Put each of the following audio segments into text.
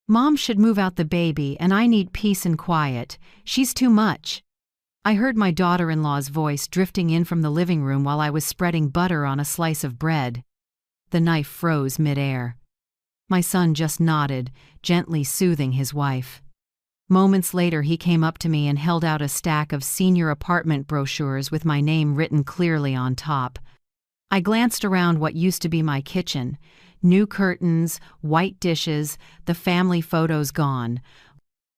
Mom should move out the baby and I need peace and quiet. She's too much. I heard my daughter-in-law's voice drifting in from the living room while I was spreading butter on a slice of bread. The knife froze mid-air. My son just nodded, gently soothing his wife. Moments later he came up to me and held out a stack of senior apartment brochures with my name written clearly on top. I glanced around what used to be my kitchen. New curtains, white dishes, the family photos gone.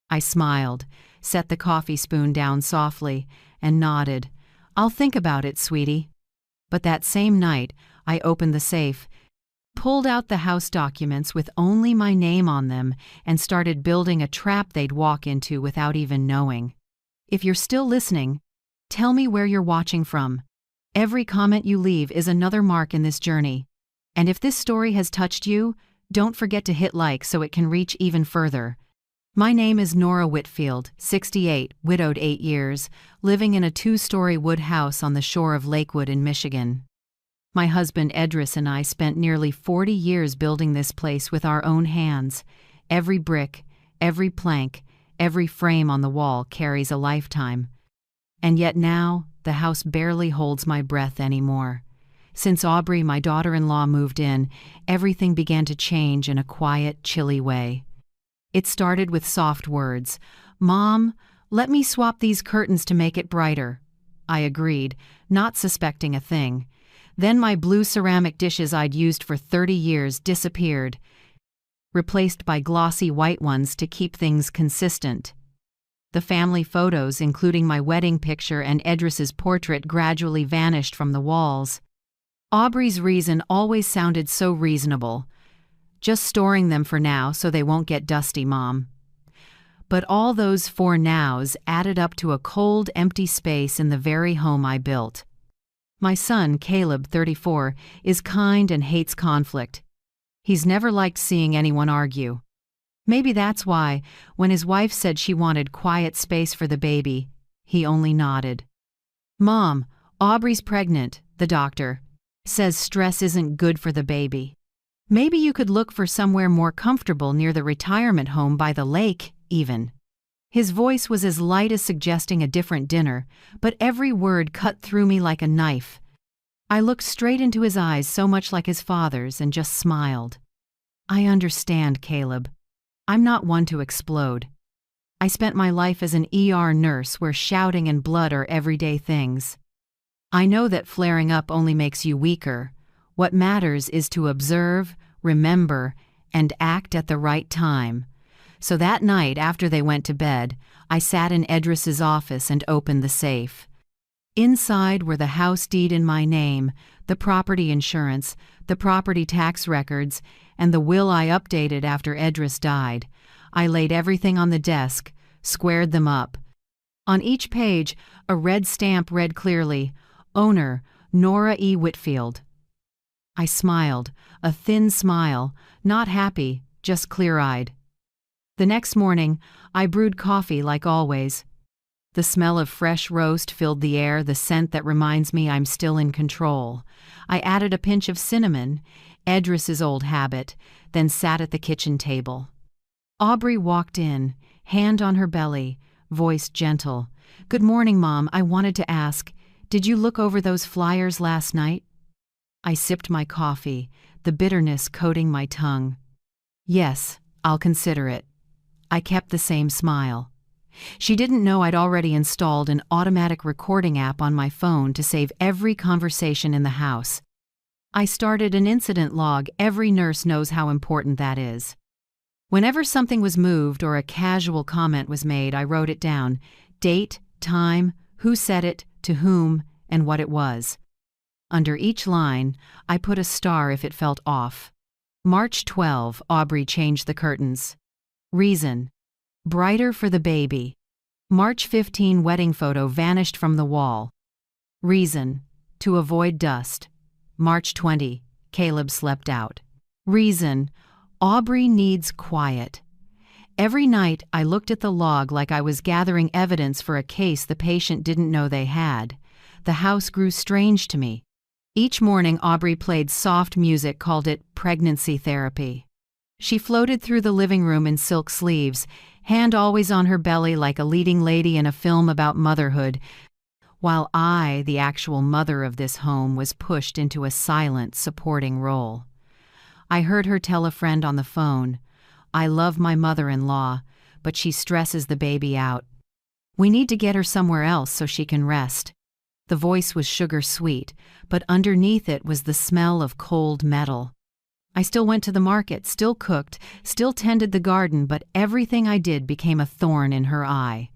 I smiled, set the coffee spoon down softly, and nodded. "I'll think about it, sweetie." But that same night, I opened the safe, pulled out the house documents with only my name on them, and started building a trap they'd walk into without even knowing. If you're still listening, tell me where you're watching from. Every comment you leave is another mark in this journey. And if this story has touched you, don't forget to hit like so it can reach even further. My name is Nora Whitfield, 68, widowed 8 years, living in a 2-story wood house on the shore of Lakewood in Michigan. My husband Edris and I spent nearly 40 years building this place with our own hands. Every brick, every plank, every frame on the wall carries a lifetime. And yet now, the house barely holds my breath anymore. Since Aubrey, my daughter-in-law, moved in, everything began to change in a quiet, chilly way. It started with soft words. "Mom, let me swap these curtains to make it brighter." I agreed, not suspecting a thing. Then my blue ceramic dishes I'd used for 30 years disappeared, replaced by glossy white ones to keep things consistent. The family photos, including my wedding picture and Edris's portrait, gradually vanished from the walls. Aubrey's reason always sounded so reasonable. "Just storing them for now so they won't get dusty, Mom." But all those for nows added up to a cold, empty space in the very home I built. My son, Caleb, 34, is kind and hates conflict. He's never liked seeing anyone argue. Maybe that's why, when his wife said she wanted quiet space for the baby, he only nodded. "Mom, Aubrey's pregnant, the doctor says stress isn't good for the baby. Maybe you could look for somewhere more comfortable near the retirement home by the lake, even." His voice was as light as suggesting a different dinner, but every word cut through me like a knife. I looked straight into his eyes, so much like his father's, and just smiled. "I understand, Caleb. I'm not one to explode. I spent my life as an ER nurse where shouting and blood are everyday things. I know that flaring up only makes you weaker. What matters is to observe, remember, and act at the right time." So that night, after they went to bed, I sat in Edris's office and opened the safe. Inside were the house deed in my name, the property insurance, the property tax records, and the will I updated after Edris died. I laid everything on the desk, squared them up. On each page, a red stamp read clearly, "Owner, Nora E. Whitfield." I smiled, a thin smile, not happy, just clear-eyed. The next morning, I brewed coffee like always. The smell of fresh roast filled the air, the scent that reminds me I'm still in control. I added a pinch of cinnamon, Edris's old habit, then sat at the kitchen table. Aubrey walked in, hand on her belly, voice gentle. "Good morning, Mom. I wanted to ask, did you look over those flyers last night?" I sipped my coffee, the bitterness coating my tongue. "Yes, I'll consider it." I kept the same smile. She didn't know I'd already installed an automatic recording app on my phone to save every conversation in the house. I started an incident log. Every nurse knows how important that is. Whenever something was moved or a casual comment was made, I wrote it down. Date, time, who said it, to whom, and what it was. Under each line, I put a star if it felt off. March 12, Aubrey changed the curtains. Reason: brighter for the baby. March 15, wedding photo vanished from the wall. Reason: to avoid dust. March 20, Caleb slept out. Reason: Aubrey needs quiet. Every night I looked at the log like I was gathering evidence for a case the patient didn't know they had. The house grew strange to me. Each morning Aubrey played soft music, called it pregnancy therapy. She floated through the living room in silk sleeves, hand always on her belly like a leading lady in a film about motherhood, while I, the actual mother of this home, was pushed into a silent, supporting role. I heard her tell a friend on the phone, "I love my mother-in-law, but she stresses the baby out. We need to get her somewhere else so she can rest." The voice was sugar-sweet, but underneath it was the smell of cold metal. I still went to the market, still cooked, still tended the garden, but everything I did became a thorn in her eye.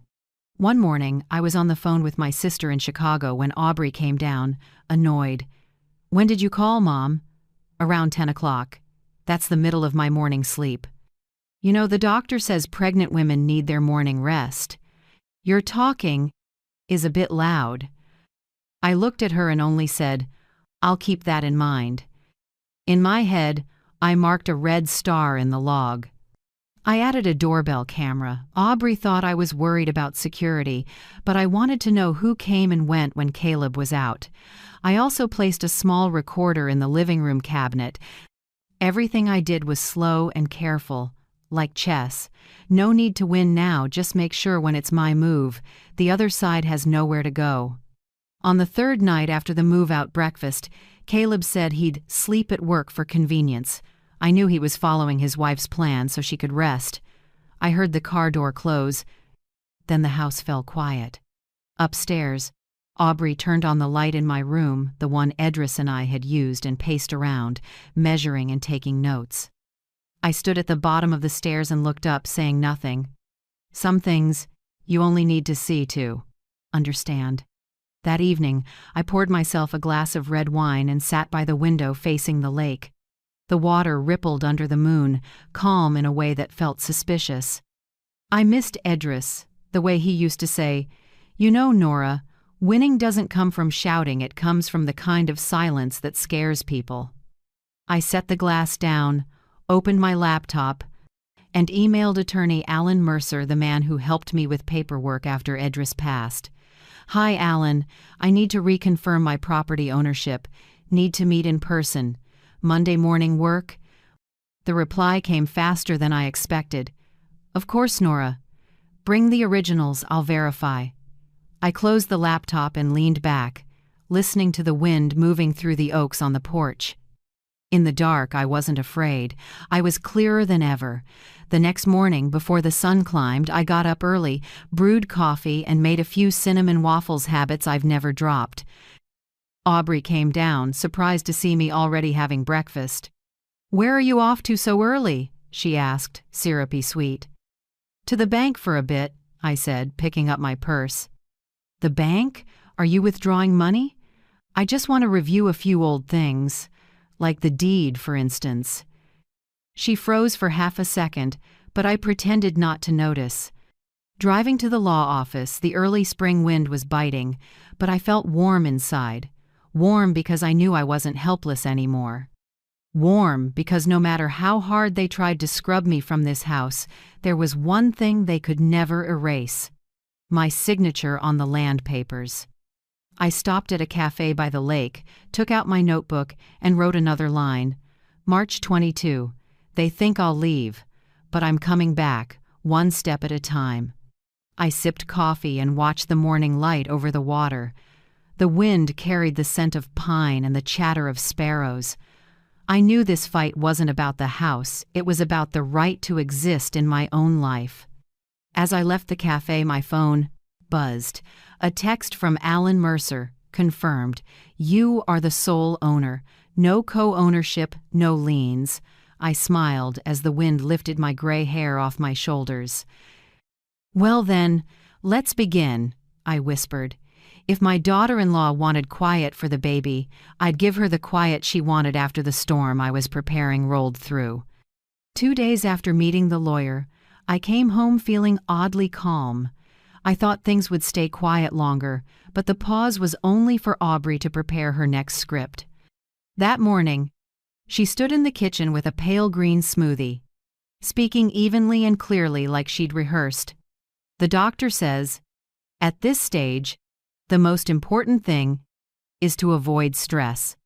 One morning, I was on the phone with my sister in Chicago when Aubrey came down, annoyed. "When did you call, Mom?" "Around 10 o'clock. That's the middle of my morning sleep." "You know, the doctor says pregnant women need their morning rest. Your talking is a bit loud." I looked at her and only said, "I'll keep that in mind." In my head, I marked a red star in the log. I added a doorbell camera. Aubrey thought I was worried about security, but I wanted to know who came and went when Caleb was out. I also placed a small recorder in the living room cabinet. Everything I did was slow and careful, like chess. No need to win now, just make sure when it's my move, the other side has nowhere to go. On the third night after the move-out breakfast, Caleb said he'd sleep at work for convenience. I knew he was following his wife's plan so she could rest. I heard the car door close. Then the house fell quiet. Upstairs, Aubrey turned on the light in my room, the one Edris and I had used, and paced around, measuring and taking notes. I stood at the bottom of the stairs and looked up, saying nothing. Some things you only need to see to understand. That evening, I poured myself a glass of red wine and sat by the window facing the lake. The water rippled under the moon, calm in a way that felt suspicious. I missed Edris, the way he used to say, "You know, Nora, winning doesn't come from shouting, it comes from the kind of silence that scares people." I set the glass down, opened my laptop, and emailed attorney Alan Mercer, the man who helped me with paperwork after Edris passed. "Hi, Alan. I need to reconfirm my property ownership. Need to meet in person. Monday morning work?" The reply came faster than I expected. "Of course, Nora. Bring the originals, I'll verify." I closed the laptop and leaned back, listening to the wind moving through the oaks on the porch. In the dark, I wasn't afraid. I was clearer than ever. The next morning, before the sun climbed, I got up early, brewed coffee, and made a few cinnamon waffles, habits I've never dropped. Aubrey came down, surprised to see me already having breakfast. "Where are you off to so early?" she asked, syrupy sweet. "To the bank for a bit," I said, picking up my purse. "The bank? Are you withdrawing money?" "I just want to review a few old things. Like the deed, for instance." She froze for half a second, but I pretended not to notice. Driving to the law office, the early spring wind was biting, but I felt warm inside. Warm because I knew I wasn't helpless anymore. Warm because no matter how hard they tried to scrub me from this house, there was one thing they could never erase: my signature on the land papers. I stopped at a cafe by the lake, took out my notebook, and wrote another line. March 22. They think I'll leave, but I'm coming back, one step at a time. I sipped coffee and watched the morning light over the water. The wind carried the scent of pine and the chatter of sparrows. I knew this fight wasn't about the house, it was about the right to exist in my own life. As I left the cafe, my phone buzzed. A text from Alan Mercer, confirmed. "You are the sole owner. No co-ownership, no liens." I smiled as the wind lifted my gray hair off my shoulders. "Well then, let's begin," I whispered. If my daughter-in-law wanted quiet for the baby, I'd give her the quiet she wanted after the storm I was preparing rolled through. 2 days after meeting the lawyer, I came home feeling oddly calm. I thought things would stay quiet longer, but the pause was only for Aubrey to prepare her next script. That morning, she stood in the kitchen with a pale green smoothie, speaking evenly and clearly like she'd rehearsed. "The doctor says, at this stage, the most important thing is to avoid stress."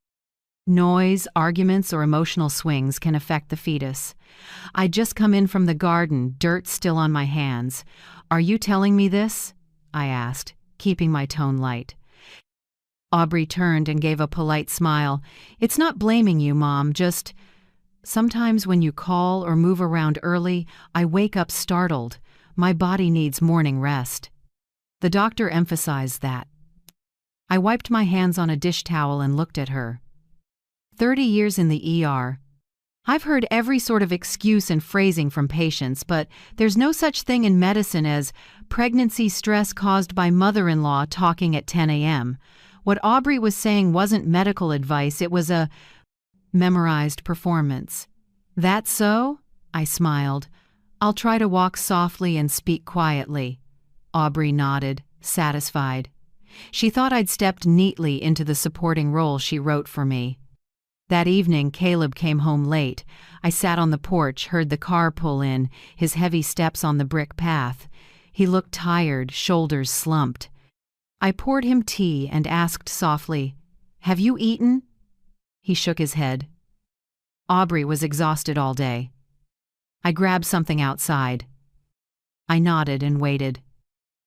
Noise, arguments, or emotional swings can affect the fetus. I'd just come in from the garden, dirt still on my hands. "Are you telling me this?" I asked, keeping my tone light. Aubrey turned and gave a polite smile. "It's not blaming you, Mom, just sometimes when you call or move around early, I wake up startled. My body needs morning rest." The doctor emphasized that. I wiped my hands on a dish towel and looked at her. 30 years in the ER. I've heard every sort of excuse and phrasing from patients, but there's no such thing in medicine as pregnancy stress caused by mother-in-law talking at 10 a.m. What Aubrey was saying wasn't medical advice, it was a memorized performance. "That so?" I smiled. "I'll try to walk softly and speak quietly." Aubrey nodded, satisfied. She thought I'd stepped neatly into the supporting role she wrote for me. That evening, Caleb came home late. I sat on the porch, heard the car pull in, his heavy steps on the brick path. He looked tired, shoulders slumped. I poured him tea and asked softly, "Have you eaten?" He shook his head. Aubrey was exhausted all day. I grabbed something outside. I nodded and waited.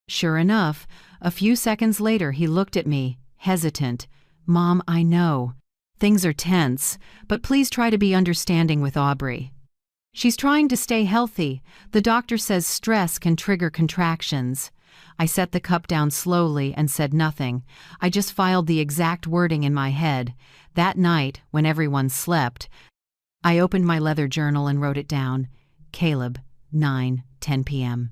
Sure enough, a few seconds later he looked at me, hesitant. "Mom, I know. Things are tense, but please try to be understanding with Aubrey. She's trying to stay healthy. The doctor says stress can trigger contractions." I set the cup down slowly and said nothing. I just filed the exact wording in my head. That night, when everyone slept, I opened my leather journal and wrote it down. Caleb, 9:10 p.m.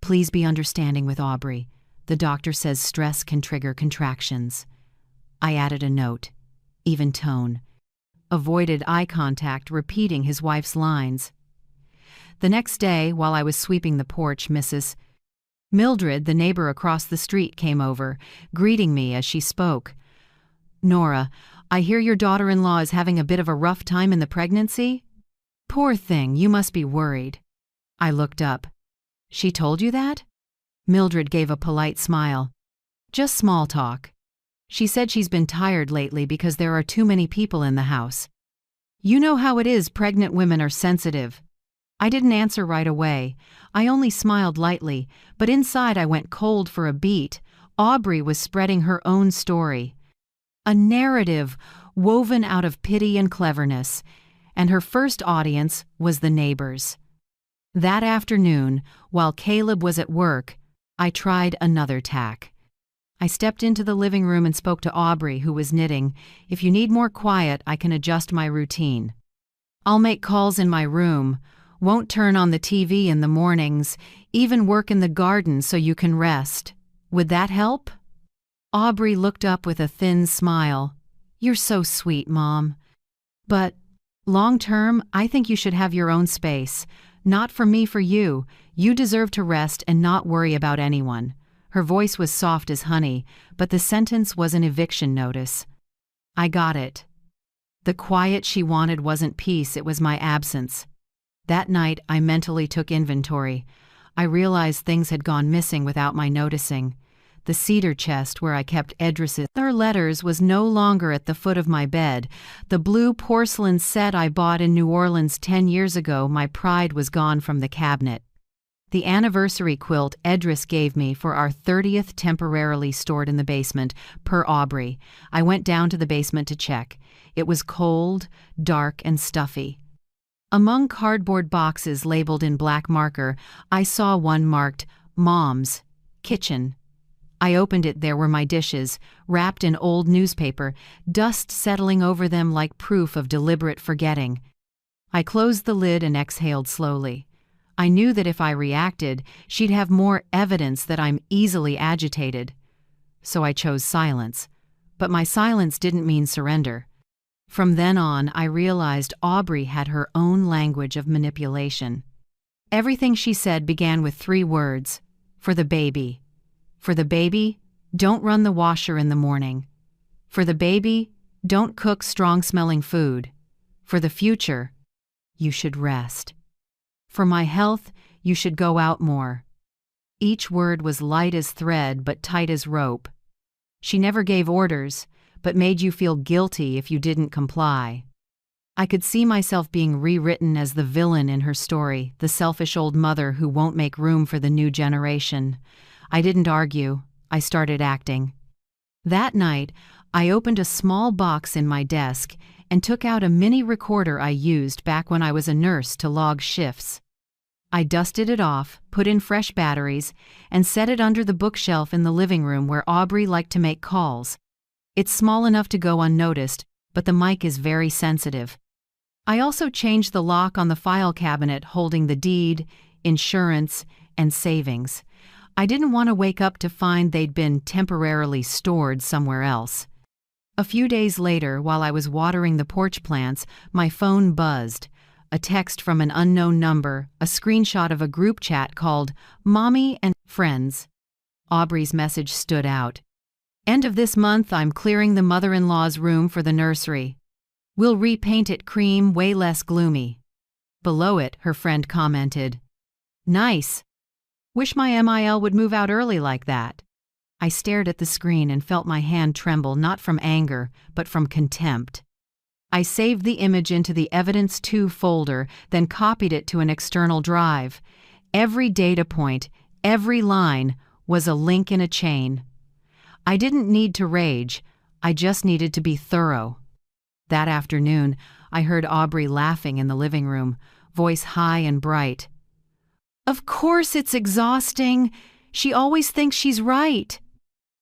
"Please be understanding with Aubrey. The doctor says stress can trigger contractions." I added a note. Even tone. Avoided eye contact, repeating his wife's lines. The next day, while I was sweeping the porch, Mrs. Mildred, the neighbor across the street, came over, greeting me as she spoke. "Nora, I hear your daughter-in-law is having a bit of a rough time in the pregnancy?" "Poor thing, you must be worried." I looked up. "She told you that?" Mildred gave a polite smile. "Just small talk. She said she's been tired lately because there are too many people in the house. You know how it is, pregnant women are sensitive." I didn't answer right away. I only smiled lightly, but inside I went cold for a beat. Aubrey was spreading her own story. A narrative woven out of pity and cleverness, and her first audience was the neighbors. That afternoon, while Caleb was at work, I tried another tack. I stepped into the living room and spoke to Aubrey, who was knitting. "If you need more quiet, I can adjust my routine. I'll make calls in my room, won't turn on the TV in the mornings, even work in the garden so you can rest. Would that help?" Aubrey looked up with a thin smile. "You're so sweet, Mom. But long term, I think you should have your own space. Not for me, for you. You deserve to rest and not worry about anyone." Her voice was soft as honey, but the sentence was an eviction notice. I got it. The quiet she wanted wasn't peace, it was my absence. That night, I mentally took inventory. I realized things had gone missing without my noticing. The cedar chest where I kept Edris's letters was no longer at the foot of my bed. The blue porcelain set I bought in New Orleans 10 years ago, my pride was gone from the cabinet. The anniversary quilt Edris gave me for our 30th temporarily stored in the basement, per Aubrey. I went down to the basement to check. It was cold, dark, and stuffy. Among cardboard boxes labeled in black marker, I saw one marked, "Mom's Kitchen." I opened it. There were my dishes, wrapped in old newspaper, dust settling over them like proof of deliberate forgetting. I closed the lid and exhaled slowly. I knew that if I reacted, she'd have more evidence that I'm easily agitated. So I chose silence. But my silence didn't mean surrender. From then on, I realized Aubrey had her own language of manipulation. Everything she said began with 3 words: "For the baby. For the baby, don't run the washer in the morning. For the baby, don't cook strong-smelling food. For the future, you should rest. For my health, you should go out more." Each word was light as thread but tight as rope. She never gave orders, but made you feel guilty if you didn't comply. I could see myself being rewritten as the villain in her story, the selfish old mother who won't make room for the new generation. I didn't argue. I started acting. That night, I opened a small box in my desk and took out a mini recorder I used back when I was a nurse to log shifts. I dusted it off, put in fresh batteries, and set it under the bookshelf in the living room where Aubrey liked to make calls. It's small enough to go unnoticed, but the mic is very sensitive. I also changed the lock on the file cabinet holding the deed, insurance, and savings. I didn't want to wake up to find they'd been temporarily stored somewhere else. A few days later, while I was watering the porch plants, my phone buzzed. A text from an unknown number, a screenshot of a group chat called Mommy and Friends. Aubrey's message stood out. End of this month, I'm clearing the mother-in-law's room for the nursery. We'll repaint it cream, way less gloomy. Below it, her friend commented, Nice. Wish my MIL would move out early like that. I stared at the screen and felt my hand tremble not from anger, but from contempt. I saved the image into the Evidence 2 folder, then copied it to an external drive. Every data point, every line, was a link in a chain. I didn't need to rage, I just needed to be thorough. That afternoon, I heard Aubrey laughing in the living room, voice high and bright. Of course it's exhausting. She always thinks she's right.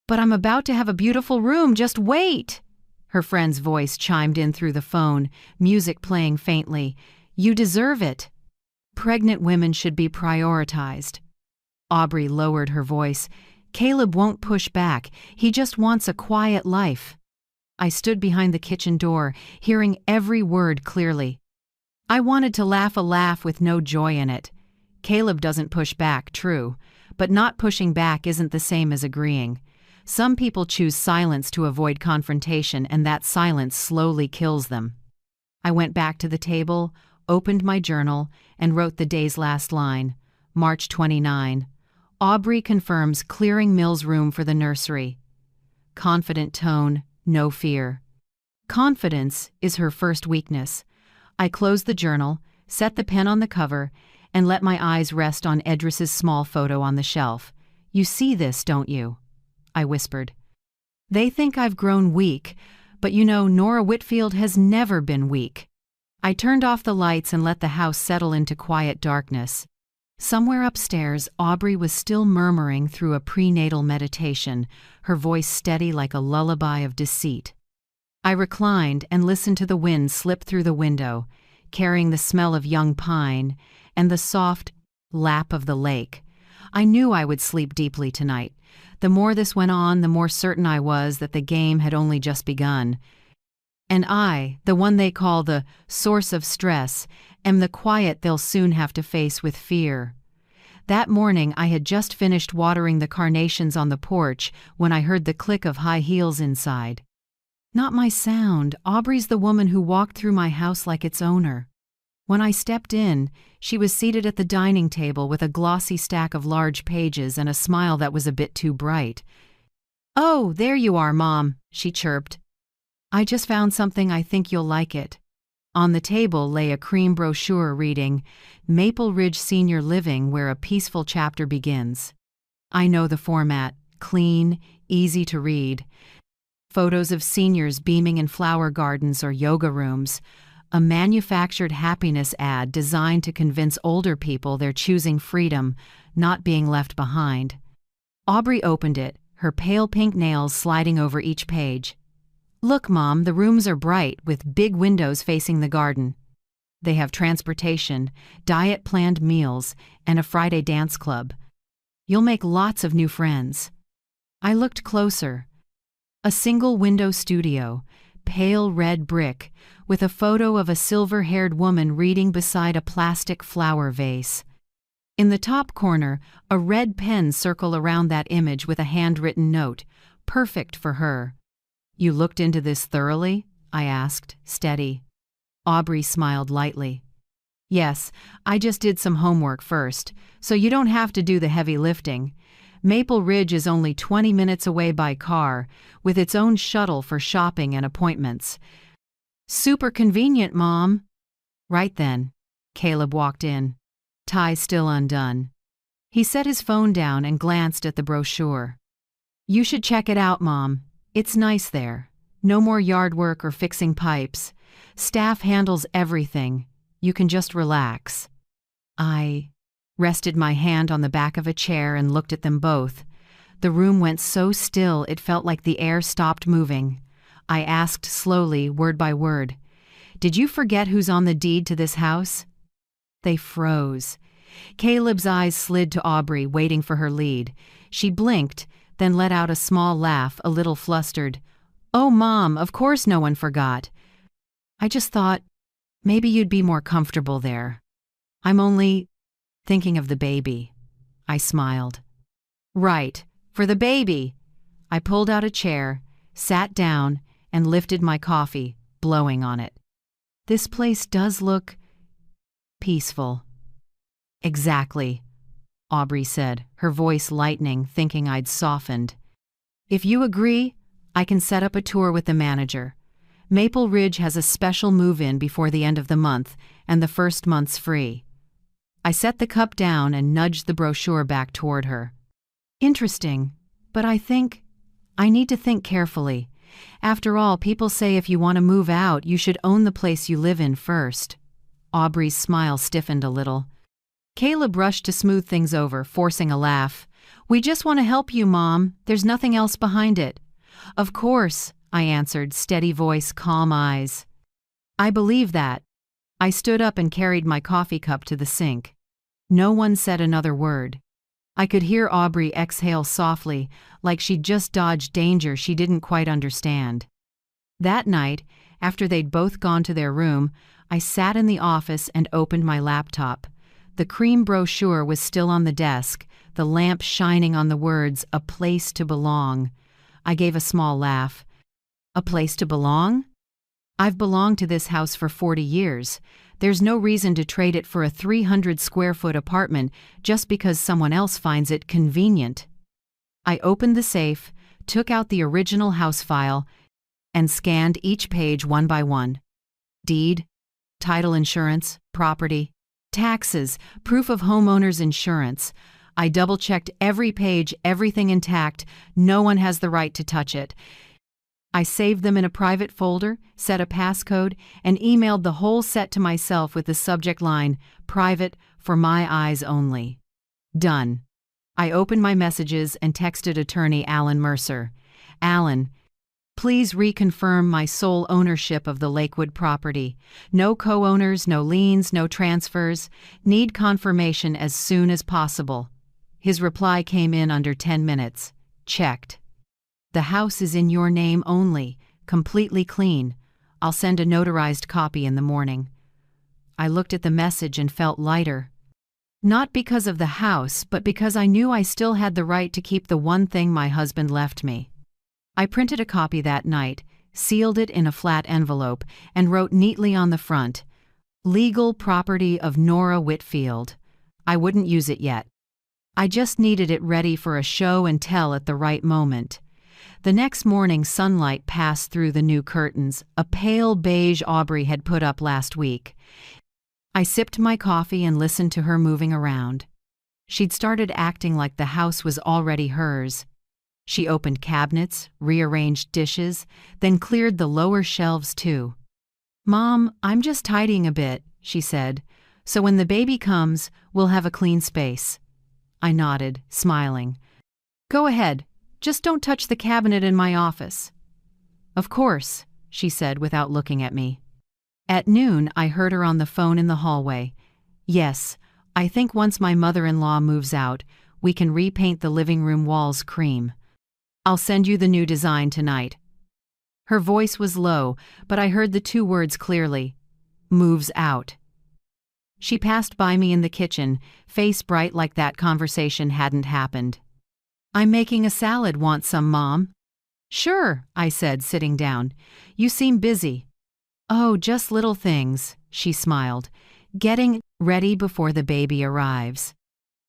But I'm about to have a beautiful room, just wait. Her friend's voice chimed in through the phone, music playing faintly. You deserve it. Pregnant women should be prioritized. Aubrey lowered her voice. Caleb won't push back. He just wants a quiet life. I stood behind the kitchen door, hearing every word clearly. I wanted to laugh a laugh with no joy in it. Caleb doesn't push back, true, but not pushing back isn't the same as agreeing. Some people choose silence to avoid confrontation, and that silence slowly kills them. I went back to the table, opened my journal, and wrote the day's last line, March 29. Aubrey confirms clearing Mill's room for the nursery. Confident tone, no fear. Confidence is her first weakness. I closed the journal, set the pen on the cover, and let my eyes rest on Edris's small photo on the shelf. You see this, don't you? I whispered. They think I've grown weak, but you know Nora Whitfield has never been weak. I turned off the lights and let the house settle into quiet darkness. Somewhere upstairs, Aubrey was still murmuring through a prenatal meditation, her voice steady like a lullaby of deceit. I reclined and listened to the wind slip through the window, carrying the smell of young pine and the soft lap of the lake. I knew I would sleep deeply tonight. The more this went on, the more certain I was that the game had only just begun. And I, the one they call the source of stress, am the quiet they'll soon have to face with fear. That morning I had just finished watering the carnations on the porch when I heard the click of high heels inside. Not my sound. Aubrey's the woman who walked through my house like its owner. When I stepped in, she was seated at the dining table with a glossy stack of large pages and a smile that was a bit too bright. "Oh, there you are, Mom," she chirped. "I just found something. I think you'll like it." On the table lay a cream brochure reading, Maple Ridge Senior Living, where a peaceful chapter begins. I know the format, clean, easy to read. Photos of seniors beaming in flower gardens or yoga rooms. A manufactured happiness ad designed to convince older people they're choosing freedom, not being left behind. Aubrey opened it, her pale pink nails sliding over each page. "Look, Mom, the rooms are bright, with big windows facing the garden. They have transportation, diet-planned meals, and a Friday dance club. You'll make lots of new friends." I looked closer. A single-window studio, pale red brick, with a photo of a silver-haired woman reading beside a plastic flower vase. In the top corner, a red pen circled around that image with a handwritten note, perfect for her. "You looked into this thoroughly?" I asked, steady. Aubrey smiled lightly. "Yes, I just did some homework first, so you don't have to do the heavy lifting. Maple Ridge is only 20 minutes away by car, with its own shuttle for shopping and appointments. Super convenient, Mom. Right then, Caleb walked in, tie still undone. He set his phone down and glanced at the brochure. You should check it out, Mom. It's nice there. No more yard work or fixing pipes. Staff handles everything. You can just relax. I rested my hand on the back of a chair and looked at them both. The room went so still it felt like the air stopped moving. I asked slowly, word by word, "Did you forget who's on the deed to this house?" They froze. Caleb's eyes slid to Aubrey, waiting for her lead. She blinked, then let out a small laugh, a little flustered. "Oh, Mom, of course no one forgot. I just thought maybe you'd be more comfortable there. I'm only thinking of the baby." I smiled. "Right, for the baby." I pulled out a chair, sat down, and lifted my coffee, blowing on it. "This place does look peaceful." "Exactly," Aubrey said, her voice lightening, thinking I'd softened. "If you agree, I can set up a tour with the manager. Maple Ridge has a special move-in before the end of the month, and the first month's free." I set the cup down and nudged the brochure back toward her. "Interesting, but I think I need to think carefully. After all, people say if you want to move out, you should own the place you live in first." Aubrey's smile stiffened a little. Caleb rushed to smooth things over, forcing a laugh. "We just want to help you, Mom. There's nothing else behind it." "Of course," I answered, steady voice, calm eyes. "I believe that." I stood up and carried my coffee cup to the sink. No one said another word. I could hear Aubrey exhale softly, like she'd just dodged danger she didn't quite understand. That night, after they'd both gone to their room, I sat in the office and opened my laptop. The cream brochure was still on the desk, the lamp shining on the words, "A place to belong." I gave a small laugh. "A place to belong?" I've belonged to this house for 40 years. There's no reason to trade it for a 300-square-foot apartment just because someone else finds it convenient. I opened the safe, took out the original house file, and scanned each page one by one. Deed, title insurance, property, taxes, proof of homeowner's insurance. I double-checked every page, everything intact. No one has the right to touch it. I saved them in a private folder, set a passcode, and emailed the whole set to myself with the subject line, "Private, for my eyes only." Done. I opened my messages and texted attorney Alan Mercer. "Alan, please reconfirm my sole ownership of the Lakewood property. No co-owners, no liens, no transfers. Need confirmation as soon as possible." His reply came in under 10 minutes. Checked. "The house is in your name only, completely clean. I'll send a notarized copy in the morning." I looked at the message and felt lighter. Not because of the house, but because I knew I still had the right to keep the one thing my husband left me. I printed a copy that night, sealed it in a flat envelope, and wrote neatly on the front, "Legal property of Nora Whitfield." I wouldn't use it yet. I just needed it ready for a show and tell at the right moment. The next morning, sunlight passed through the new curtains, a pale beige Aubrey had put up last week. I sipped my coffee and listened to her moving around. She'd started acting like the house was already hers. She opened cabinets, rearranged dishes, then cleared the lower shelves too. "Mom, I'm just tidying a bit," she said, "so when the baby comes, we'll have a clean space." I nodded, smiling. "Go ahead. Just don't touch the cabinet in my office." "Of course," she said without looking at me. At noon, I heard her on the phone in the hallway. "Yes, I think once my mother-in-law moves out, we can repaint the living room walls cream. I'll send you the new design tonight." Her voice was low, but I heard the two words clearly. "Moves out." She passed by me in the kitchen, face bright like that conversation hadn't happened. "I'm making a salad. Want some, Mom?" "Sure," I said, sitting down. "You seem busy." "Oh, just little things," she smiled, "getting ready before the baby arrives."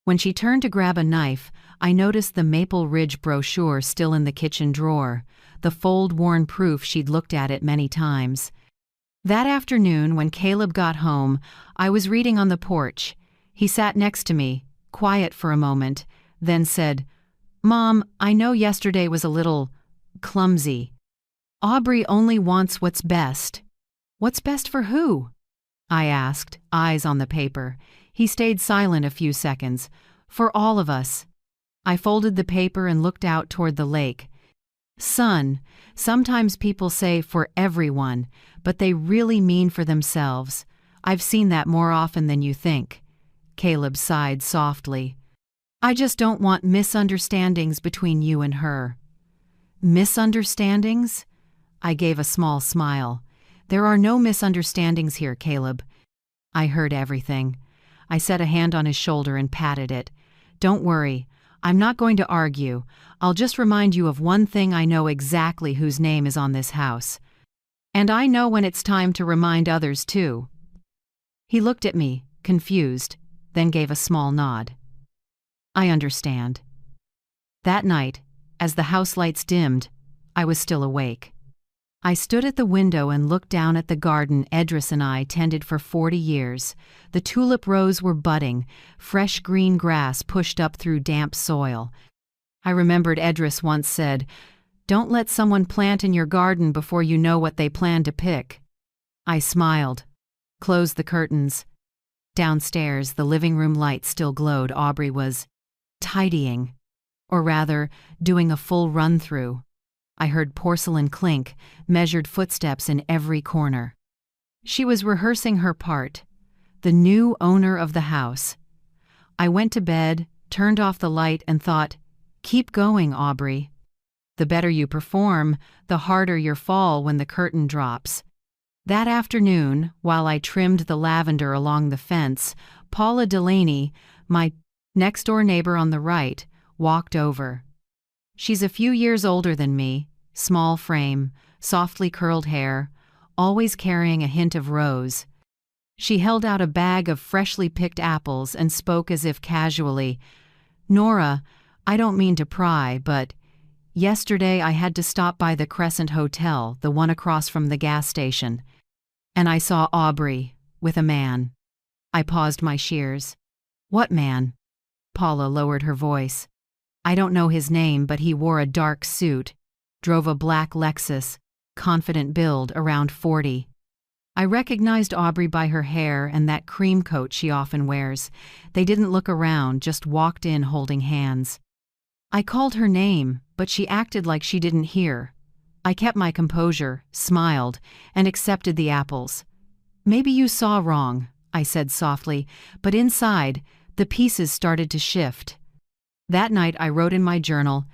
When she turned to grab a knife, I noticed the Maple Ridge brochure still in the kitchen drawer, the fold-worn proof she'd looked at it many times. That afternoon, when Caleb got home, I was reading on the porch. He sat next to me, quiet for a moment, then said, "Mom, I know yesterday was a little clumsy. Aubrey only wants what's best." "What's best for who?" I asked, eyes on the paper. He stayed silent a few seconds. "For all of us." I folded the paper and looked out toward the lake. "Son, sometimes people say for everyone, but they really mean for themselves. I've seen that more often than you think." Caleb sighed softly. "I just don't want misunderstandings between you and her." "Misunderstandings?" I gave a small smile. "There are no misunderstandings here, Caleb." I heard everything. I set a hand on his shoulder and patted it. "Don't worry. I'm not going to argue. I'll just remind you of one thing: I know exactly whose name is on this house. And I know when it's time to remind others, too." He looked at me, confused, then gave a small nod. "I understand." That night, as the house lights dimmed, I was still awake. I stood at the window and looked down at the garden Edris and I tended for 40 years. The tulip rows were budding, fresh green grass pushed up through damp soil. I remembered Edris once said, "Don't let someone plant in your garden before you know what they plan to pick." I smiled, closed the curtains. Downstairs, the living room light still glowed. Aubrey was tidying, or rather, doing a full run-through. I heard porcelain clink, measured footsteps in every corner. She was rehearsing her part, the new owner of the house. I went to bed, turned off the light, and thought, "Keep going, Aubrey. The better you perform, the harder your fall when the curtain drops." That afternoon, while I trimmed the lavender along the fence, Paula Delaney, my next-door neighbor on the right, walked over. She's a few years older than me, small frame, softly curled hair, always carrying a hint of rose. She held out a bag of freshly picked apples and spoke as if casually, "Nora, I don't mean to pry, but yesterday I had to stop by the Crescent Hotel, the one across from the gas station, and I saw Aubrey with a man." I paused my shears. "What man?" Paula lowered her voice. "I don't know his name, but he wore a dark suit, drove a black Lexus, confident build, around 40. I recognized Aubrey by her hair and that cream coat she often wears. They didn't look around, just walked in holding hands. I called her name, but she acted like she didn't hear. I kept my composure, smiled, and accepted the apples. "Maybe you saw wrong," I said softly, but inside, the pieces started to shift. That night I wrote in my journal,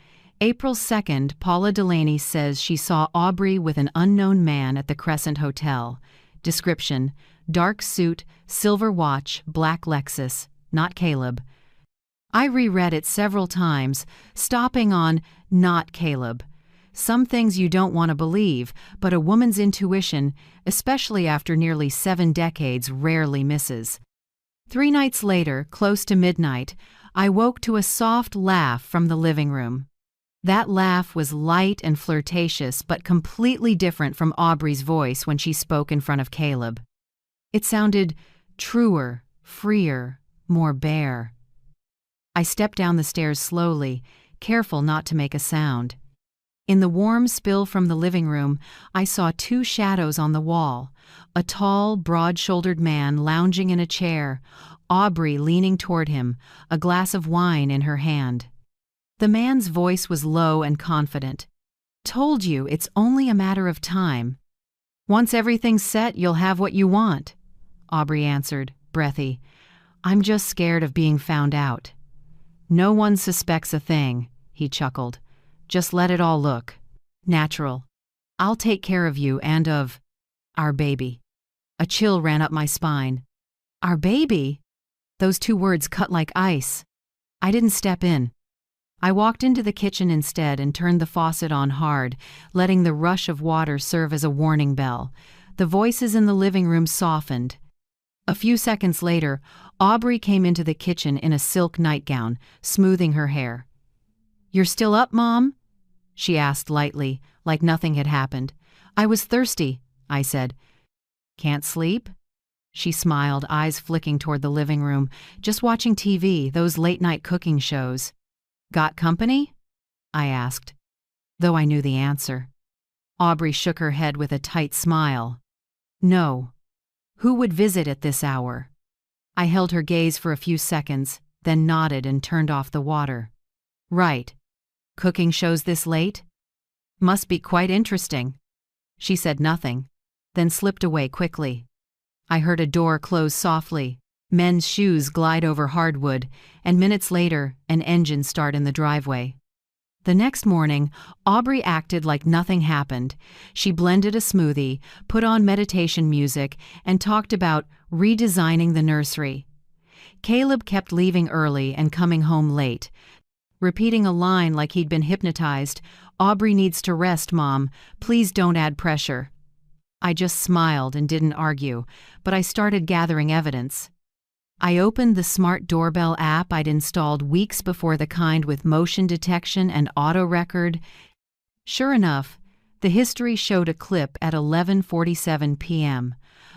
"April 2nd, Paula Delaney says she saw Aubrey with an unknown man at the Crescent Hotel. Description: dark suit, silver watch, black Lexus, not Caleb." I reread it several times, stopping on "not Caleb." Some things you don't want to believe, but a woman's intuition, especially after nearly 7 decades, rarely misses. 3 nights later, close to midnight, I woke to a soft laugh from the living room. That laugh was light and flirtatious, but completely different from Aubrey's voice when she spoke in front of Caleb. It sounded truer, freer, more bare. I stepped down the stairs slowly, careful not to make a sound. In the warm spill from the living room, I saw 2 shadows on the wall: a tall, broad-shouldered man lounging in a chair, Aubrey leaning toward him, a glass of wine in her hand. The man's voice was low and confident. "Told you, it's only a matter of time. Once everything's set, you'll have what you want," Aubrey answered, breathy. "I'm just scared of being found out." "No one suspects a thing," he chuckled. "Just let it all look natural. I'll take care of you and of our baby." A chill ran up my spine. "Our baby?" Those 2 words cut like ice. I didn't step in. I walked into the kitchen instead and turned the faucet on hard, letting the rush of water serve as a warning bell. The voices in the living room softened. A few seconds later, Aubrey came into the kitchen in a silk nightgown, smoothing her hair. "You're still up, Mom?" she asked lightly, like nothing had happened. "I was thirsty," I said. "Can't sleep?" She smiled, eyes flicking toward the living room. "Just watching TV, those late-night cooking shows." "Got company?" I asked, though I knew the answer. Aubrey shook her head with a tight smile. "No. Who would visit at this hour?" I held her gaze for a few seconds, then nodded and turned off the water. "Right. Cooking shows this late? Must be quite interesting." She said nothing, then slipped away quickly. I heard a door close softly, men's shoes glide over hardwood, and minutes later, an engine start in the driveway. The next morning, Aubrey acted like nothing happened. She blended a smoothie, put on meditation music, and talked about redesigning the nursery. Caleb kept leaving early and coming home late, repeating a line like he'd been hypnotized. "Aubrey needs to rest, Mom. Please don't add pressure." I just smiled and didn't argue, but I started gathering evidence. I opened the smart doorbell app I'd installed weeks before, the kind with motion detection and auto record. Sure enough, the history showed a clip at 11:47 p.m.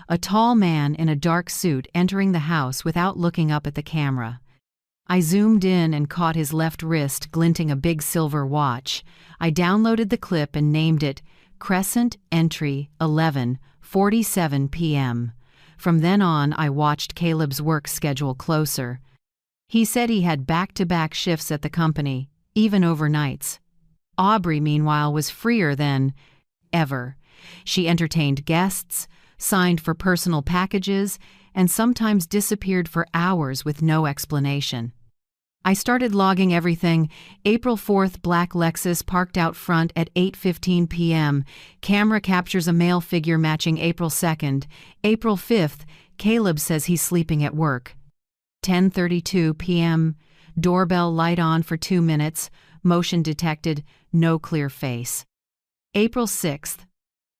A tall man in a dark suit entering the house without looking up at the camera. I zoomed in and caught his left wrist glinting a big silver watch. I downloaded the clip and named it Crescent Entry 11:47 p.m. From then on, I watched Caleb's work schedule closer. He said he had back-to-back shifts at the company, even overnights. Aubrey, meanwhile, was freer than ever. She entertained guests, signed for personal packages, and sometimes disappeared for hours with no explanation. I started logging everything. April 4th, black Lexus parked out front at 8:15 p.m. Camera captures a male figure matching April 2nd. April 5th, Caleb says he's sleeping at work. 10:32 p.m. Doorbell light on for 2 minutes. Motion detected. No clear face. April 6th.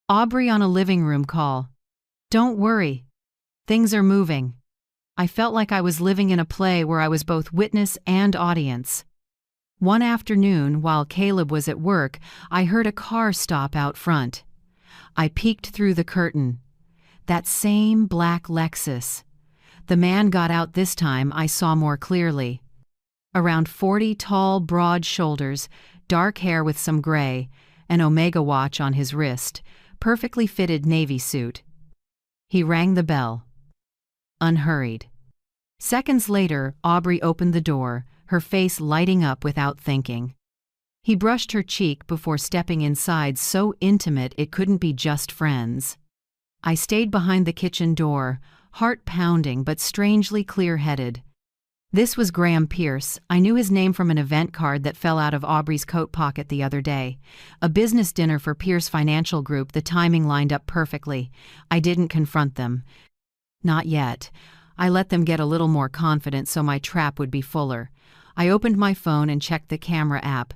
Aubrey on a living room call. "Don't worry. Things are moving." I felt like I was living in a play where I was both witness and audience. One afternoon, while Caleb was at work, I heard a car stop out front. I peeked through the curtain. That same black Lexus. The man got out this time. I saw more clearly. Around 40, tall, broad shoulders, dark hair with some gray, an Omega watch on his wrist, perfectly fitted navy suit. He rang the bell. Unhurried. Seconds later, Aubrey opened the door, her face lighting up without thinking. He brushed her cheek before stepping inside, so intimate it couldn't be just friends. I stayed behind the kitchen door, heart pounding but strangely clear-headed. This was Graham Pierce. I knew his name from an event card that fell out of Aubrey's coat pocket the other day. A business dinner for Pierce Financial Group. The timing lined up perfectly. I didn't confront them. Not yet. I let them get a little more confident so my trap would be fuller. I opened my phone and checked the camera app.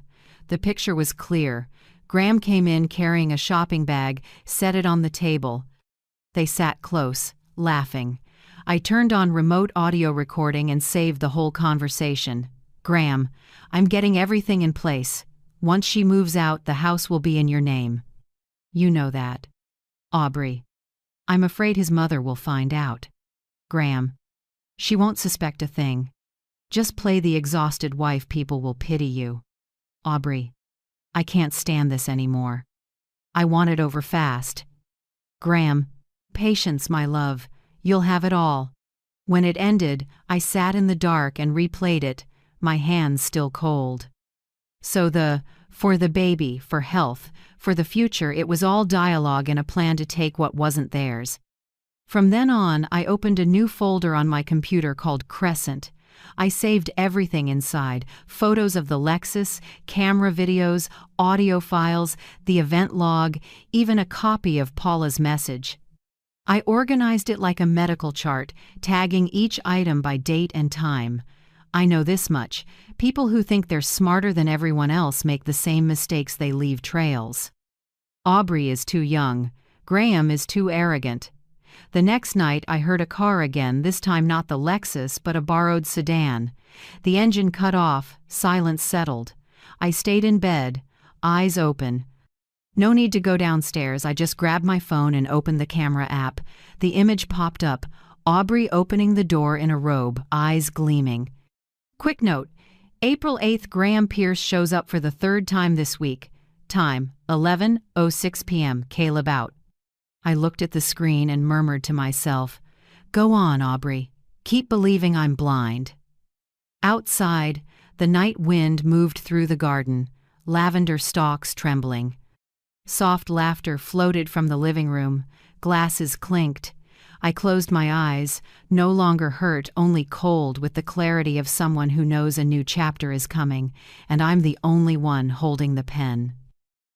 The picture was clear. Graham came in carrying a shopping bag, set it on the table. They sat close, laughing. I turned on remote audio recording and saved the whole conversation. "Graham, I'm getting everything in place. Once she moves out, the house will be in your name." "You know that." Aubrey. "I'm afraid his mother will find out." Graham. "She won't suspect a thing. Just play the exhausted wife. People will pity you." Aubrey. "I can't stand this anymore. I want it over fast." Graham. "Patience, my love. You'll have it all." When it ended, I sat in the dark and replayed it, my hands still cold. So for the baby, for health, for the future, it was all dialogue and a plan to take what wasn't theirs. From then on, I opened a new folder on my computer called Crescent. I saved everything inside: photos of the Lexus, camera videos, audio files, the event log, even a copy of Paula's message. I organized it like a medical chart, tagging each item by date and time. I know this much: people who think they're smarter than everyone else make the same mistakes. They leave trails. Aubrey is too young. Graham is too arrogant. The next night I heard a car again, this time not the Lexus but a borrowed sedan. The engine cut off, silence settled. I stayed in bed, eyes open. No need to go downstairs, I just grabbed my phone and opened the camera app. The image popped up, Aubrey opening the door in a robe, eyes gleaming. Quick note, April 8th, Graham Pierce shows up for the third time this week. Time, 11:06 p.m., Caleb out. I looked at the screen and murmured to myself, "Go on, Aubrey. Keep believing I'm blind." Outside, the night wind moved through the garden, lavender stalks trembling. Soft laughter floated from the living room, glasses clinked. I closed my eyes, no longer hurt, only cold with the clarity of someone who knows a new chapter is coming, and I'm the only one holding the pen.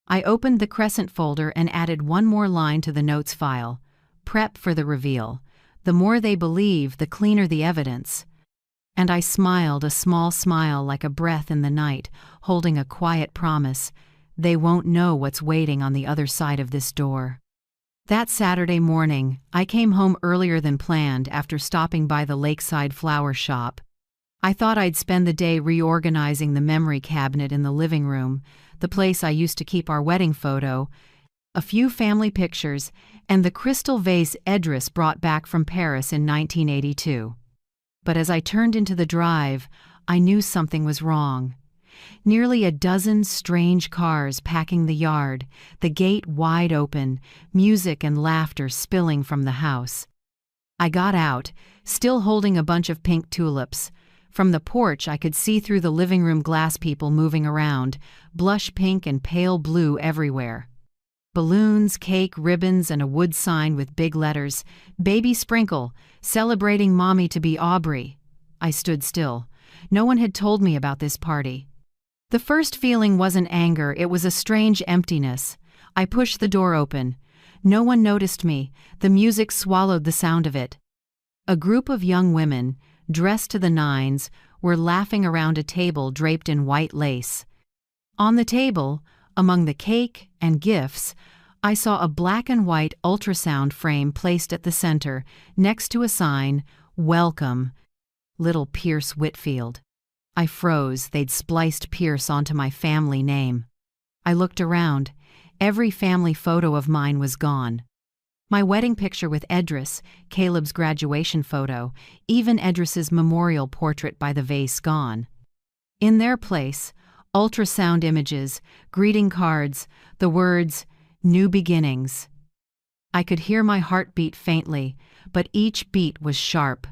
I opened the Crescent folder and added one more line to the notes file. Prep for the reveal. The more they believe, the cleaner the evidence. And I smiled, a small smile like a breath in the night, holding a quiet promise. They won't know what's waiting on the other side of this door. That Saturday morning, I came home earlier than planned after stopping by the lakeside flower shop. I thought I'd spend the day reorganizing the memory cabinet in the living room, the place I used to keep our wedding photo, a few family pictures, and the crystal vase Edris brought back from Paris in 1982. But as I turned into the drive, I knew something was wrong. Nearly a dozen strange cars packing the yard, the gate wide open, music and laughter spilling from the house. I got out, still holding a bunch of pink tulips. From the porch I could see through the living room glass, people moving around, blush pink and pale blue everywhere. Balloons, cake, ribbons, and a wood sign with big letters, "Baby Sprinkle, celebrating Mommy to be Aubrey." I stood still. No one had told me about this party. The first feeling wasn't anger, it was a strange emptiness. I pushed the door open. No one noticed me. The music swallowed the sound of it. A group of young women, dressed to the nines, were laughing around a table draped in white lace. On the table, among the cake and gifts, I saw a black and white ultrasound frame placed at the center, next to a sign, "Welcome, Little Pierce Whitfield." I froze. They'd spliced Pierce onto my family name. I looked around. Every family photo of mine was gone. My wedding picture with Edris, Caleb's graduation photo, even Edris's memorial portrait by the vase gone. In their place, ultrasound images, greeting cards, the words, "New Beginnings." I could hear my heart beat faintly, but each beat was sharp.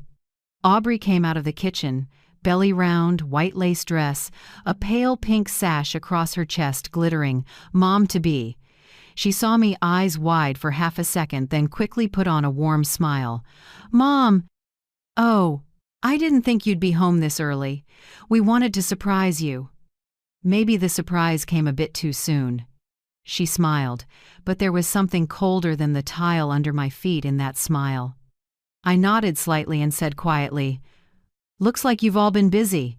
Aubrey came out of the kitchen, belly round, white lace dress, a pale pink sash across her chest glittering, Mom-to-be. She saw me eyes wide for half a second, then quickly put on a warm smile. "Mom! Oh, I didn't think you'd be home this early. We wanted to surprise you." Maybe the surprise came a bit too soon. She smiled, but there was something colder than the tile under my feet in that smile. I nodded slightly and said quietly, "Looks like you've all been busy."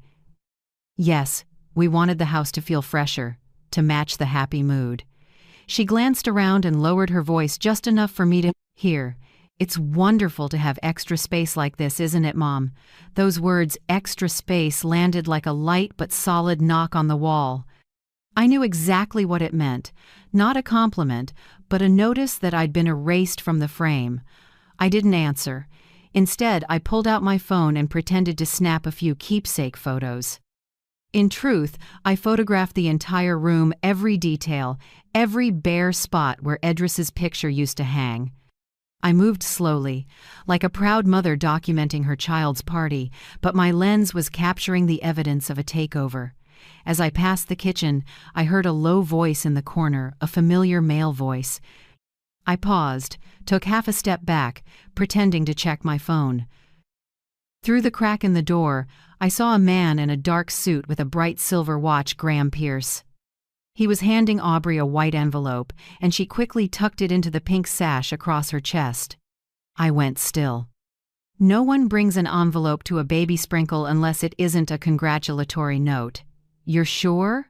"Yes, we wanted the house to feel fresher, to match the happy mood." She glanced around and lowered her voice just enough for me to hear. "It's wonderful to have extra space like this, isn't it, Mom?" Those words, extra space, landed like a light but solid knock on the wall. I knew exactly what it meant. Not a compliment, but a notice that I'd been erased from the frame. I didn't answer. Instead, I pulled out my phone and pretended to snap a few keepsake photos. In truth, I photographed the entire room, every detail, every bare spot where Edris's picture used to hang. I moved slowly, like a proud mother documenting her child's party, but my lens was capturing the evidence of a takeover. As I passed the kitchen, I heard a low voice in the corner, a familiar male voice. I paused, took half a step back, pretending to check my phone. Through the crack in the door, I saw a man in a dark suit with a bright silver watch, Graham Pierce. He was handing Aubrey a white envelope, and she quickly tucked it into the pink sash across her chest. I went still. No one brings an envelope to a baby sprinkle unless it isn't a congratulatory note. "You're sure?"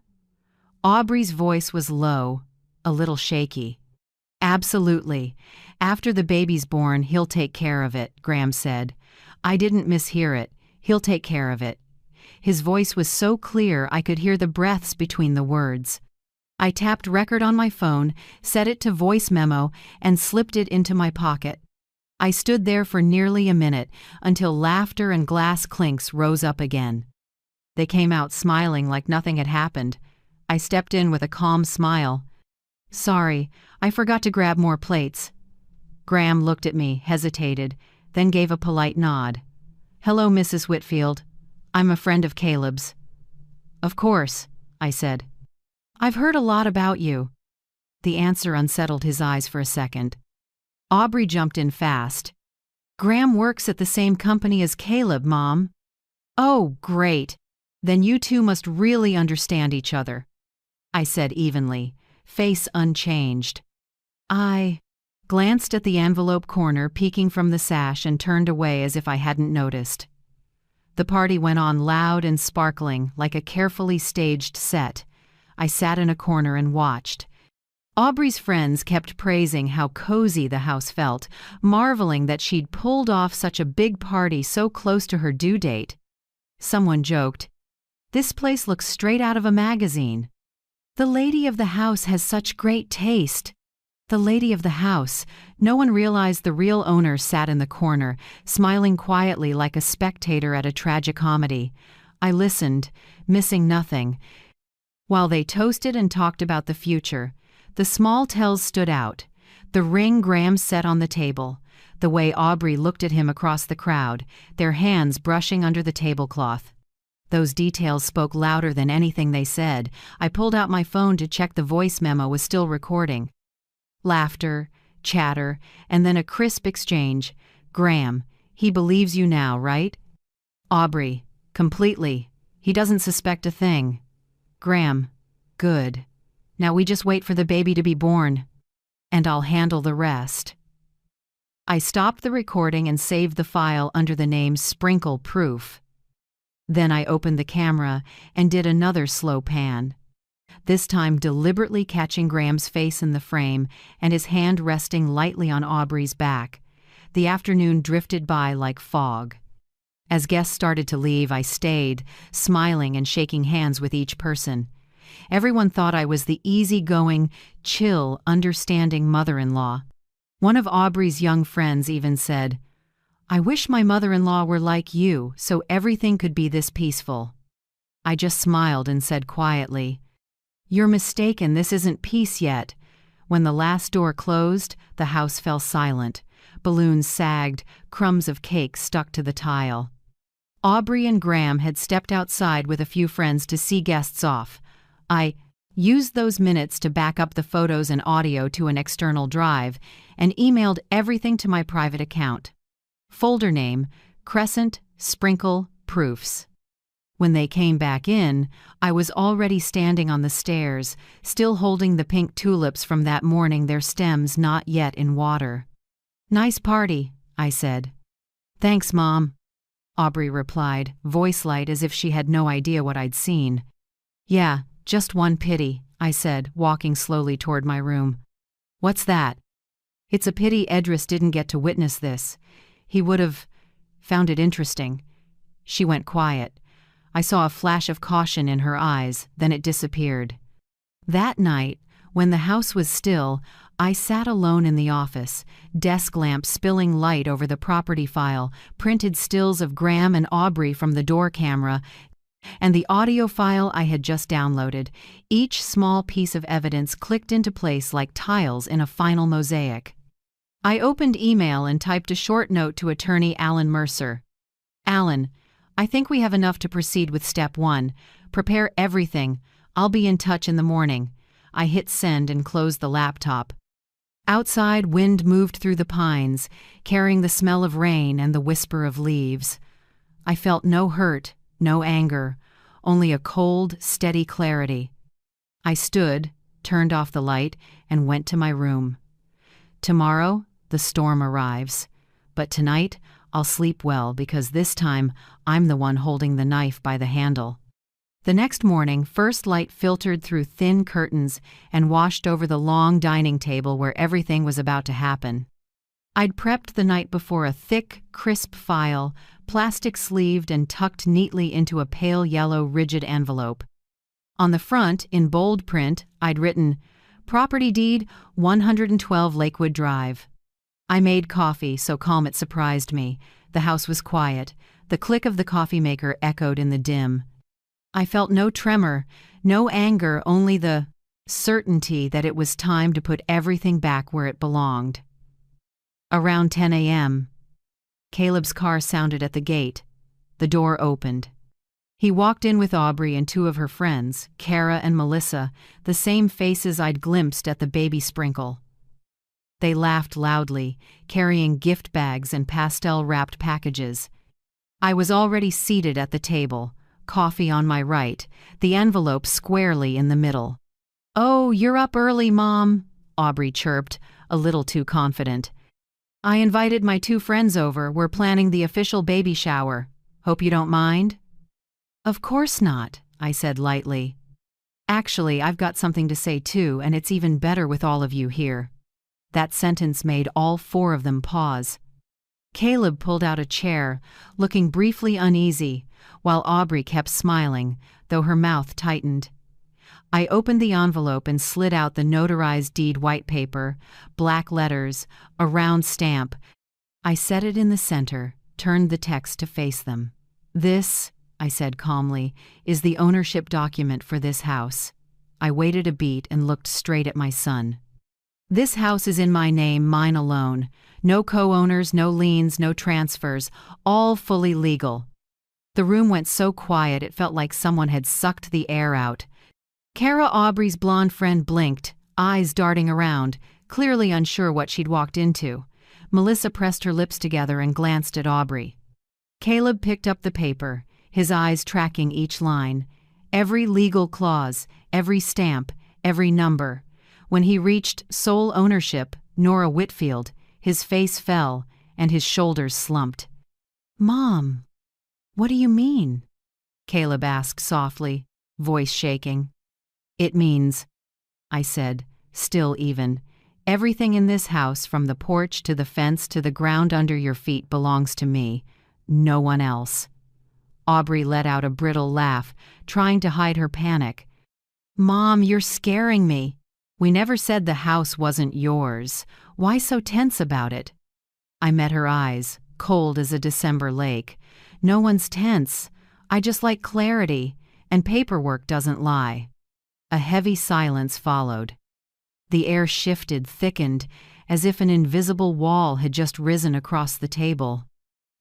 Aubrey's voice was low, a little shaky. "Absolutely. After the baby's born, he'll take care of it," Graham said. I didn't mishear it. "He'll take care of it. His voice was so clear I could hear the breaths between the words. I tapped record on my phone, set it to voice memo, and slipped it into my pocket. I stood there for nearly a minute, until laughter and glass clinks rose up again. They came out smiling like nothing had happened. I stepped in with a calm smile. "Sorry, I forgot to grab more plates." Graham looked at me, hesitated, then gave a polite nod. "Hello, Mrs. Whitfield. I'm a friend of Caleb's." "Of course," I said. "I've heard a lot about you." The answer unsettled his eyes for a second. Aubrey jumped in fast. "Graham works at the same company as Caleb, Mom." "Oh, great. Then you two must really understand each other," I said evenly, face unchanged. I glanced at the envelope corner peeking from the sash and turned away as if I hadn't noticed. The party went on loud and sparkling like a carefully staged set. I sat in a corner and watched. Aubrey's friends kept praising how cozy the house felt, marveling that she'd pulled off such a big party so close to her due date. Someone joked, "This place looks straight out of a magazine." "The lady of the house has such great taste." The lady of the house. No one realized the real owner sat in the corner, smiling quietly like a spectator at a tragicomedy. I listened, missing nothing. While they toasted and talked about the future, the small tells stood out. The ring Graham set on the table, the way Aubrey looked at him across the crowd, their hands brushing under the tablecloth. Those details spoke louder than anything they said. I pulled out my phone to check the voice memo was still recording. Laughter, chatter, and then a crisp exchange. "Graham, he believes you now, right?" "Aubrey, completely. He doesn't suspect a thing." "Graham, good. Now we just wait for the baby to be born. And I'll handle the rest." I stopped the recording and saved the file under the name Sprinkle Proof. Then I opened the camera and did another slow pan. This time deliberately catching Graham's face in the frame and his hand resting lightly on Aubrey's back. The afternoon drifted by like fog. As guests started to leave, I stayed, smiling and shaking hands with each person. Everyone thought I was the easygoing, chill, understanding mother-in-law. One of Aubrey's young friends even said, "I wish my mother-in-law were like you, so everything could be this peaceful." I just smiled and said quietly, "You're mistaken, this isn't peace yet." When the last door closed, the house fell silent. Balloons sagged, crumbs of cake stuck to the tile. Aubrey and Graham had stepped outside with a few friends to see guests off. I used those minutes to back up the photos and audio to an external drive and emailed everything to my private account. Folder name, Crescent Sprinkle Proofs. When they came back in, I was already standing on the stairs, still holding the pink tulips from that morning, their stems not yet in water. "Nice party," I said. "Thanks, Mom," Aubrey replied, voice light as if she had no idea what I'd seen. "Yeah, just one pity," I said, walking slowly toward my room. "What's that?" "It's a pity Edris didn't get to witness this. He would have found it interesting." She went quiet. I saw a flash of caution in her eyes, then it disappeared. That night, when the house was still, I sat alone in the office, desk lamp spilling light over the property file, printed stills of Graham and Aubrey from the door camera, and the audio file I had just downloaded. Each small piece of evidence clicked into place like tiles in a final mosaic. I opened email and typed a short note to attorney Alan Mercer. "Alan, I think we have enough to proceed with step 1. Prepare everything. I'll be in touch in the morning." I hit send and closed the laptop. Outside, wind moved through the pines, carrying the smell of rain and the whisper of leaves. I felt no hurt, no anger, only a cold, steady clarity. I stood, turned off the light, and went to my room. Tomorrow, the storm arrives. But tonight, I'll sleep well because this time I'm the one holding the knife by the handle. The next morning, first light filtered through thin curtains and washed over the long dining table where everything was about to happen. I'd prepped the night before a thick, crisp file, plastic-sleeved and tucked neatly into a pale yellow rigid envelope. On the front, in bold print, I'd written, "Property deed, 112 Lakewood Drive." I made coffee, so calm it surprised me. The house was quiet. The click of the coffee maker echoed in the dim. I felt no tremor, no anger, only the certainty that it was time to put everything back where it belonged. Around 10 a.m., Caleb's car sounded at the gate. The door opened. He walked in with Aubrey and two of her friends, Kara and Melissa, the same faces I'd glimpsed at the baby sprinkle. They laughed loudly, carrying gift bags and pastel-wrapped packages. I was already seated at the table, coffee on my right, the envelope squarely in the middle. "Oh, you're up early, Mom," Aubrey chirped, a little too confident. "I invited my two friends over. We're planning the official baby shower. Hope you don't mind?" "Of course not," I said lightly. "Actually, I've got something to say too, and it's even better with all of you here." That sentence made all four of them pause. Caleb pulled out a chair, looking briefly uneasy, while Aubrey kept smiling, though her mouth tightened. I opened the envelope and slid out the notarized deed white paper, black letters, a round stamp. I set it in the center, turned the text to face them. "This," I said calmly, "is the ownership document for this house." I waited a beat and looked straight at my son. "This house is in my name, mine alone. No co-owners, no liens, no transfers, all fully legal." The room went so quiet it felt like someone had sucked the air out. Kara, Aubrey's blonde friend, blinked, eyes darting around, clearly unsure what she'd walked into. Melissa pressed her lips together and glanced at Aubrey. Caleb picked up the paper, his eyes tracking each line. Every legal clause, every stamp, every number. When he reached sole ownership, Nora Whitfield, his face fell and his shoulders slumped. "Mom, what do you mean?" Caleb asked softly, voice shaking. "It means," I said, still even, "everything in this house, from the porch to the fence to the ground under your feet, belongs to me, no one else." Aubrey let out a brittle laugh, trying to hide her panic. "Mom, you're scaring me. We never said the house wasn't yours. Why so tense about it?" I met her eyes, cold as a December lake. "No one's tense. I just like clarity, and paperwork doesn't lie." A heavy silence followed. The air shifted, thickened, as if an invisible wall had just risen across the table.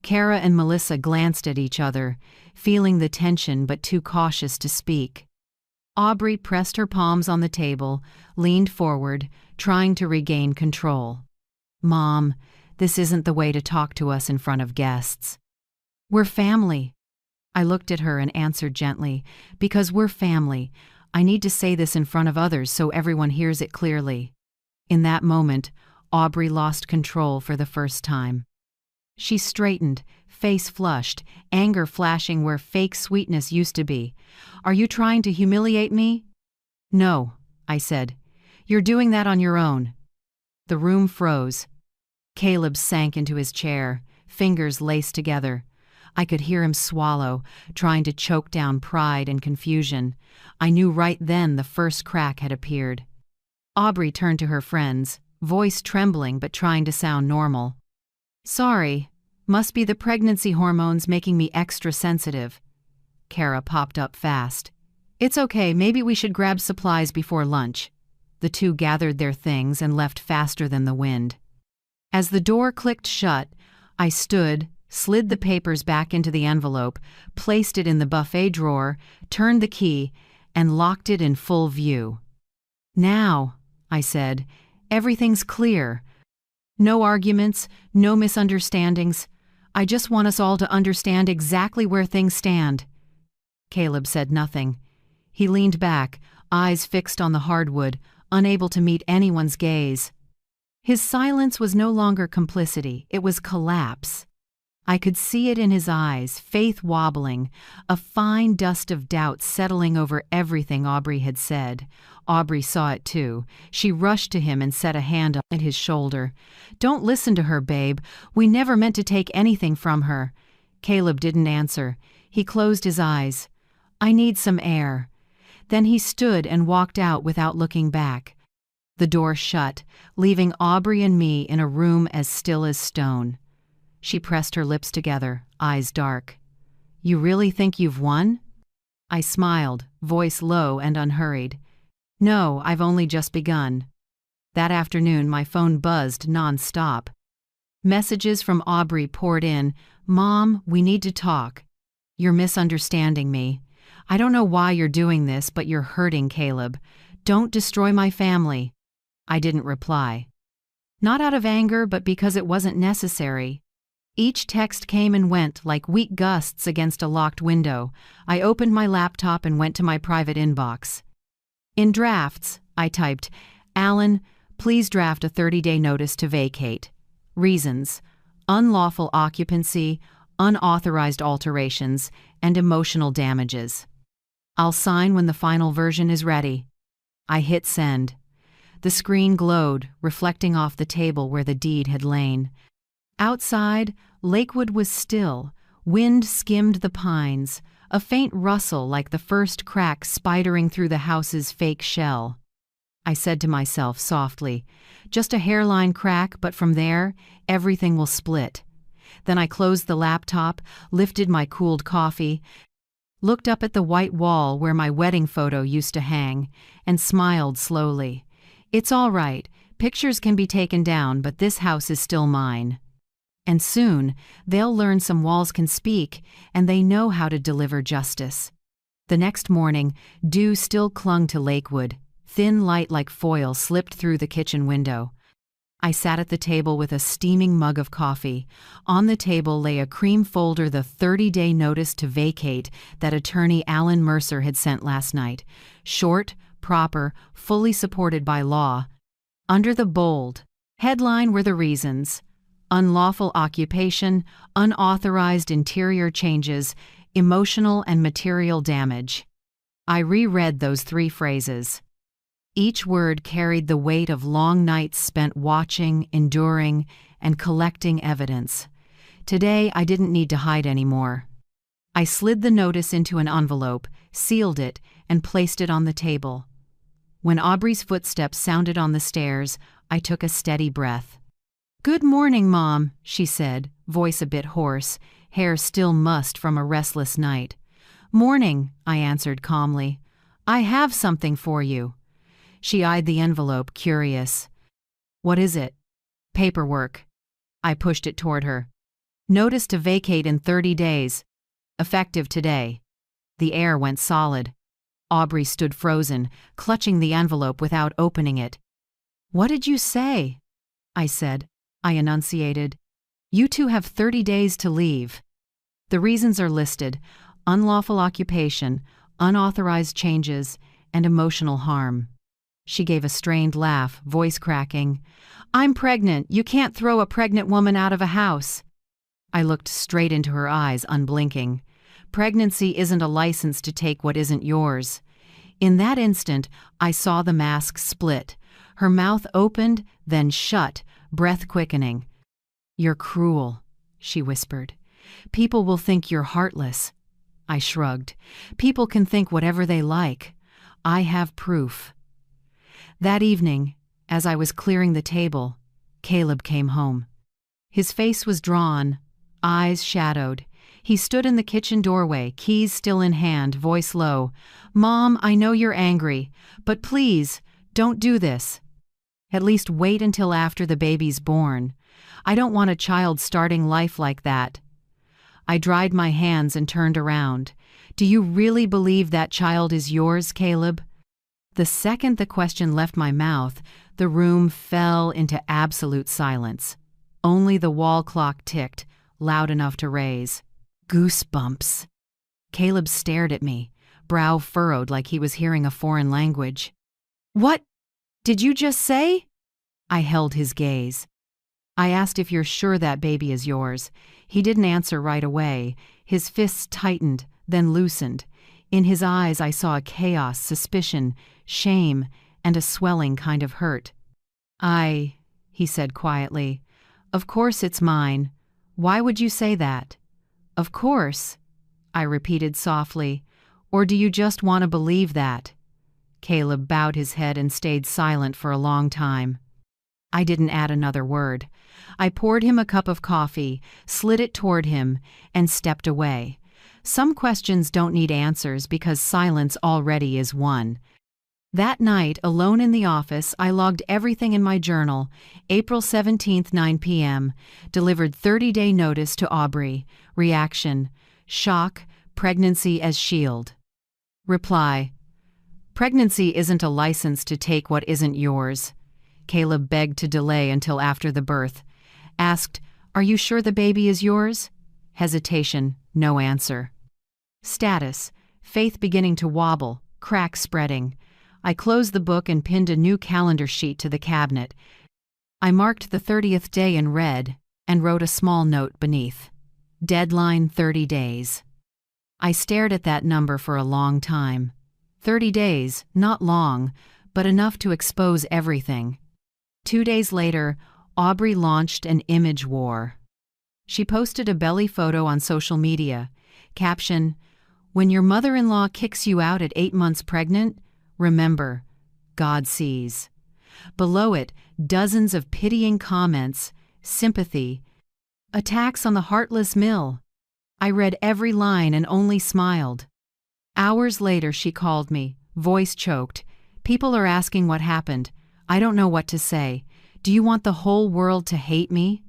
Kara and Melissa glanced at each other, feeling the tension but too cautious to speak. Aubrey pressed her palms on the table, leaned forward, trying to regain control. "Mom, this isn't the way to talk to us in front of guests." "We're family." I looked at her and answered gently, "Because we're family. I need to say this in front of others so everyone hears it clearly." In that moment, Aubrey lost control for the first time. She straightened, face flushed, anger flashing where fake sweetness used to be. "Are you trying to humiliate me?" "No," I said. "You're doing that on your own." The room froze. Caleb sank into his chair, fingers laced together. I could hear him swallow, trying to choke down pride and confusion. I knew right then the first crack had appeared. Aubrey turned to her friends, voice trembling but trying to sound normal. "Sorry, must be the pregnancy hormones making me extra sensitive." Kara popped up fast. "It's okay, maybe we should grab supplies before lunch." The two gathered their things and left faster than the wind. As the door clicked shut, I stood, slid the papers back into the envelope, placed it in the buffet drawer, turned the key, and locked it in full view. "Now," I said, "everything's clear. No arguments, no misunderstandings. I just want us all to understand exactly where things stand." Caleb said nothing. He leaned back, eyes fixed on the hardwood, unable to meet anyone's gaze. His silence was no longer complicity, it was collapse. I could see it in his eyes, faith wobbling, a fine dust of doubt settling over everything Aubrey had said. Aubrey saw it too. She rushed to him and set a hand on his shoulder. "Don't listen to her, babe. We never meant to take anything from her." Caleb didn't answer. He closed his eyes. "I need some air." Then he stood and walked out without looking back. The door shut, leaving Aubrey and me in a room as still as stone. She pressed her lips together, eyes dark. "You really think you've won?" I smiled, voice low and unhurried. "No, I've only just begun." That afternoon my phone buzzed non-stop. Messages from Aubrey poured in. "Mom, we need to talk. You're misunderstanding me. I don't know why you're doing this, but you're hurting Caleb. Don't destroy my family." I didn't reply. Not out of anger, but because it wasn't necessary. Each text came and went like weak gusts against a locked window. I opened my laptop and went to my private inbox. In drafts, I typed, "Alan, please draft a 30-day notice to vacate. Reasons: unlawful occupancy, unauthorized alterations, and emotional damages. I'll sign when the final version is ready." I hit send. The screen glowed, reflecting off the table where the deed had lain. Outside, Lakewood was still. Wind skimmed the pines, a faint rustle like the first crack spidering through the house's fake shell. I said to myself softly, "Just a hairline crack, but from there, everything will split." Then I closed the laptop, lifted my cooled coffee, looked up at the white wall where my wedding photo used to hang, and smiled slowly. "It's all right. Pictures can be taken down, but this house is still mine." And soon, they'll learn some walls can speak, and they know how to deliver justice. The next morning, dew still clung to Lakewood. Thin light like foil slipped through the kitchen window. I sat at the table with a steaming mug of coffee. On the table lay a cream folder, the 30-day notice to vacate that attorney Alan Mercer had sent last night. Short, proper, fully supported by law. Under the bold headline were the reasons: unlawful occupation, unauthorized interior changes, emotional and material damage. I reread those 3 phrases. Each word carried the weight of long nights spent watching, enduring, and collecting evidence. Today, I didn't need to hide anymore. I slid the notice into an envelope, sealed it, and placed it on the table. When Aubrey's footsteps sounded on the stairs, I took a steady breath. "Good morning, Mom," she said, voice a bit hoarse, hair still mussed from a restless night. "Morning," I answered calmly. "I have something for you." She eyed the envelope, curious. "What is it?" "Paperwork." I pushed it toward her. "Notice to vacate in 30 days. Effective today." The air went solid. Aubrey stood frozen, clutching the envelope without opening it. "What did you say?" I said. I enunciated. "You two have 30 days to leave. The reasons are listed: unlawful occupation, unauthorized changes, and emotional harm." She gave a strained laugh, voice cracking. "I'm pregnant. You can't throw a pregnant woman out of a house." I looked straight into her eyes, unblinking. Pregnancy isn't a license to take what isn't yours. In that instant, I saw the mask split. Her mouth opened, then shut, breath quickening. "You're cruel," she whispered. "People will think you're heartless." I shrugged. "People can think whatever they like. I have proof." That evening, as I was clearing the table, Caleb came home. His face was drawn, eyes shadowed. He stood in the kitchen doorway, keys still in hand, voice low. "Mom, I know you're angry, but please, don't do this. At least wait until after the baby's born. I don't want a child starting life like that." I dried my hands and turned around. "Do you really believe that child is yours, Caleb?" The second the question left my mouth, the room fell into absolute silence. Only the wall clock ticked, loud enough to raise. Goosebumps. Caleb stared at me, brow furrowed like he was hearing a foreign language. "What did you just say?" I held his gaze. I asked if you're sure that baby is yours. He didn't answer right away. His fists tightened, then loosened. In his eyes I saw a chaos, suspicion, shame, and a swelling kind of hurt. He said quietly. Of course it's mine. Why would you say that? Of course, I repeated softly. Or do you just want to believe that? Caleb bowed his head and stayed silent for a long time. I didn't add another word. I poured him a cup of coffee, slid it toward him, and stepped away. Some questions don't need answers because silence already is one. That night, alone in the office, I logged everything in my journal. April 17th, 9 p.m. Delivered 30-day notice to Aubrey. Reaction: shock, pregnancy as shield. Reply: pregnancy isn't a license to take what isn't yours. Caleb begged to delay until after the birth. Asked, are you sure the baby is yours? Hesitation, no answer. Status: faith beginning to wobble, cracks spreading. I closed the book and pinned a new calendar sheet to the cabinet. I marked the 30th day in red and wrote a small note beneath. Deadline 30 days. I stared at that number for a long time. 30 days, not long, but enough to expose everything. 2 days later, Aubrey launched an image war. She posted a belly photo on social media. Caption: when your mother-in-law kicks you out at 8 months pregnant, remember, God sees. Below it, dozens of pitying comments, sympathy, attacks on the heartless mill. I read every line and only smiled. Hours later she called me, voice choked. People are asking what happened. I don't know what to say. Do you want the whole world to hate me?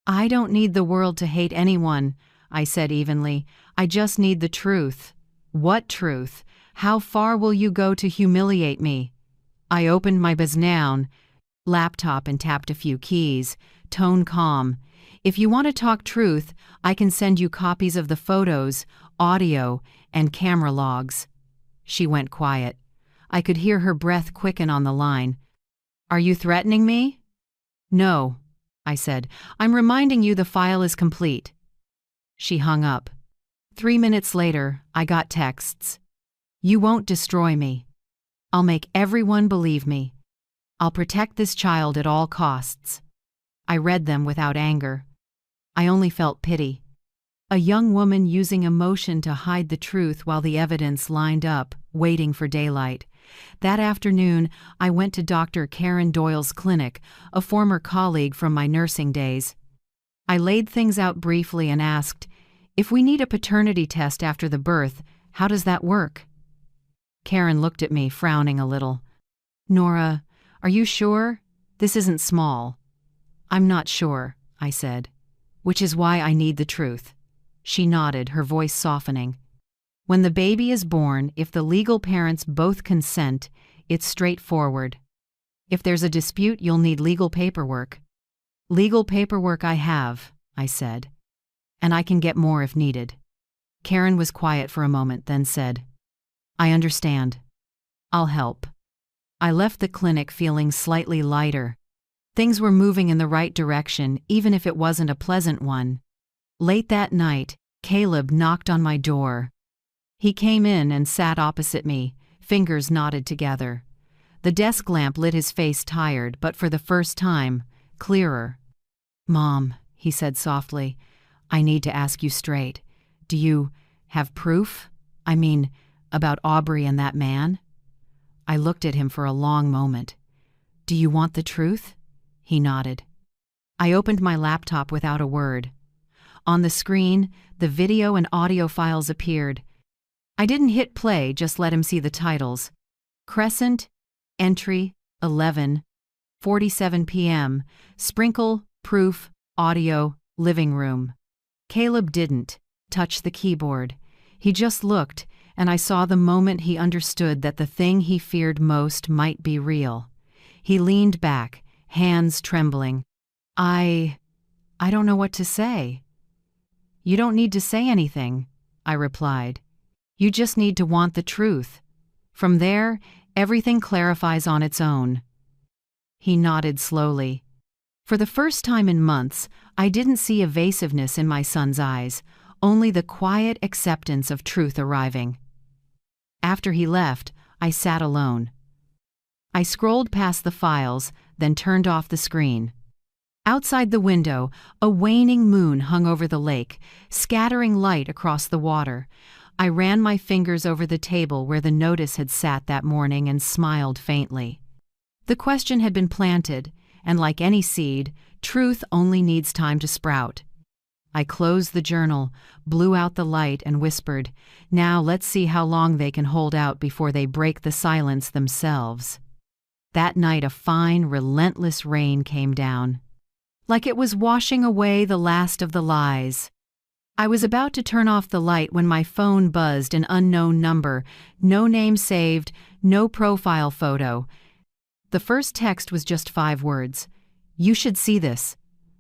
I don't need the world to hate anyone, I said evenly. I just need the truth. What truth? How far will you go to humiliate me? I opened my Biznown laptop and tapped a few keys, tone calm. If you want to talk truth, I can send you copies of the photos, audio, and camera logs. She went quiet. I could hear her breath quicken on the line. Are you threatening me? No, I said. I'm reminding you the file is complete. She hung up. 3 minutes later, I got texts. You won't destroy me. I'll make everyone believe me. I'll protect this child at all costs. I read them without anger. I only felt pity. A young woman using emotion to hide the truth while the evidence lined up, waiting for daylight. That afternoon, I went to Dr. Karen Doyle's clinic, a former colleague from my nursing days. I laid things out briefly and asked, if we need a paternity test after the birth, how does that work? Karen looked at me, frowning a little. Nora, are you sure? This isn't small. I'm not sure, I said. Which is why I need the truth. She nodded, her voice softening. When the baby is born, if the legal parents both consent, it's straightforward. If there's a dispute, you'll need legal paperwork. Legal paperwork I have, I said. And I can get more if needed. Karen was quiet for a moment, then said, I understand. I'll help. I left the clinic feeling slightly lighter. Things were moving in the right direction, even if it wasn't a pleasant one. Late that night, Caleb knocked on my door. He came in and sat opposite me, fingers knotted together. The desk lamp lit his face tired, but for the first time, clearer. Mom, he said softly, I need to ask you straight. Do you have proof? I mean, about Aubrey and that man? I looked at him for a long moment. Do you want the truth? He nodded. I opened my laptop without a word. On the screen, the video and audio files appeared. I didn't hit play, just let him see the titles. Crescent, entry, 11:47 p.m., sprinkle, proof, audio, living room. Caleb didn't touch the keyboard. He just looked, and I saw the moment he understood that the thing he feared most might be real. He leaned back, hands trembling. I don't know what to say. You don't need to say anything, I replied. You just need to want the truth. From there, everything clarifies on its own. He nodded slowly. For the first time in months, I didn't see evasiveness in my son's eyes, only the quiet acceptance of truth arriving. After he left, I sat alone. I scrolled past the files, then turned off the screen. Outside the window, a waning moon hung over the lake, scattering light across the water. I ran my fingers over the table where the notice had sat that morning and smiled faintly. The question had been planted, and like any seed, truth only needs time to sprout. I closed the journal, blew out the light, and whispered, "Now let's see how long they can hold out before they break the silence themselves." That night a fine, relentless rain came down, like it was washing away the last of the lies. I was about to turn off the light when my phone buzzed an unknown number, no name saved, no profile photo. The first text was just 5 words. "You should see this."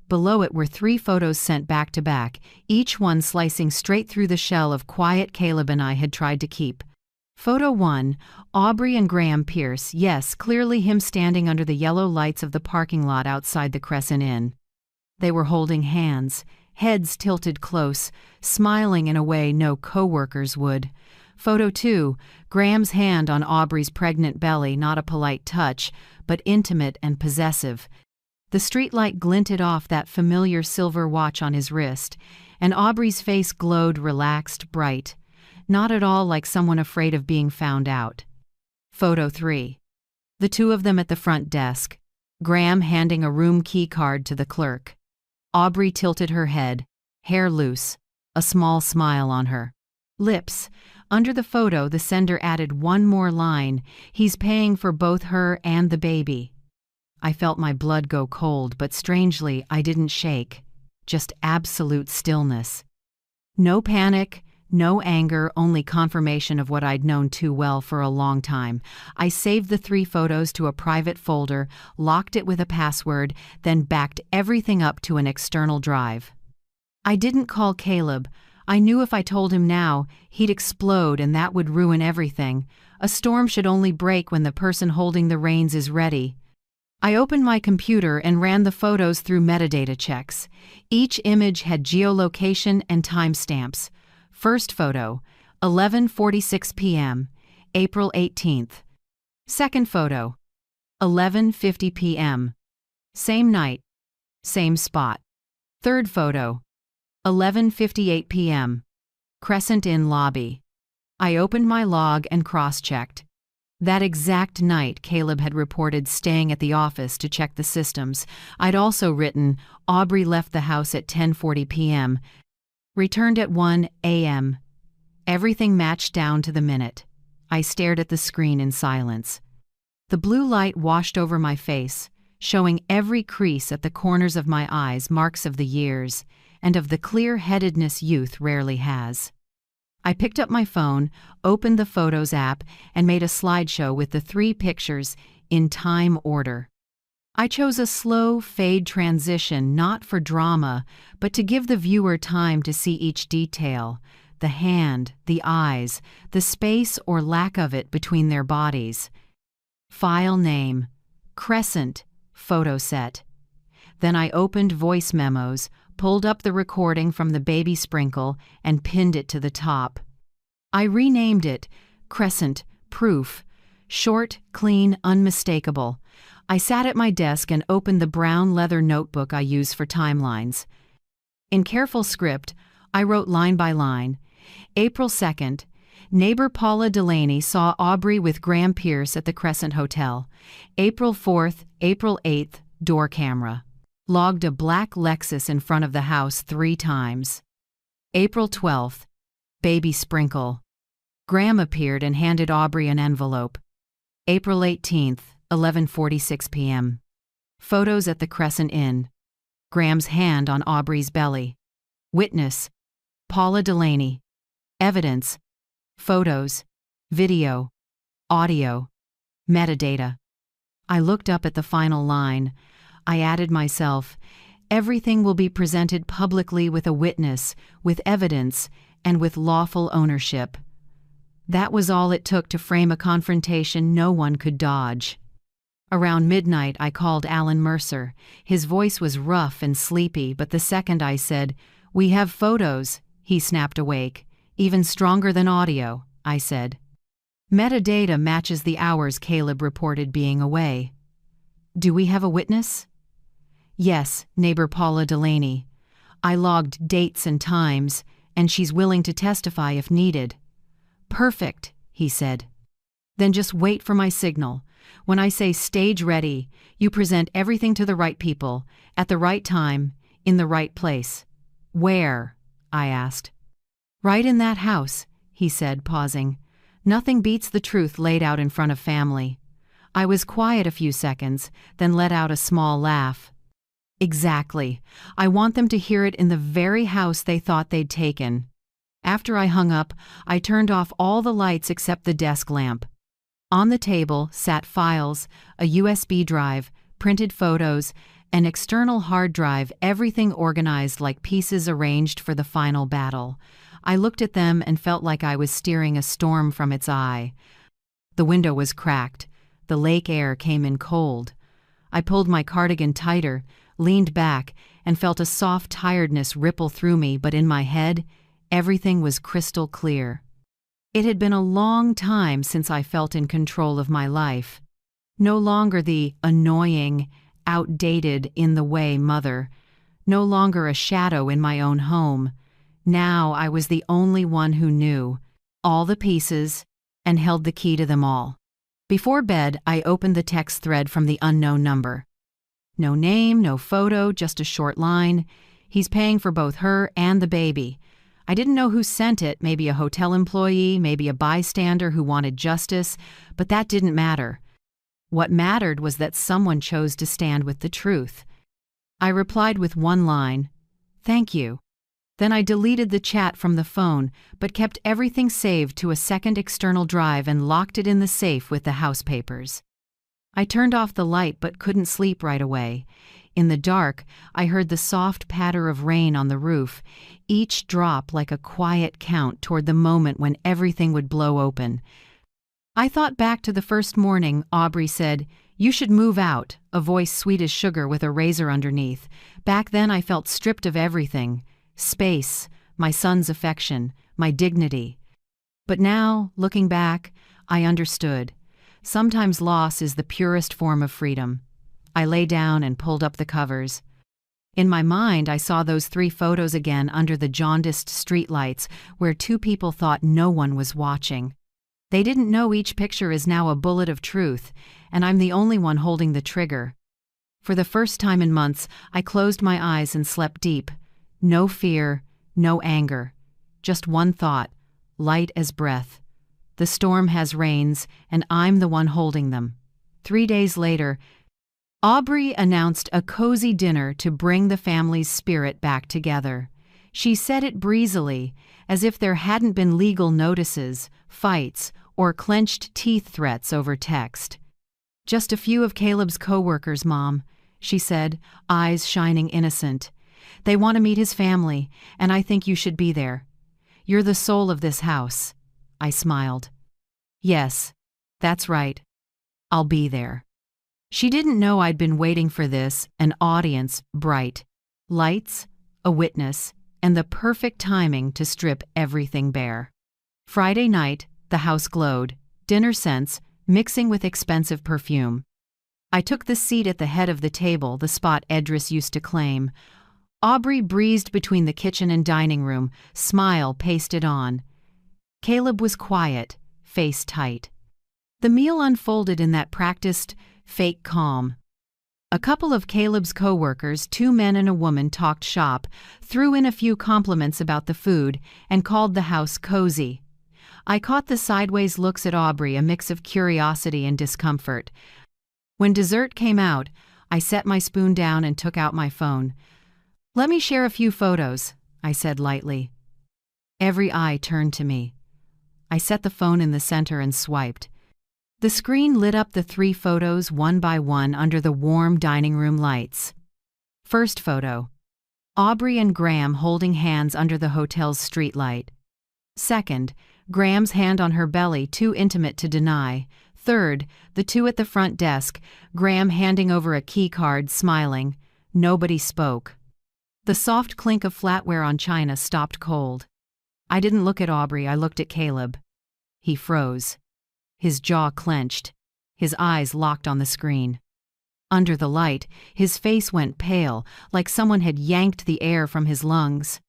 Below it were 3 photos sent back to back, each one slicing straight through the shell of quiet Caleb and I had tried to keep. Photo 1, Aubrey and Graham Pierce, yes, clearly him standing under the yellow lights of the parking lot outside the Crescent Inn. They were holding hands, heads tilted close, smiling in a way no co-workers would. Photo 2, Graham's hand on Aubrey's pregnant belly, not a polite touch, but intimate and possessive. The streetlight glinted off that familiar silver watch on his wrist, and Aubrey's face glowed relaxed, bright. Not at all like someone afraid of being found out. Photo 3. The 2 of them at the front desk, Graham handing a room key card to the clerk. Aubrey tilted her head, hair loose, a small smile on her lips. Under the photo, the sender added one more line, "He's paying for both her and the baby." I felt my blood go cold, but strangely, I didn't shake. Just absolute stillness. No panic, no anger, only confirmation of what I'd known too well for a long time. I saved the 3 photos to a private folder, locked it with a password, then backed everything up to an external drive. I didn't call Caleb. I knew if I told him now, he'd explode and that would ruin everything. A storm should only break when the person holding the reins is ready. I opened my computer and ran the photos through metadata checks. Each image had geolocation and timestamps. First photo, 11:46 p.m., April 18th. Second photo, 11:50 p.m., same night, same spot. Third photo, 11:58 p.m., Crescent Inn lobby. I opened my log and cross-checked. That exact night, Caleb had reported staying at the office to check the systems. I'd also written, Aubrey left the house at 10:40 p.m., returned at 1 a.m. Everything matched down to the minute. I stared at the screen in silence. The blue light washed over my face, showing every crease at the corners of my eyes, marks of the years, and of the clear-headedness youth rarely has. I picked up my phone, opened the Photos app, and made a slideshow with the 3 pictures in time order. I chose a slow fade transition not for drama, but to give the viewer time to see each detail, the hand, the eyes, the space or lack of it between their bodies. File name, Crescent, photo set. Then I opened voice memos, pulled up the recording from the baby sprinkle, and pinned it to the top. I renamed it Crescent Proof, short, clean, unmistakable. I sat at my desk and opened the brown leather notebook I use for timelines. In careful script, I wrote line by line. April 2nd, neighbor Paula Delaney saw Aubrey with Graham Pierce at the Crescent Hotel. April 4th, April 8th, door camera. Logged a black Lexus in front of the house 3 times. April 12th, baby sprinkle. Graham appeared and handed Aubrey an envelope. April 18th, 11:46 p.m. Photos at the Crescent Inn. Graham's hand on Aubrey's belly. Witness, Paula Delaney. Evidence, photos, video, audio, metadata. I looked up at the final line. I added myself, everything will be presented publicly with a witness, with evidence, and with lawful ownership. That was all it took to frame a confrontation no one could dodge. Around midnight, I called Alan Mercer. His voice was rough and sleepy, but the second I said, "We have photos," he snapped awake. "Even stronger than audio," I said. "Metadata matches the hours Caleb reported being away." "Do we have a witness?" "Yes, neighbor Paula Delaney. I logged dates and times, and she's willing to testify if needed." "Perfect," he said. "Then just wait for my signal. When I say stage ready, you present everything to the right people, at the right time, in the right place." "Where?" I asked. "Right in that house," he said, pausing. "Nothing beats the truth laid out in front of family." I was quiet a few seconds, then let out a small laugh. "Exactly. I want them to hear it in the very house they thought they'd taken." After I hung up, I turned off all the lights except the desk lamp. On the table sat files, a USB drive, printed photos, an external hard drive, everything organized like pieces arranged for the final battle. I looked at them and felt like I was steering a storm from its eye. The window was cracked. The lake air came in cold. I pulled my cardigan tighter, leaned back, and felt a soft tiredness ripple through me, but in my head, everything was crystal clear. It had been a long time since I felt in control of my life. No longer the annoying, outdated, in-the-way mother. No longer a shadow in my own home. Now I was the only one who knew all the pieces and held the key to them all. Before bed, I opened the text thread from the unknown number. No name, no photo, just a short line. "He's paying for both her and the baby." I didn't know who sent it, maybe a hotel employee, maybe a bystander who wanted justice, but that didn't matter. What mattered was that someone chose to stand with the truth. I replied with one line, "Thank you." Then I deleted the chat from the phone, but kept everything saved to a second external drive and locked it in the safe with the house papers. I turned off the light but couldn't sleep right away. In the dark, I heard the soft patter of rain on the roof, each drop like a quiet count toward the moment when everything would blow open. I thought back to the first morning Aubrey said, "You should move out," a voice sweet as sugar with a razor underneath. Back then I felt stripped of everything. Space, my son's affection, my dignity. But now, looking back, I understood. Sometimes loss is the purest form of freedom. I lay down and pulled up the covers. In my mind, I saw those 3 photos again under the jaundiced streetlights where 2 people thought no one was watching. They didn't know each picture is now a bullet of truth, and I'm the only one holding the trigger. For the first time in months, I closed my eyes and slept deep. No fear, no anger. Just one thought, light as breath. The storm has reins, and I'm the one holding them. 3 days later, Aubrey announced a cozy dinner to bring the family's spirit back together. She said it breezily, as if there hadn't been legal notices, fights, or clenched teeth threats over text. "Just a few of Caleb's coworkers, Mom," she said, eyes shining innocent. "They want to meet his family, and I think you should be there. You're the soul of this house." I smiled. "Yes, that's right. I'll be there." She didn't know I'd been waiting for this, an audience, bright lights, a witness, and the perfect timing to strip everything bare. Friday night, the house glowed, dinner scents mixing with expensive perfume. I took the seat at the head of the table, the spot Edris used to claim. Aubrey breezed between the kitchen and dining room, smile pasted on. Caleb was quiet, face tight. The meal unfolded in that practiced, fake calm. A couple of Caleb's co-workers, 2 men and a woman, talked shop, threw in a few compliments about the food, and called the house cozy. I caught the sideways looks at Aubrey, a mix of curiosity and discomfort. When dessert came out, I set my spoon down and took out my phone. "Let me share a few photos," I said lightly. Every eye turned to me. I set the phone in the center and swiped. The screen lit up the 3 photos one by one under the warm dining room lights. First photo. Aubrey and Graham holding hands under the hotel's streetlight. Second, Graham's hand on her belly, too intimate to deny. Third, the two at the front desk, Graham handing over a key card, smiling. Nobody spoke. The soft clink of flatware on china stopped cold. I didn't look at Aubrey, I looked at Caleb. He froze. His jaw clenched. His eyes locked on the screen. Under the light, his face went pale, like someone had yanked the air from his lungs.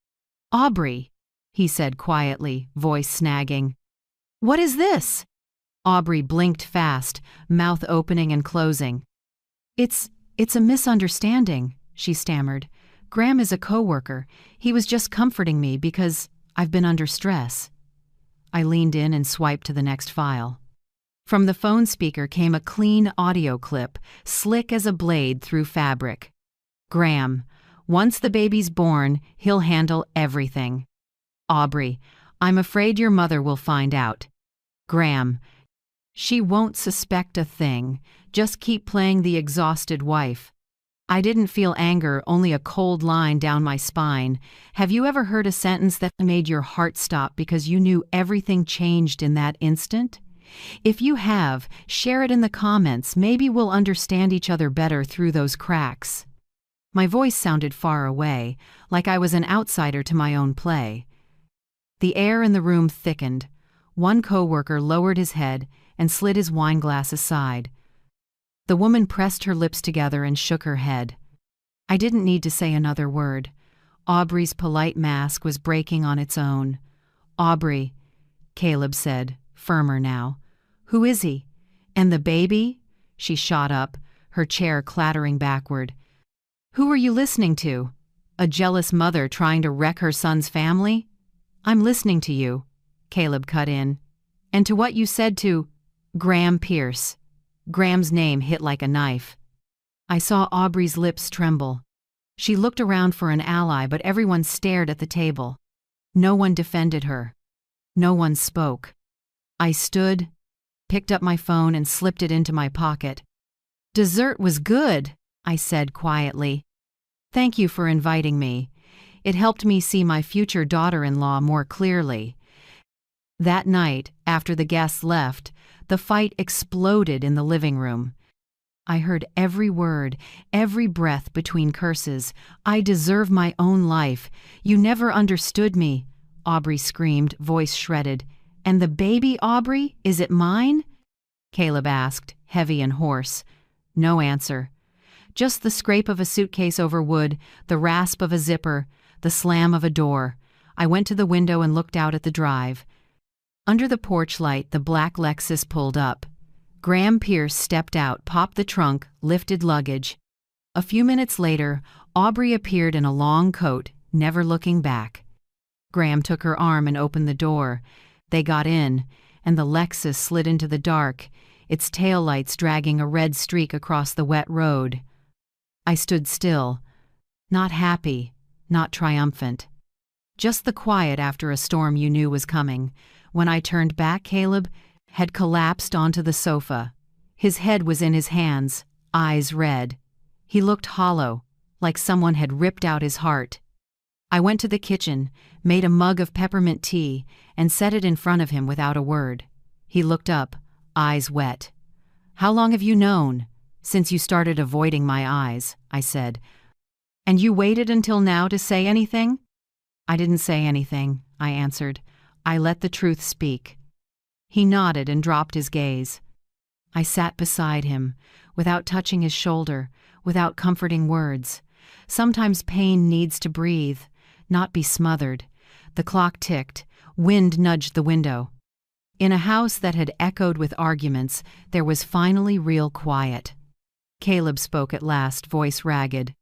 "Aubrey," he said quietly, voice snagging. "What is this?" Aubrey blinked fast, mouth opening and closing. It's a misunderstanding," she stammered. "Graham is a coworker. He was just comforting me because I've been under stress." I leaned in and swiped to the next file. From the phone speaker came a clean audio clip, slick as a blade through fabric. "Graham, once the baby's born, he'll handle everything." "Aubrey, I'm afraid your mother will find out." "Graham, she won't suspect a thing. Just keep playing the exhausted wife." I didn't feel anger, only a cold line down my spine. Have you ever heard a sentence that made your heart stop because you knew everything changed in that instant? If you have, share it in the comments. Maybe we'll understand each other better through those cracks. My voice sounded far away, like I was an outsider to my own play. The air in the room thickened. One coworker lowered his head and slid his wineglass aside. The woman pressed her lips together and shook her head. I didn't need to say another word. Aubrey's polite mask was breaking on its own. "Aubrey," Caleb said, firmer now. "Who is he? And the baby?" She shot up, her chair clattering backward. "Who are you listening to? A jealous mother trying to wreck her son's family?" "I'm listening to you," Caleb cut in. "And to what you said to Graham Pierce." Graham's name hit like a knife. I saw Aubrey's lips tremble. She looked around for an ally, but everyone stared at the table. No one defended her. No one spoke. I stood, picked up my phone and slipped it into my pocket. "Dessert was good," I said quietly. "Thank you for inviting me. It helped me see my future daughter-in-law more clearly." That night, after the guests left, the fight exploded in the living room. I heard every word, every breath between curses. "I deserve my own life. You never understood me," Aubrey screamed, voice shredded. "And the baby, Aubrey, is it mine?" Caleb asked, heavy and hoarse. No answer. Just the scrape of a suitcase over wood, the rasp of a zipper, the slam of a door. I went to the window and looked out at the drive. Under the porch light, the black Lexus pulled up. Graham Pierce stepped out, popped the trunk, lifted luggage. A few minutes later, Aubrey appeared in a long coat, never looking back. Graham took her arm and opened the door. They got in, and the Lexus slid into the dark, its taillights dragging a red streak across the wet road. I stood still, not happy, not triumphant. Just the quiet after a storm you knew was coming. When I turned back, Caleb had collapsed onto the sofa. His head was in his hands, eyes red. He looked hollow, like someone had ripped out his heart. I went to the kitchen, made a mug of peppermint tea, and set it in front of him without a word. He looked up, eyes wet. "How long have you known?" "Since you started avoiding my eyes," I said. "And you waited until now to say anything?" "I didn't say anything," I answered. I let the truth speak. He nodded and dropped his gaze. I sat beside him, without touching his shoulder, without comforting words. Sometimes pain needs to breathe, not be smothered. The clock ticked. Wind nudged the window. In a house that had echoed with arguments, there was finally real quiet. Caleb spoke at last, voice ragged.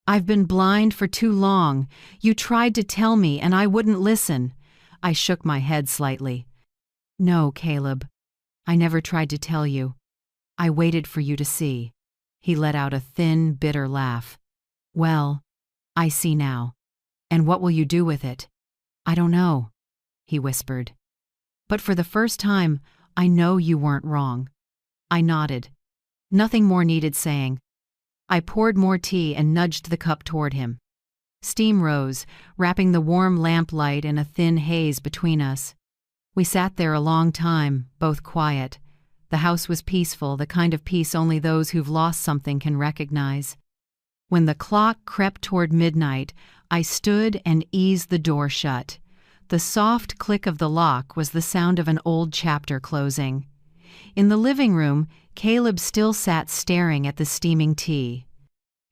"I've been blind for too long. You tried to tell me, and I wouldn't listen." I shook my head slightly. "No, Caleb. I never tried to tell you. I waited for you to see." He let out a thin, bitter laugh. "Well, I see now. And what will you do with it?" "I don't know," he whispered. "But for the first time, I know you weren't wrong." I nodded. Nothing more needed saying. I poured more tea and nudged the cup toward him. Steam rose, wrapping the warm lamplight in a thin haze between us. We sat there a long time, both quiet. The house was peaceful, the kind of peace only those who've lost something can recognize. When the clock crept toward midnight, I stood and eased the door shut. The soft click of the lock was the sound of an old chapter closing. In the living room, Caleb still sat staring at the steaming tea.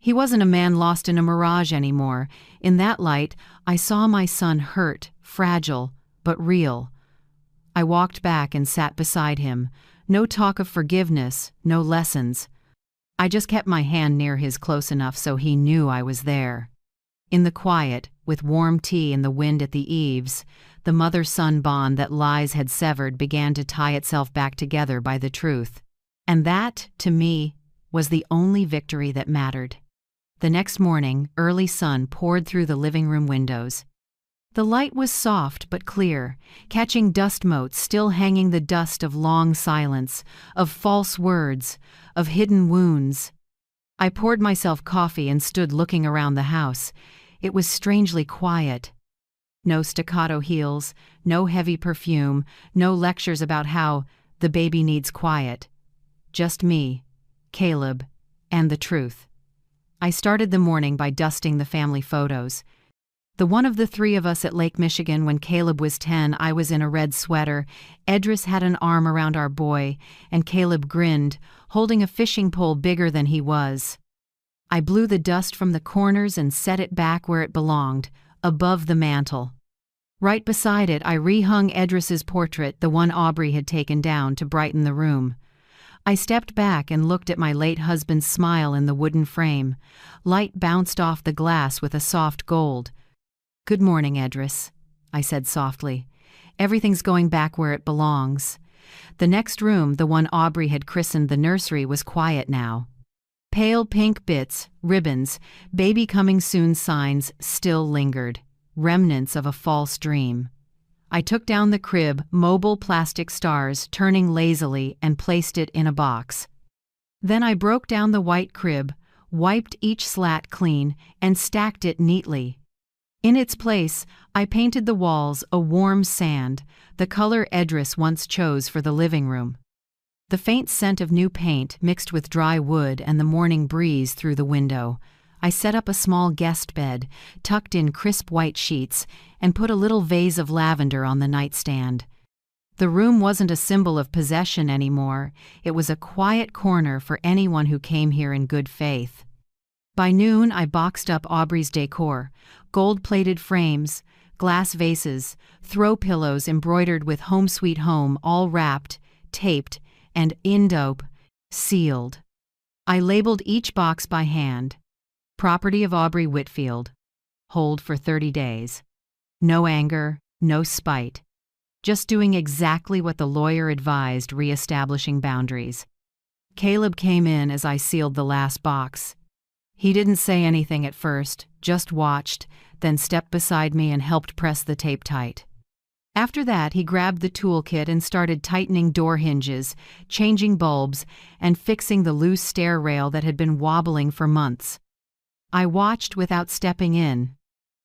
He wasn't a man lost in a mirage anymore. In that light, I saw my son hurt, fragile, but real. I walked back and sat beside him. No talk of forgiveness, no lessons. I just kept my hand near his close enough so he knew I was there. In the quiet, with warm tea and the wind at the eaves, the mother-son bond that lies had severed began to tie itself back together by the truth. And that, to me, was the only victory that mattered. The next morning, early sun poured through the living room windows. The light was soft but clear, catching dust motes still hanging, the dust of long silence, of false words, of hidden wounds. I poured myself coffee and stood looking around the house. It was strangely quiet. No staccato heels, no heavy perfume, no lectures about how the baby needs quiet. Just me, Caleb, and the truth. I started the morning by dusting the family photos. The one of the three of us at Lake Michigan when Caleb was 10, I was in a red sweater. Edris had an arm around our boy, and Caleb grinned, holding a fishing pole bigger than he was. I blew the dust from the corners and set it back where it belonged, above the mantel. Right beside it, I rehung Edris's portrait, the one Aubrey had taken down, to brighten the room. I stepped back and looked at my late husband's smile in the wooden frame. Light bounced off the glass with a soft gold. "Good morning, Edris," I said softly. "Everything's going back where it belongs." The next room, the one Aubrey had christened the nursery, was quiet now. Pale pink bits, ribbons, baby coming soon signs still lingered, remnants of a false dream. I took down the crib, mobile plastic stars turning lazily, and placed it in a box. Then I broke down the white crib, wiped each slat clean, and stacked it neatly. In its place, I painted the walls a warm sand, the color Edris once chose for the living room. The faint scent of new paint mixed with dry wood and the morning breeze through the window. I set up a small guest bed, tucked in crisp white sheets, and put a little vase of lavender on the nightstand. The room wasn't a symbol of possession anymore. It was a quiet corner for anyone who came here in good faith. By noon, I boxed up Aubrey's decor: gold-plated frames, glass vases, throw pillows embroidered with "Home Sweet Home," all wrapped, taped, and sealed. I labeled each box by hand. Property of Aubrey Whitfield. Hold for 30 days. No anger, no spite. Just doing exactly what the lawyer advised, reestablishing boundaries. Caleb came in as I sealed the last box. He didn't say anything at first, just watched, then stepped beside me and helped press the tape tight. After that, he grabbed the toolkit and started tightening door hinges, changing bulbs, and fixing the loose stair rail that had been wobbling for months. I watched without stepping in.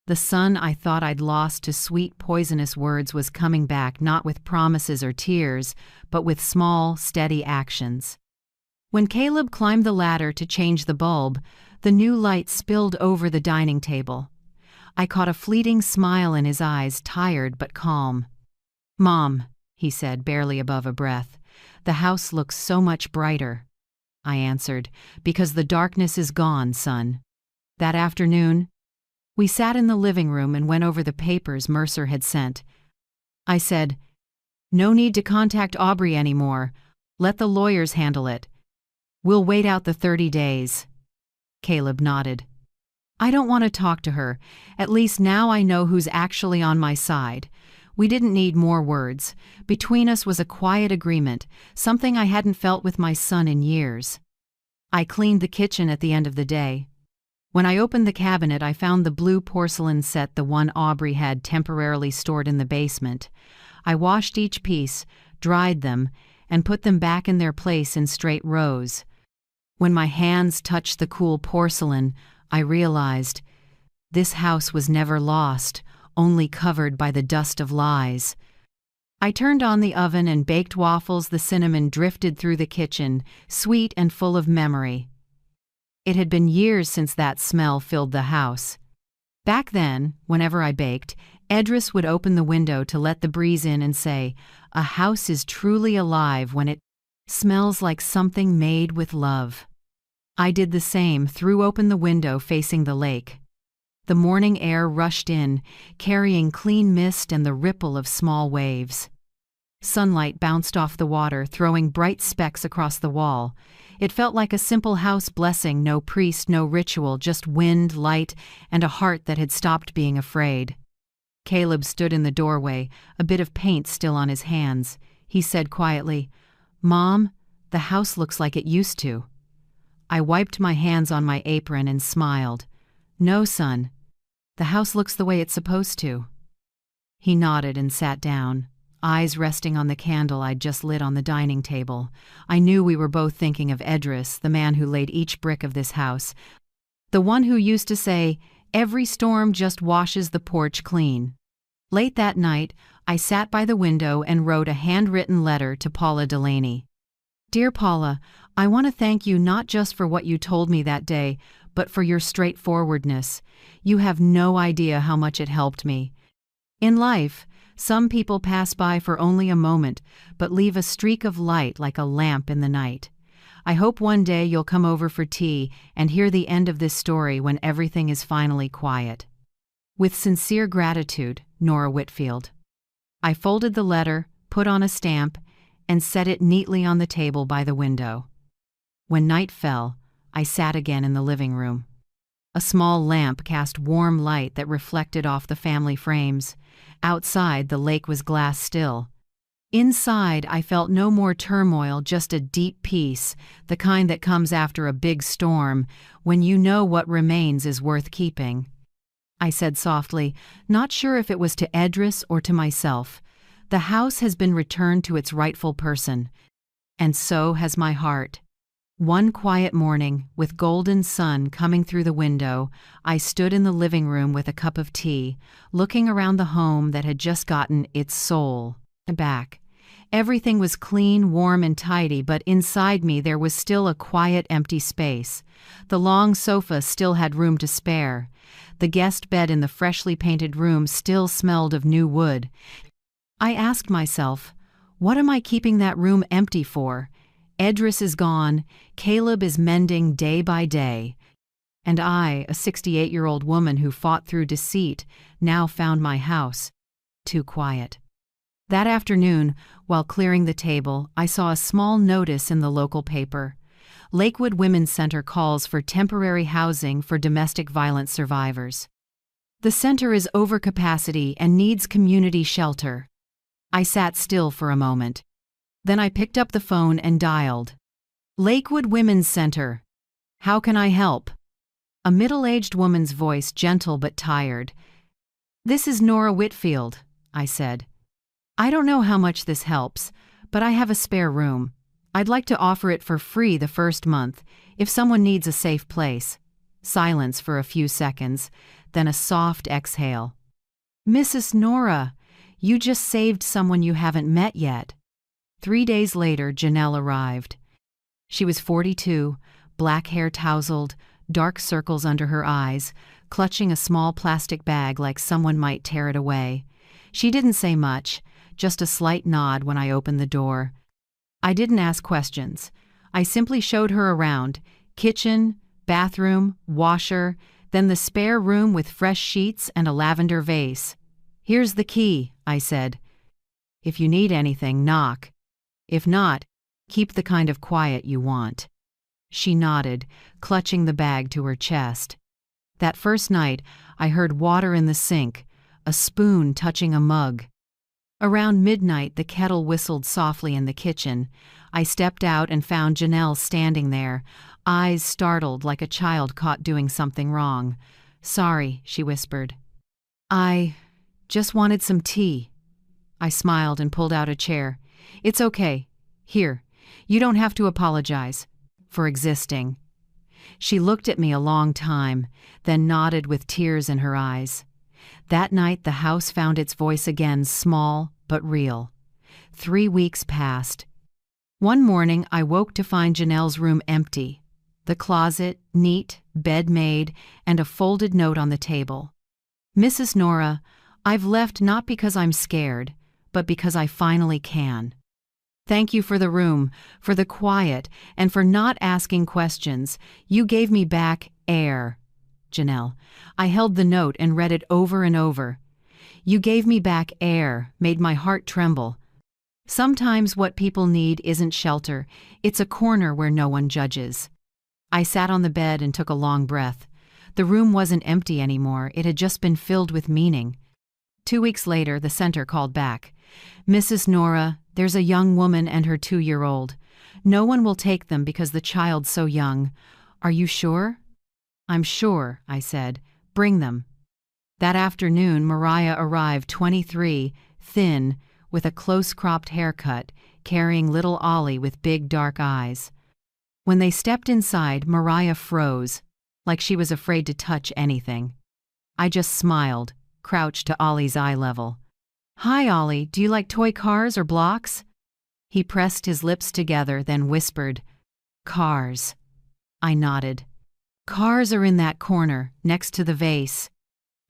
The son I thought I'd lost to sweet, poisonous words was coming back, not with promises or tears, but with small, steady actions. When Caleb climbed the ladder to change the bulb, the new light spilled over the dining table. I caught a fleeting smile in his eyes, tired but calm. "Mom," he said, barely above a breath, "the house looks so much brighter." I answered, "Because the darkness is gone, son." That afternoon, we sat in the living room and went over the papers Mercer had sent. I said, "No need to contact Aubrey anymore. Let the lawyers handle it. We'll wait out the 30 days. Caleb nodded. "I don't want to talk to her. At least now I know who's actually on my side." We didn't need more words. Between us was a quiet agreement, something I hadn't felt with my son in years. I cleaned the kitchen at the end of the day. When I opened the cabinet, I found the blue porcelain set, the one Aubrey had temporarily stored in the basement. I washed each piece, dried them, and put them back in their place in straight rows. When my hands touched the cool porcelain, I realized this house was never lost, only covered by the dust of lies. I turned on the oven and baked waffles. The cinnamon drifted through the kitchen, sweet and full of memory. It had been years since that smell filled the house. Back then, whenever I baked, Edris would open the window to let the breeze in and say, "A house is truly alive when it smells like something made with love." I did the same, threw open the window facing the lake. The morning air rushed in, carrying clean mist and the ripple of small waves. Sunlight bounced off the water, throwing bright specks across the wall. It felt like a simple house blessing, no priest, no ritual, just wind, light, and a heart that had stopped being afraid. Caleb stood in the doorway, a bit of paint still on his hands. He said quietly, "Mom, the house looks like it used to." I wiped my hands on my apron and smiled. "No, son. The house looks the way it's supposed to." He nodded and sat down, eyes resting on the candle I'd just lit on the dining table. I knew we were both thinking of Edris, the man who laid each brick of this house. The one who used to say, "Every storm just washes the porch clean." Late that night, I sat by the window and wrote a handwritten letter to Paula Delaney. "Dear Paula, I want to thank you not just for what you told me that day, but for your straightforwardness. You have no idea how much it helped me. In life, some people pass by for only a moment, but leave a streak of light like a lamp in the night. I hope one day you'll come over for tea and hear the end of this story when everything is finally quiet. With sincere gratitude, Nora Whitfield." I folded the letter, put on a stamp, and set it neatly on the table by the window. When night fell, I sat again in the living room. A small lamp cast warm light that reflected off the family frames. Outside, the lake was glass still. Inside, I felt no more turmoil, just a deep peace, the kind that comes after a big storm, when you know what remains is worth keeping. I said softly, not sure if it was to Edris or to myself, "The house has been returned to its rightful person, and so has my heart." One quiet morning, with golden sun coming through the window, I stood in the living room with a cup of tea, looking around the home that had just gotten its soul back. Everything was clean, warm, and tidy, but inside me there was still a quiet, empty space. The long sofa still had room to spare. The guest bed in the freshly painted room still smelled of new wood. I asked myself, what am I keeping that room empty for? Edris is gone, Caleb is mending day by day, and I, a 68-year-old woman who fought through deceit, now found my house too quiet. That afternoon, while clearing the table, I saw a small notice in the local paper. Lakewood Women's Center calls for temporary housing for domestic violence survivors. The center is over capacity and needs community shelter. I sat still for a moment. Then I picked up the phone and dialed. "Lakewood Women's Center. How can I help?" A middle-aged woman's voice, gentle but tired. "This is Nora Whitfield," I said. "I don't know how much this helps, but I have a spare room. I'd like to offer it for free the first month, if someone needs a safe place." Silence for a few seconds, then a soft exhale. "Mrs. Nora, you just saved someone you haven't met yet." 3 days later, Janelle arrived. She was 42, black hair tousled, dark circles under her eyes, clutching a small plastic bag like someone might tear it away. She didn't say much, just a slight nod when I opened the door. I didn't ask questions. I simply showed her around: kitchen, bathroom, washer, then the spare room with fresh sheets and a lavender vase. "Here's the key," I said. "If you need anything, knock. If not, keep the kind of quiet you want." She nodded, clutching the bag to her chest. That first night, I heard water in the sink, a spoon touching a mug. Around midnight, the kettle whistled softly in the kitchen. I stepped out and found Janelle standing there, eyes startled like a child caught doing something wrong. "Sorry," she whispered. "I just wanted some tea." I smiled and pulled out a chair. "It's okay. Here, you don't have to apologize for existing." She looked at me a long time, then nodded with tears in her eyes. That night the house found its voice again, small but real. 3 weeks passed. One morning, I woke to find Janelle's room empty. The closet, neat, bed made, and a folded note on the table. Mrs. Nora, I've left not because I'm scared, but because I finally can. Thank you for the room, for the quiet, and for not asking questions. You gave me back air. Janelle. I held the note and read it over and over. You gave me back air, made my heart tremble. Sometimes what people need isn't shelter, it's a corner where no one judges. I sat on the bed and took a long breath. The room wasn't empty anymore, it had just been filled with meaning. 2 weeks later, the center called back. Mrs. Nora, there's a young woman and her 2-year-old. No one will take them because the child's so young. Are you sure? I'm sure, I said. Bring them. That afternoon, Mariah arrived, 23, thin, with a close-cropped haircut, carrying little Ollie with big dark eyes. When they stepped inside, Mariah froze, like she was afraid to touch anything. I just smiled, crouched to Ollie's eye level. Hi, Ollie, do you like toy cars or blocks? He pressed his lips together, then whispered, Cars. I nodded. Cars are in that corner, next to the vase.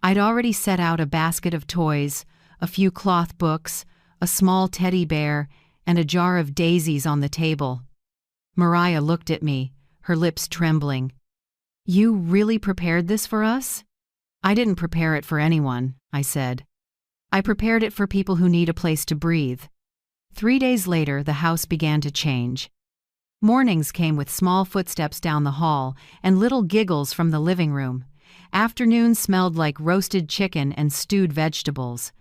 I'd already set out a basket of toys, a few cloth books, a small teddy bear, and a jar of daisies on the table. Mariah looked at me, her lips trembling. You really prepared this for us? I didn't prepare it for anyone, I said. I prepared it for people who need a place to breathe. 3 days later, the house began to change. Mornings came with small footsteps down the hall and little giggles from the living room. Afternoons smelled like roasted chicken and stewed vegetables.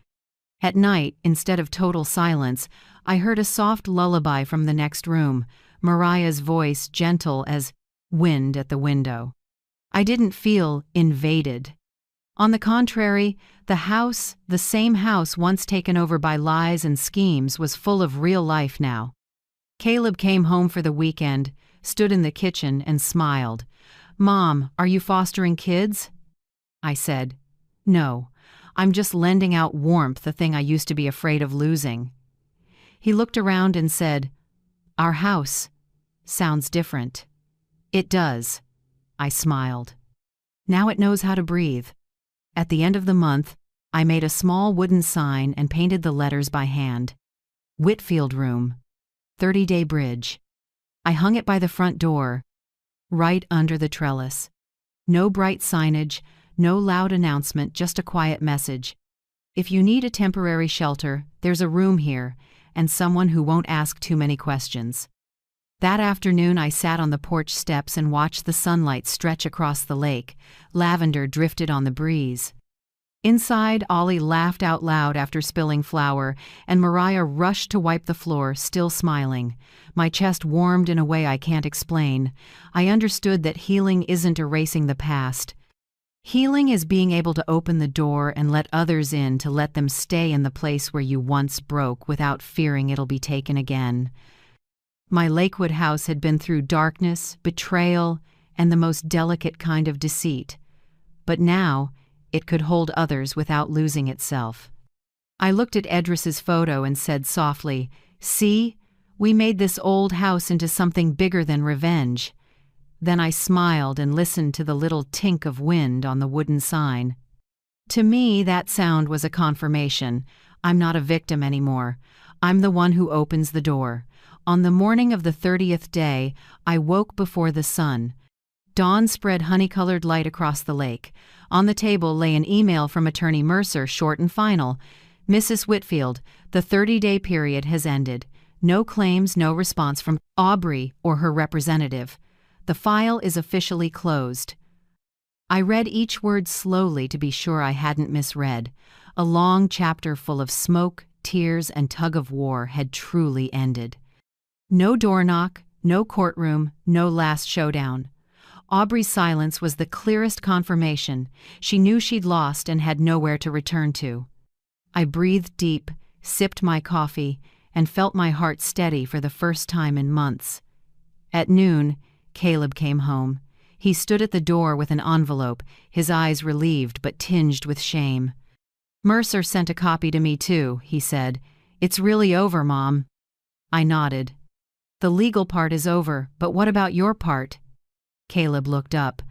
At night, instead of total silence, I heard a soft lullaby from the next room, Mariah's voice gentle as wind at the window. I didn't feel invaded. On the contrary, the same house once taken over by lies and schemes, was full of real life now. Caleb came home for the weekend, stood in the kitchen, and smiled. Mom, are you fostering kids? I said, No, I'm just lending out warmth, the thing I used to be afraid of losing. He looked around and said, Our house sounds different. It does. I smiled. Now it knows how to breathe. At the end of the month, I made a small wooden sign and painted the letters by hand. Whitfield Room, 30-day bridge. I hung it by the front door, right under the trellis. No bright signage, no loud announcement, just a quiet message. If you need a temporary shelter, there's a room here, and someone who won't ask too many questions. That afternoon, I sat on the porch steps and watched the sunlight stretch across the lake. Lavender drifted on the breeze. Inside, Ollie laughed out loud after spilling flour, and Mariah rushed to wipe the floor, still smiling. My chest warmed in a way I can't explain. I understood that healing isn't erasing the past. Healing is being able to open the door and let others in, to let them stay in the place where you once broke without fearing it'll be taken again. My Lakewood house had been through darkness, betrayal, and the most delicate kind of deceit. But now, it could hold others without losing itself. I looked at Edris's photo and said softly, See, we made this old house into something bigger than revenge. Then I smiled and listened to the little tink of wind on the wooden sign. To me, that sound was a confirmation. I'm not a victim anymore. I'm the one who opens the door. On the morning of the 30th day, I woke before the sun. Dawn spread honey-colored light across the lake. On the table lay an email from Attorney Mercer, short and final. Mrs. Whitfield, the 30-day period has ended. No claims, no response from Aubrey or her representative. The file is officially closed. I read each word slowly to be sure I hadn't misread. A long chapter full of smoke, tears, and tug-of-war had truly ended. No door knock, no courtroom, no last showdown. Aubrey's silence was the clearest confirmation. She knew she'd lost and had nowhere to return to. I breathed deep, sipped my coffee, and felt my heart steady for the first time in months. At noon, Caleb came home. He stood at the door with an envelope, his eyes relieved but tinged with shame. Mercer sent a copy to me too, he said. It's really over, Mom. I nodded. The legal part is over, but what about your part? Caleb looked up.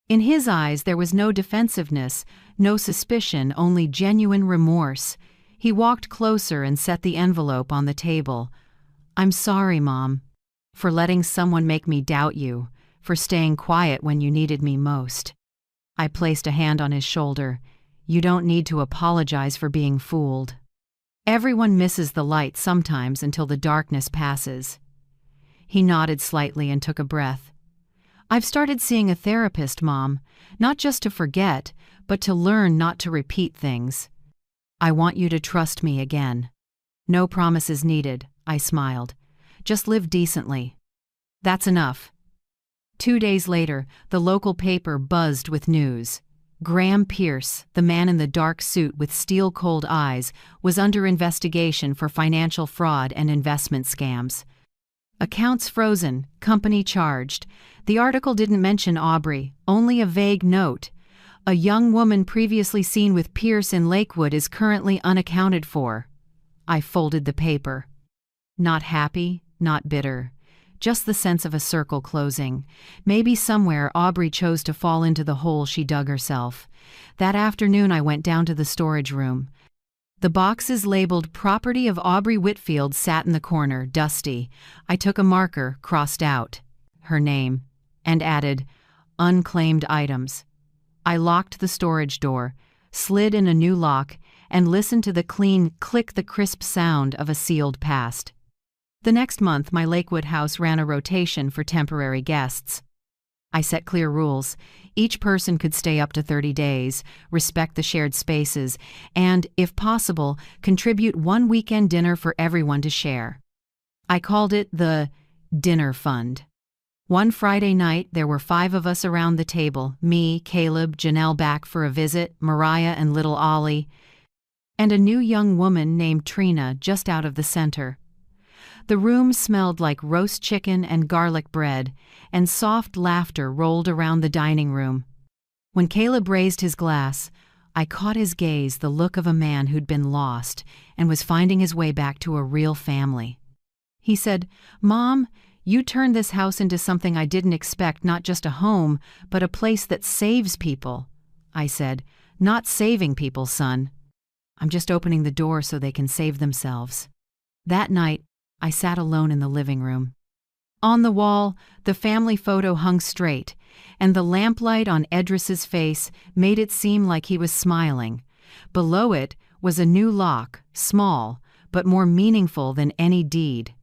In his eyes there was no defensiveness, no suspicion, only genuine remorse. He walked closer and set the envelope on the table. I'm sorry, Mom, for letting someone make me doubt you, for staying quiet when you needed me most. I placed a hand on his shoulder. You don't need to apologize for being fooled. Everyone misses the light sometimes until the darkness passes. He nodded slightly and took a breath. I've started seeing a therapist, Mom, not just to forget, but to learn not to repeat things. I want you to trust me again. No promises needed, I smiled. Just live decently. That's enough. 2 days later, the local paper buzzed with news. Graham Pierce, the man in the dark suit with steel-cold eyes, was under investigation for financial fraud and investment scams. Accounts frozen, company charged. The article didn't mention Aubrey, only a vague note. A young woman previously seen with Pierce in Lakewood is currently unaccounted for. I folded the paper. Not happy, not bitter. Just the sense of a circle closing. Maybe somewhere Aubrey chose to fall into the hole she dug herself. That afternoon I went down to the storage room. The boxes labeled Property of Aubrey Whitfield sat in the corner, dusty. I took a marker, crossed out her name, and added, Unclaimed items. I locked the storage door, slid in a new lock, and listened to the clean click, the crisp sound of a sealed past. The next month, my Lakewood house ran a rotation for temporary guests. I set clear rules. Each person could stay up to 30 days, respect the shared spaces, and, if possible, contribute one weekend dinner for everyone to share. I called it the Dinner Fund. One Friday night, there were 5 of us around the table, me, Caleb, Janelle back for a visit, Mariah and little Ollie, and a new young woman named Trina just out of the center. The room smelled like roast chicken and garlic bread, and soft laughter rolled around the dining room. When Caleb raised his glass, I caught his gaze, the look of a man who'd been lost and was finding his way back to a real family. He said, Mom, you turned this house into something I didn't expect, not just a home, but a place that saves people. I said, Not saving people, son. I'm just opening the door so they can save themselves. That night, I sat alone in the living room. On the wall, the family photo hung straight, and the lamplight on Edris's face made it seem like he was smiling. Below it was a new lock, small, but more meaningful than any deed.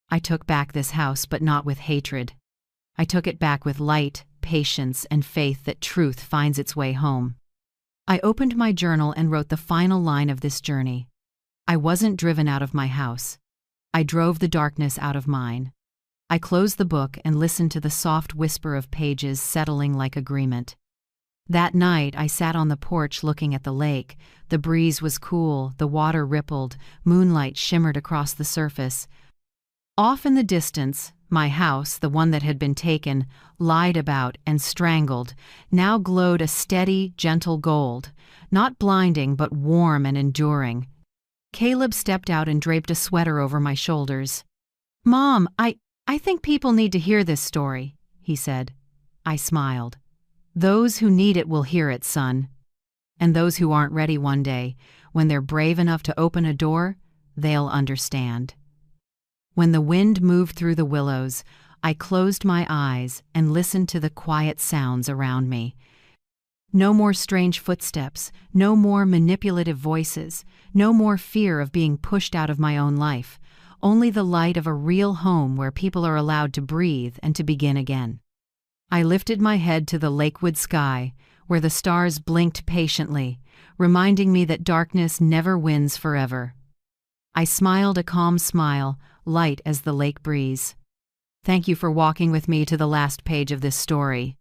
I took back this house, but not with hatred. I took it back with light, patience, and faith that truth finds its way home. I opened my journal and wrote the final line of this journey. I wasn't driven out of my house. I drove the darkness out of mine. I closed the book and listened to the soft whisper of pages settling like agreement. That night, I sat on the porch looking at the lake. The breeze was cool, the water rippled, moonlight shimmered across the surface. Off in the distance, my house, the one that had been taken, lied about, and strangled, now glowed a steady, gentle gold, not blinding but warm and enduring. Caleb stepped out and draped a sweater over my shoulders. Mom, I think people need to hear this story, he said. I smiled. Those who need it will hear it, son. And those who aren't ready one day, when they're brave enough to open a door, they'll understand. When the wind moved through the willows, I closed my eyes and listened to the quiet sounds around me. No more strange footsteps, no more manipulative voices, no more fear of being pushed out of my own life, only the light of a real home where people are allowed to breathe and to begin again. I lifted my head to the Lakewood sky, where the stars blinked patiently, reminding me that darkness never wins forever. I smiled a calm smile, light as the lake breeze. Thank you for walking with me to the last page of this story.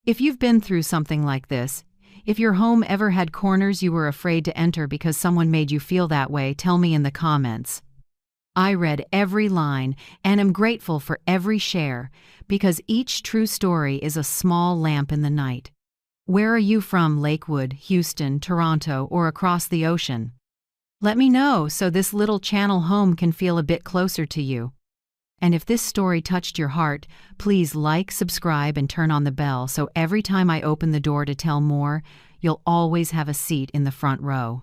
If you've been through something like this, if your home ever had corners you were afraid to enter because someone made you feel that way, tell me in the comments. I read every line and am grateful for every share, because each true story is a small lamp in the night. Where are you from, Lakewood, Houston, Toronto, or across the ocean? Let me know so this little channel home can feel a bit closer to you. And if this story touched your heart, please like, subscribe, and turn on the bell so every time I open the door to tell more, you'll always have a seat in the front row.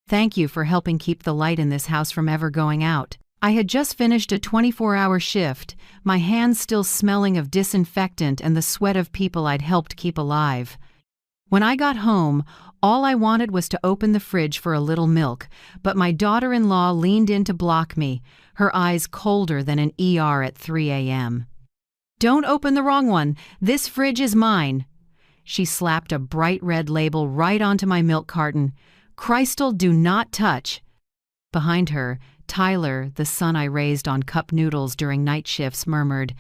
Thank you for helping keep the light in this house from ever going out. I had just finished a 24-hour shift, my hands still smelling of disinfectant and the sweat of people I'd helped keep alive. When I got home, all I wanted was to open the fridge for a little milk, but my daughter-in-law leaned in to block me, her eyes colder than an ER at 3 a.m. "Don't open the wrong one. This fridge is mine." She slapped a bright red label right onto my milk carton. "Crystal, do not touch." Behind her, Tyler, the son I raised on cup noodles during night shifts, murmured,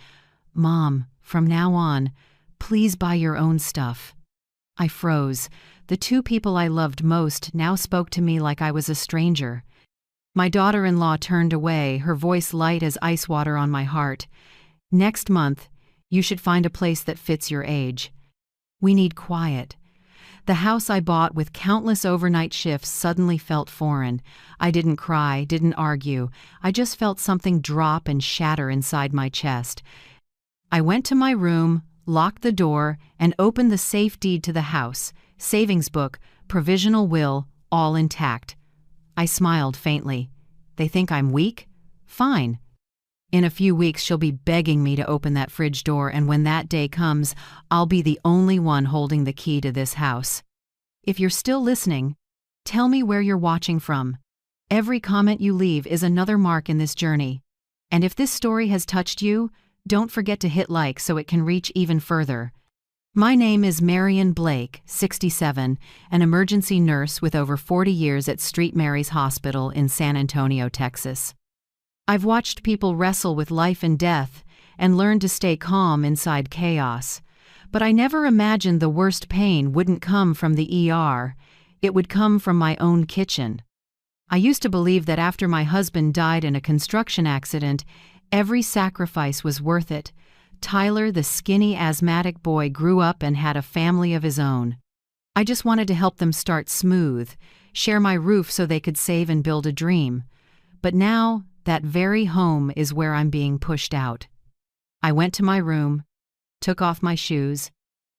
"Mom, from now on, please buy your own stuff." I froze. The two people I loved most now spoke to me like I was a stranger. My daughter-in-law turned away, her voice light as ice water on my heart. "Next month, you should find a place that fits your age. We need quiet." The house I bought with countless overnight shifts suddenly felt foreign. I didn't cry, didn't argue. I just felt something drop and shatter inside my chest. I went to my room, locked the door, and opened the safe deed to the house. Savings book, provisional will, all intact. I smiled faintly. They think I'm weak? Fine. In a few weeks she'll be begging me to open that fridge door, and when that day comes, I'll be the only one holding the key to this house. If you're still listening, tell me where you're watching from. Every comment you leave is another mark in this journey. And if this story has touched you, don't forget to hit like so it can reach even further. My name is Marion Blake, 67, an emergency nurse with over 40 years at St. Mary's Hospital in San Antonio, Texas. I've watched people wrestle with life and death and learned to stay calm inside chaos. But I never imagined the worst pain wouldn't come from the ER. It would come from my own kitchen. I used to believe that after my husband died in a construction accident, every sacrifice was worth it. Tyler, the skinny asthmatic boy, grew up and had a family of his own. I just wanted to help them start smooth, share my roof so they could save and build a dream. But now, that very home is where I'm being pushed out. I went to my room, took off my shoes,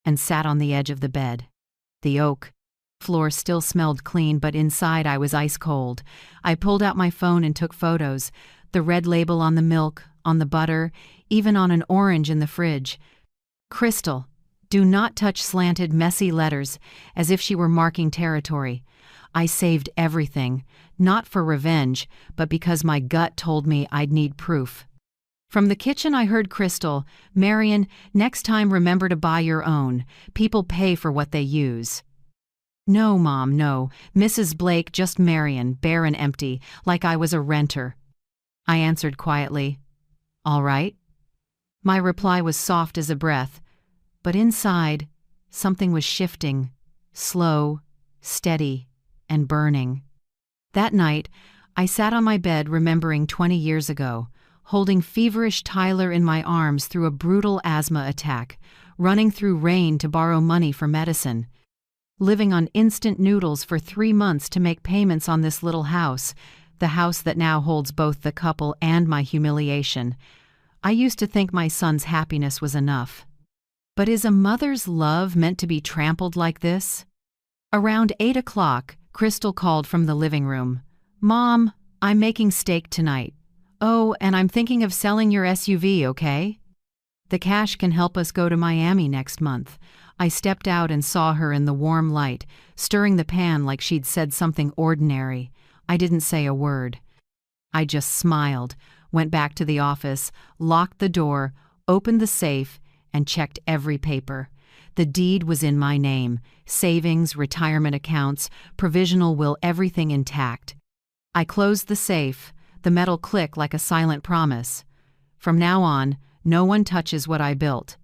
and sat on the edge of the bed. The oak floor still smelled clean, but inside I was ice cold. I pulled out my phone and took photos, the red label on the milk, on the butter, even on an orange in the fridge. "Crystal, do not touch," slanted, messy letters, as if she were marking territory. I saved everything, not for revenge, but because my gut told me I'd need proof. From the kitchen I heard Crystal, "Marion, next time remember to buy your own. People pay for what they use." "No, Mom, no. Mrs. Blake, just Marion, bare and empty, like I was a renter." I answered quietly, "All right." My reply was soft as a breath, but inside, something was shifting, slow, steady, and burning. That night, I sat on my bed remembering 20 years ago, holding feverish Tyler in my arms through a brutal asthma attack, running through rain to borrow money for medicine, living on instant noodles for 3 months to make payments on this little house, the house that now holds both the couple and my humiliation. I used to think my son's happiness was enough. But is a mother's love meant to be trampled like this? Around 8 o'clock, Crystal called from the living room. "Mom, I'm making steak tonight. Oh, and I'm thinking of selling your SUV, okay? The cash can help us go to Miami next month." I stepped out and saw her in the warm light, stirring the pan like she'd said something ordinary. I didn't say a word. I just smiled, went back to the office, locked the door, opened the safe, and checked every paper. The deed was in my name, savings, retirement accounts, provisional will, everything intact. I closed the safe, the metal click like a silent promise. From now on, no one touches what I built.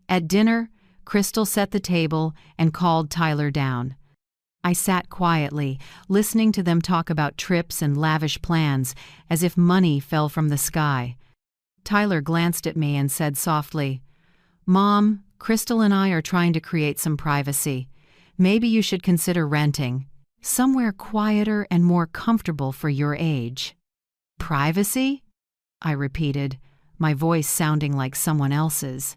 At dinner, Crystal set the table and called Tyler down. I sat quietly, listening to them talk about trips and lavish plans, as if money fell from the sky. Tyler glanced at me and said softly, "Mom, Crystal and I are trying to create some privacy. Maybe you should consider renting." Somewhere quieter and more comfortable for your age. Privacy? I repeated, my voice sounding like someone else's.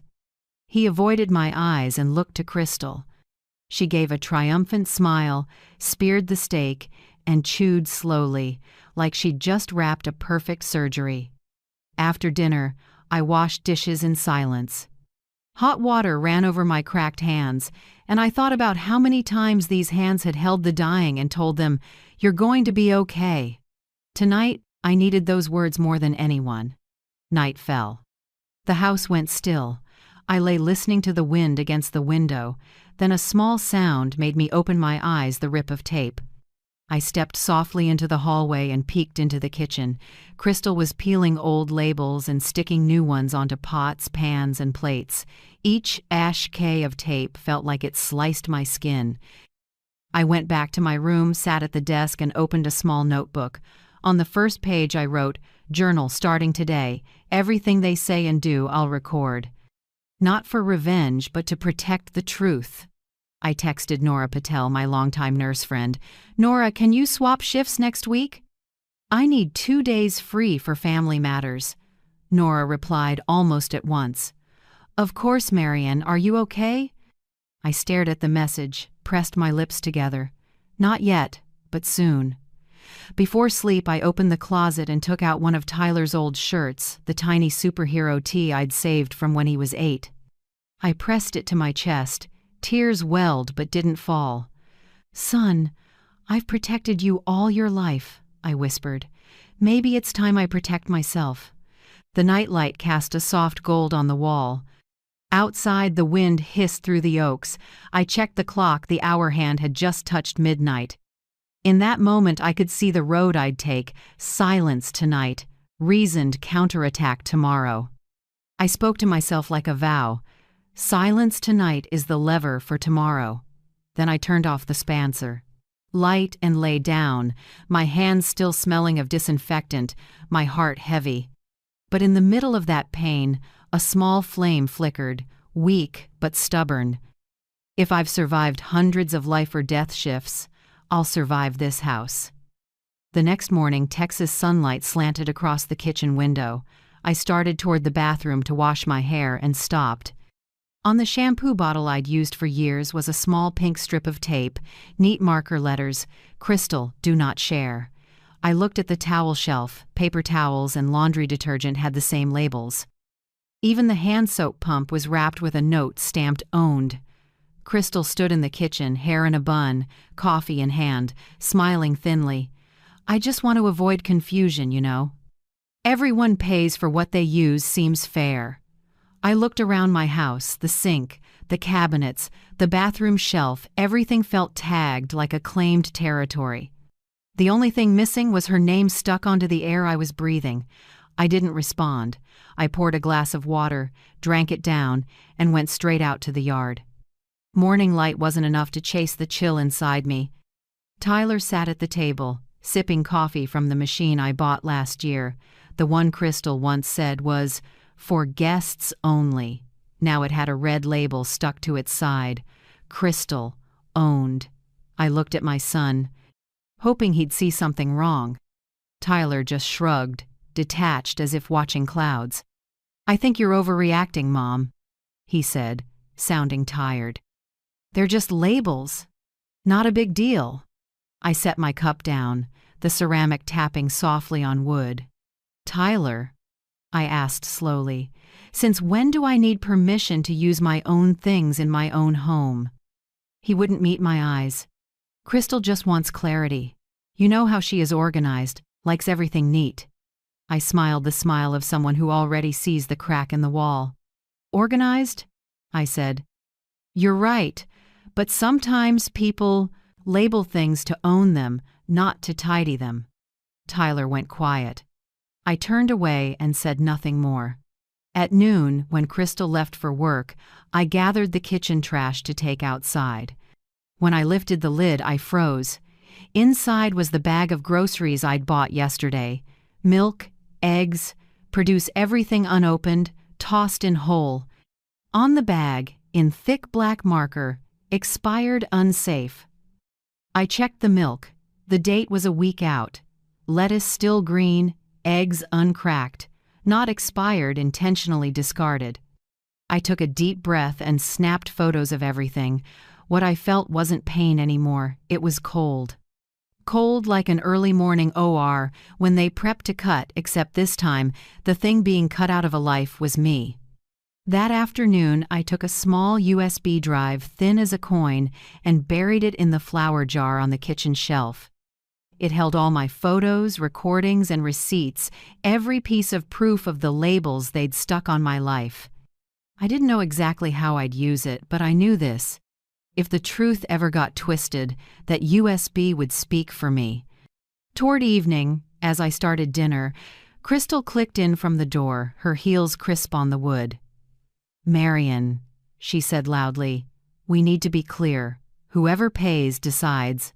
He avoided my eyes and looked to Crystal. She gave a triumphant smile, speared the steak, and chewed slowly, like she'd just wrapped a perfect surgery. After dinner, I washed dishes in silence. Hot water ran over my cracked hands, and I thought about how many times these hands had held the dying and told them, "You're going to be okay." Tonight, I needed those words more than anyone. Night fell. The house went still. I lay listening to the wind against the window, then a small sound made me open my eyes, the rip of tape. I stepped softly into the hallway and peeked into the kitchen. Crystal was peeling old labels and sticking new ones onto pots, pans, and plates. Each ash-K of tape felt like it sliced my skin. I went back to my room, sat at the desk, and opened a small notebook. On the first page I wrote, "Journal starting today. Everything they say and do, I'll record." Not for revenge, but to protect the truth. I texted Nora Patel, my longtime nurse friend. "Nora, can you swap shifts next week? I need 2 days free for family matters." Nora replied almost at once. "Of course, Marian, are you okay?" I stared at the message, pressed my lips together. Not yet, but soon. Before sleep, I opened the closet and took out one of Tyler's old shirts, the tiny superhero tee I'd saved from when he was 8. I pressed it to my chest. Tears welled but didn't fall. "Son, I've protected you all your life," I whispered. "Maybe it's time I protect myself." The nightlight cast a soft gold on the wall. Outside, the wind hissed through the oaks. I checked the clock. The hour hand had just touched midnight. In that moment, I could see the road I'd take. Silence tonight, reasoned counterattack tomorrow. I spoke to myself like a vow. Silence tonight is the lever for tomorrow. Then I turned off the spancer. Light and lay down, my hands still smelling of disinfectant, my heart heavy. But in the middle of that pain, a small flame flickered, weak but stubborn. If I've survived hundreds of life or death shifts, I'll survive this house. The next morning, Texas sunlight slanted across the kitchen window. I started toward the bathroom to wash my hair and stopped. On the shampoo bottle I'd used for years was a small pink strip of tape, neat marker letters, "Crystal, do not share." I looked at the towel shelf. Paper towels and laundry detergent had the same labels. Even the hand soap pump was wrapped with a note stamped "Owned." Crystal stood in the kitchen, hair in a bun, coffee in hand, smiling thinly. "I just want to avoid confusion, you know. Everyone pays for what they use seems fair." I looked around my house, the sink, the cabinets, the bathroom shelf. Everything felt tagged like a claimed territory. The only thing missing was her name stuck onto the air I was breathing. I didn't respond. I poured a glass of water, drank it down, and went straight out to the yard. Morning light wasn't enough to chase the chill inside me. Tyler sat at the table, sipping coffee from the machine I bought last year. The one Crystal once said was, "For guests only." Now it had a red label stuck to its side. Crystal, owned. I looked at my son, hoping he'd see something wrong. Tyler just shrugged, detached as if watching clouds. "I think you're overreacting, Mom," he said, sounding tired. "They're just labels. Not a big deal." I set my cup down, the ceramic tapping softly on wood. "Tyler," I asked slowly, "since when do I need permission to use my own things in my own home?" He wouldn't meet my eyes. "Crystal just wants clarity. You know how she is organized, likes everything neat." I smiled the smile of someone who already sees the crack in the wall. "Organized?" I said. "You're right, but sometimes people label things to own them, not to tidy them." Tyler went quiet. I turned away and said nothing more. At noon, when Crystal left for work, I gathered the kitchen trash to take outside. When I lifted the lid, I froze. Inside was the bag of groceries I'd bought yesterday. Milk, eggs, produce everything unopened, tossed in whole. On the bag, in thick black marker, expired unsafe. I checked the milk. The date was a week out. Lettuce still green, eggs uncracked, not expired, intentionally discarded. I took a deep breath and snapped photos of everything. What I felt wasn't pain anymore, it was cold. Cold like an early morning OR when they prep to cut, except this time, the thing being cut out of a life was me. That afternoon, I took a small USB drive thin as a coin and buried it in the flour jar on the kitchen shelf. It held all my photos, recordings, and receipts, every piece of proof of the labels they'd stuck on my life. I didn't know exactly how I'd use it, but I knew this. If the truth ever got twisted, that USB would speak for me. Toward evening, as I started dinner, Crystal clicked in from the door, her heels crisp on the wood. "Marion," she said loudly, "we need to be clear. Whoever pays decides.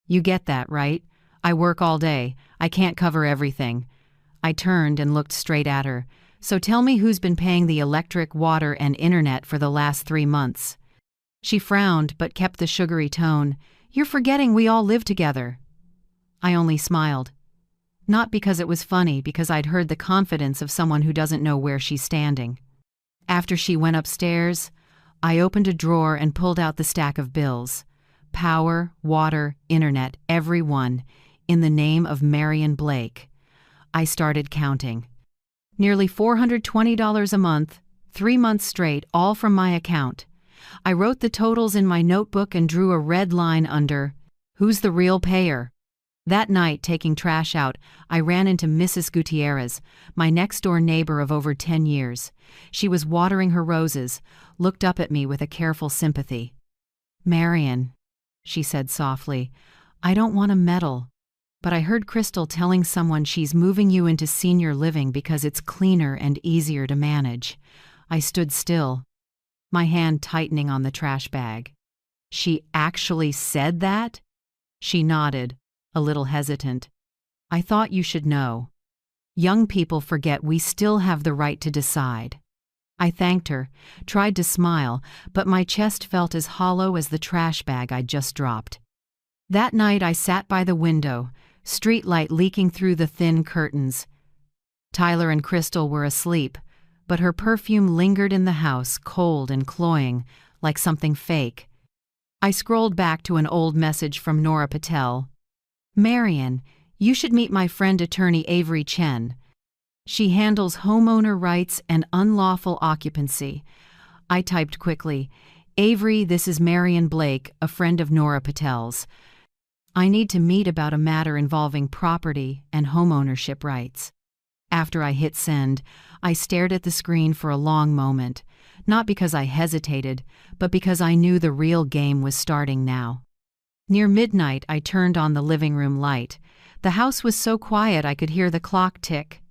You get that, right? I work all day. I can't cover everything." I turned and looked straight at her. "So tell me who's been paying the electric, water, and internet for the last 3 months." She frowned but kept the sugary tone. "You're forgetting we all live together." I only smiled. Not because it was funny, because I'd heard the confidence of someone who doesn't know where she's standing. After she went upstairs, I opened a drawer and pulled out the stack of bills. Power, water, internet, every one, in the name of Marion Blake. I started counting. Nearly $420 a month, 3 months straight, all from my account. I wrote the totals in my notebook and drew a red line under, "Who's the real payer?" That night, taking trash out, I ran into Mrs. Gutierrez, my next-door neighbor of over 10 years. She was watering her roses, looked up at me with a careful sympathy. "Marion," she said softly, "I don't want to meddle, but I heard Crystal telling someone she's moving you into senior living because it's cleaner and easier to manage." I stood still, my hand tightening on the trash bag. "She actually said that?" She nodded, a little hesitant. "I thought you should know. Young people forget we still have the right to decide." I thanked her, tried to smile, but my chest felt as hollow as the trash bag I'd just dropped. That night I sat by the window, streetlight leaking through the thin curtains. Tyler and Crystal were asleep, but her perfume lingered in the house, cold and cloying, like something fake. I scrolled back to an old message from Nora Patel. "Marion, you should meet my friend attorney Avery Chen. She handles homeowner rights and unlawful occupancy." I typed quickly, "Avery, this is Marion Blake, a friend of Nora Patel's. I need to meet about a matter involving property and homeownership rights." After I hit send, I stared at the screen for a long moment, not because I hesitated, but because I knew the real game was starting now. Near midnight, I turned on the living room light. The house was so quiet I could hear the clock tick.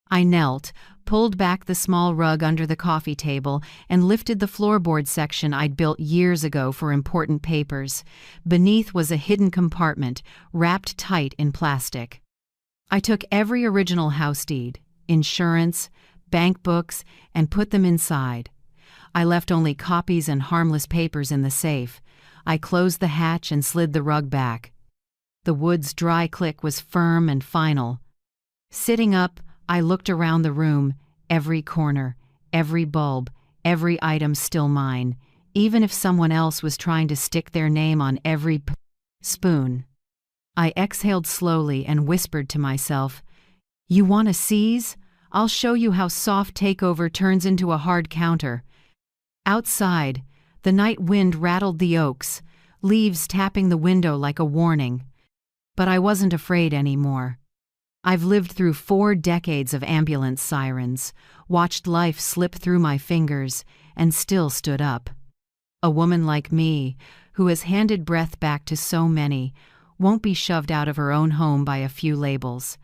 I knelt, pulled back the small rug under the coffee table, and lifted the floorboard section I'd built years ago for important papers. Beneath was a hidden compartment, wrapped tight in plastic. I took every original house deed, insurance, bank books, and put them inside. I left only copies and harmless papers in the safe. I closed the hatch and slid the rug back. The wood's dry click was firm and final. Sitting up, I looked around the room, every corner, every bulb, every item still mine, even if someone else was trying to stick their name on every spoon. I exhaled slowly and whispered to myself, "You want to seize? I'll show you how soft takeover turns into a hard counter." Outside, the night wind rattled the oaks, leaves tapping the window like a warning. But I wasn't afraid anymore. I've lived through 4 decades of ambulance sirens, watched life slip through my fingers, and still stood up. A woman like me, who has handed breath back to so many, won't be shoved out of her own home by a few labels.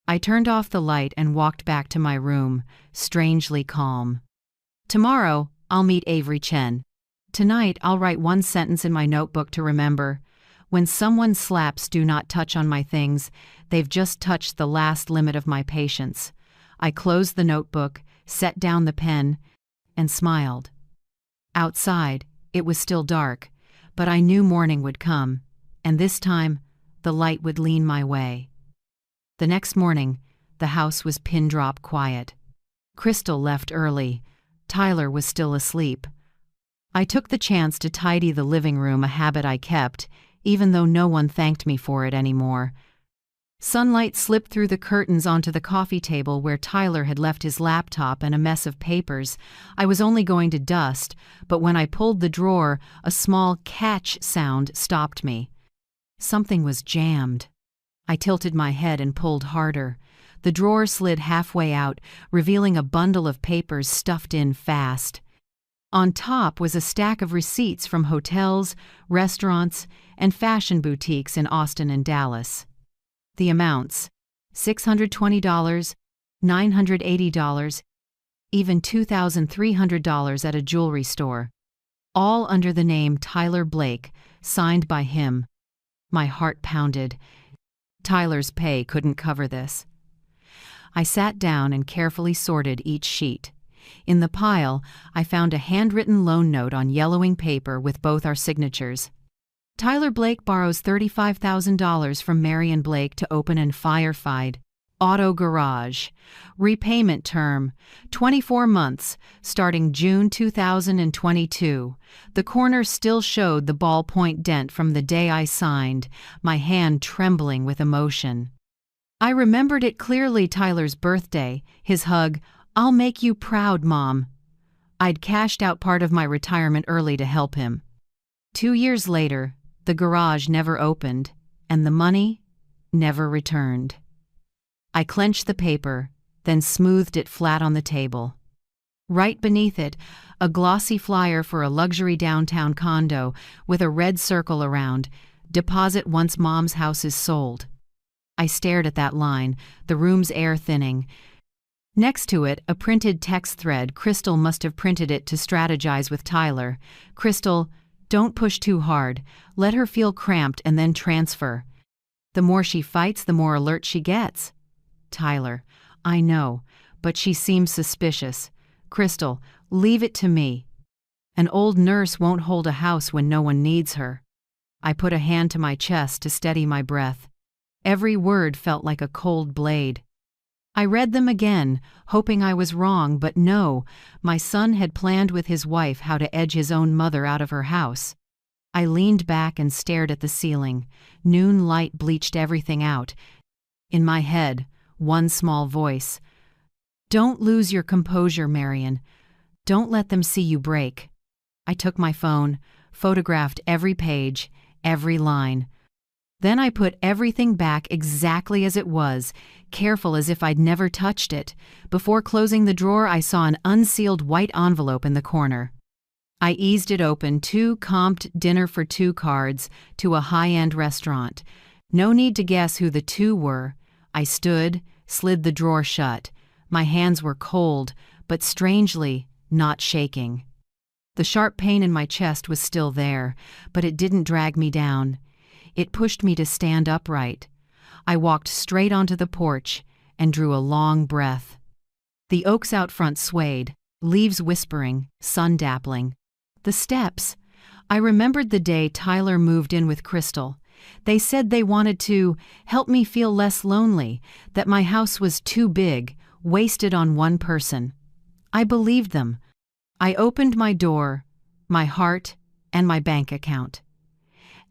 I turned off the light and walked back to my room, strangely calm. Tomorrow, I'll meet Avery Chen. Tonight, I'll write 1 sentence in my notebook to remember. When someone slaps "do not touch" on my things, they've just touched the last limit of my patience. I closed the notebook, set down the pen, and smiled. Outside, it was still dark, but I knew morning would come, and this time, the light would lean my way. The next morning, the house was pin-drop quiet. Crystal left early. Tyler was still asleep. I took the chance to tidy the living room, a habit I kept, even though no one thanked me for it anymore. Sunlight slipped through the curtains onto the coffee table where Tyler had left his laptop and a mess of papers I was only going to dust, but when I pulled the drawer, a small catch sound stopped me. Something was jammed. I tilted my head and pulled harder. The drawer slid halfway out, revealing a bundle of papers stuffed in fast. On top was a stack of receipts from hotels, restaurants, and fashion boutiques in Austin and Dallas. The amounts: $620, $980, even $2,300 at a jewelry store. All under the name Tyler Blake, signed by him. My heart pounded. Tyler's pay couldn't cover this. I sat down and carefully sorted each sheet. In the pile, I found a handwritten loan note on yellowing paper with both our signatures. Tyler Blake borrows $35,000 from Marion Blake to open and firefight auto garage. Repayment term: 24 months, starting June 2022. The corner still showed the ballpoint dent from the day I signed, my hand trembling with emotion. I remembered it clearly: Tyler's birthday, his hug, "I'll make you proud, Mom." I'd cashed out part of my retirement early to help him. 2 years later, the garage never opened, and the money never returned. I clenched the paper, then smoothed it flat on the table. Right beneath it, a glossy flyer for a luxury downtown condo with a red circle around: "Deposit once Mom's house is sold." I stared at that line, the room's air thinning. Next to it, a printed text thread. Crystal must have printed it to strategize with Tyler. "Crystal, don't push too hard. Let her feel cramped and then transfer. The more she fights, the more alert she gets." Tyler: "I know, but she seems suspicious. Crystal, leave it to me. An old nurse won't hold a house when no one needs her." I put a hand to my chest to steady my breath. Every word felt like a cold blade. I read them again, hoping I was wrong, but no, my son had planned with his wife how to edge his own mother out of her house. I leaned back and stared at the ceiling. Noon light bleached everything out. In my head, one small voice: "Don't lose your composure, Marion. Don't let them see you break." I took my phone, photographed every page, every line. Then I put everything back exactly as it was, careful as if I'd never touched it. Before closing the drawer, I saw an unsealed white envelope in the corner. I eased it open: 2 comped dinner for 2 cards to a high-end restaurant. No need to guess who the 2 were. I stood, slid the drawer shut. My hands were cold, but strangely not shaking. The sharp pain in my chest was still there, but it didn't drag me down. It pushed me to stand upright. I walked straight onto the porch and drew a long breath. The oaks out front swayed, leaves whispering, sun dappling. The steps. I remembered the day Tyler moved in with Crystal. They said they wanted to help me feel less lonely, that my house was too big, wasted on one person. I believed them. I opened my door, my heart, and my bank account.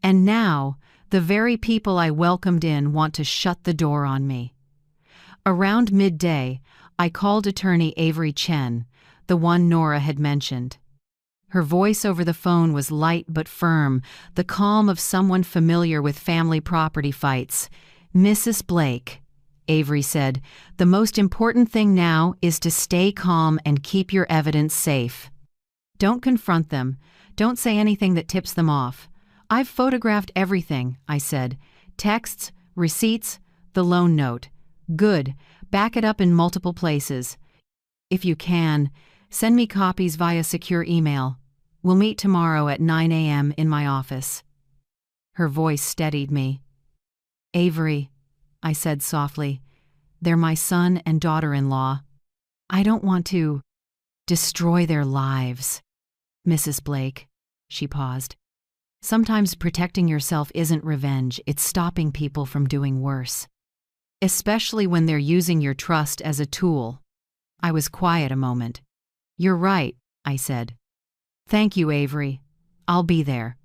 And now, the very people I welcomed in want to shut the door on me. Around midday, I called attorney Avery Chen, the one Nora had mentioned. Her voice over the phone was light but firm, the calm of someone familiar with family property fights. "Mrs. Blake," Avery said, "the most important thing now is to stay calm and keep your evidence safe. Don't confront them. Don't say anything that tips them off. I've photographed everything," I said. "Texts, receipts, the loan note. Good. Back it up in multiple places. If you can, send me copies via secure email. We'll meet tomorrow at 9 a.m. in my office." Her voice steadied me. "Avery," I said softly, "they're my son and daughter-in-law. I don't want to destroy their lives." "Mrs. Blake," she paused. Sometimes protecting yourself isn't revenge, it's stopping people from doing worse. Especially when they're using your trust as a tool. I was quiet a moment. "You're right," I said. "Thank you, Avery. I'll be there."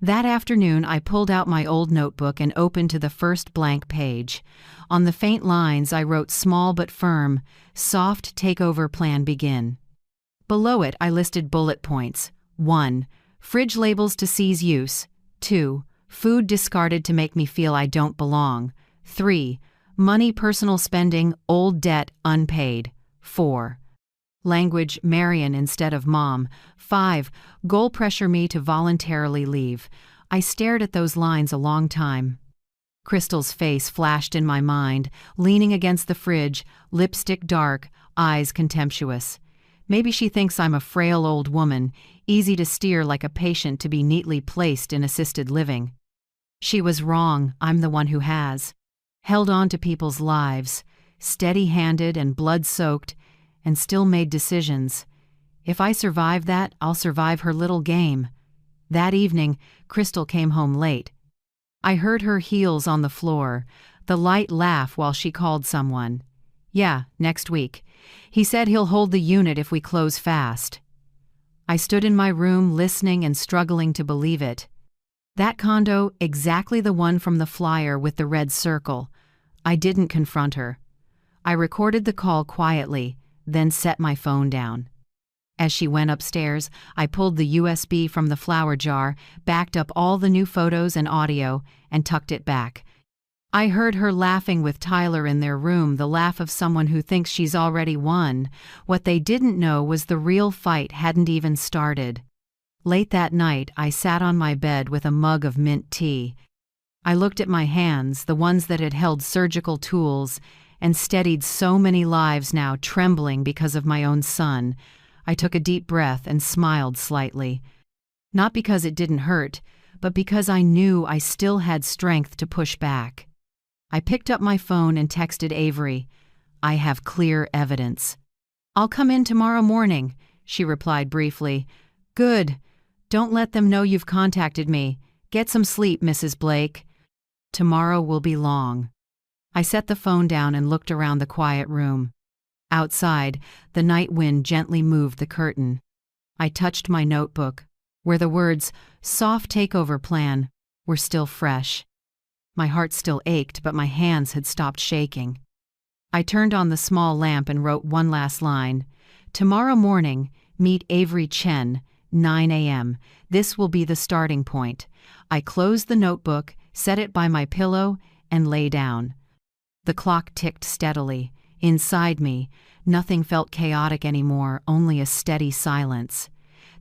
That afternoon, I pulled out my old notebook and opened to the first blank page. On the faint lines, I wrote small but firm, "Soft takeover plan begin." Below it, I listed bullet points. 1. Fridge labels to seize use. 2. Food discarded to make me feel I don't belong. 3. Money personal spending, old debt unpaid. 4. Language Marion instead of mom. 5. Goal pressure me to voluntarily leave. I stared at those lines a long time. Crystal's face flashed in my mind, leaning against the fridge, lipstick dark, eyes contemptuous. Maybe she thinks I'm a frail old woman, easy to steer like a patient to be neatly placed in assisted living. She was wrong. I'm the one who has held on to people's lives, steady-handed and blood-soaked, and still made decisions. If I survive that, I'll survive her little game. That evening, Crystal came home late. I heard her heels on the floor, the light laugh while she called someone. "Yeah, next week. He said he'll hold the unit if we close fast." I stood in my room listening and struggling to believe it. That condo, exactly the one from the flyer with the red circle. I didn't confront her. I recorded the call quietly, then set my phone down. As she went upstairs, I pulled the USB from the flower jar, backed up all the new photos and audio, and tucked it back. I heard her laughing with Tyler in their room, the laugh of someone who thinks she's already won. What they didn't know was the real fight hadn't even started. Late that night, I sat on my bed with a mug of mint tea. I looked at my hands, the ones that had held surgical tools, and steadied so many lives now trembling because of my own son. I took a deep breath and smiled slightly. Not because it didn't hurt, but because I knew I still had strength to push back. I picked up my phone and texted Avery. "I have clear evidence." "I'll come in tomorrow morning," she replied briefly. "Good. Don't let them know you've contacted me. Get some sleep, Mrs. Blake. Tomorrow will be long." I set the phone down and looked around the quiet room. Outside, the night wind gently moved the curtain. I touched my notebook, where the words, "soft takeover plan," were still fresh. My heart still ached, but my hands had stopped shaking. I turned on the small lamp and wrote one last line. "Tomorrow morning, meet Avery Chen, 9 a.m. This will be the starting point." I closed the notebook, set it by my pillow, and lay down. The clock ticked steadily. Inside me, nothing felt chaotic anymore, only a steady silence.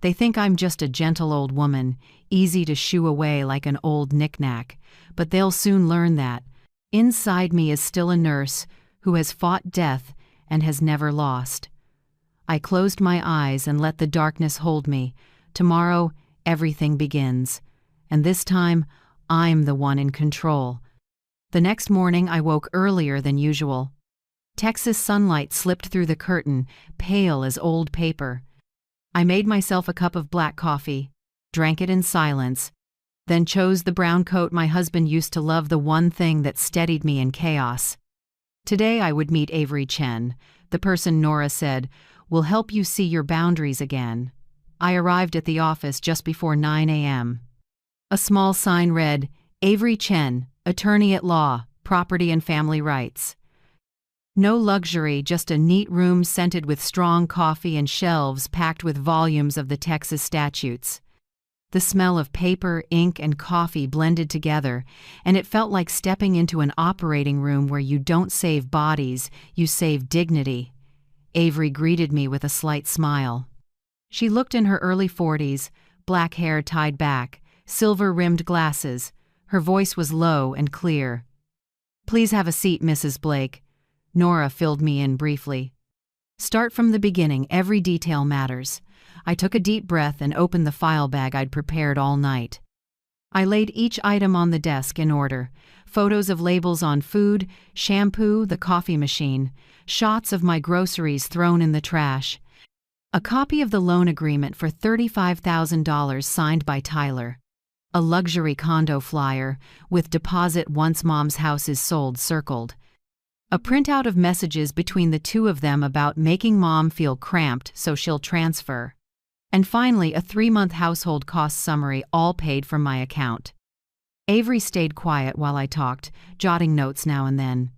They think I'm just a gentle old woman, easy to shoo away like an old knick-knack, but they'll soon learn that. Inside me is still a nurse who has fought death and has never lost. I closed my eyes and let the darkness hold me. Tomorrow, everything begins. And this time, I'm the one in control. The next morning, I woke earlier than usual. Texas sunlight slipped through the curtain, pale as old paper. I made myself a cup of black coffee, drank it in silence, then chose the brown coat my husband used to love, the one thing that steadied me in chaos. Today I would meet Avery Chen, the person Nora said, "will help you see your boundaries again." I arrived at the office just before 9 a.m. A small sign read, "Avery Chen, attorney at law, property and family rights." No luxury, just a neat room scented with strong coffee and shelves packed with volumes of the Texas statutes. The smell of paper, ink, and coffee blended together, and it felt like stepping into an operating room where you don't save bodies, you save dignity. Avery greeted me with a slight smile. She looked in her early 40s, black hair tied back, silver-rimmed glasses. Her voice was low and clear. "Please have a seat, Mrs. Blake." Nora filled me in briefly. "Start from the beginning, every detail matters." I took a deep breath and opened the file bag I'd prepared all night. I laid each item on the desk in order. Photos of labels on food, shampoo, the coffee machine, shots of my groceries thrown in the trash. A copy of the loan agreement for $35,000 signed by Tyler. A luxury condo flyer, with deposit once mom's house is sold circled. A printout of messages between the two of them about making mom feel cramped so she'll transfer. And finally, a 3-month household cost summary all paid from my account. Avery stayed quiet while I talked, jotting notes now and then.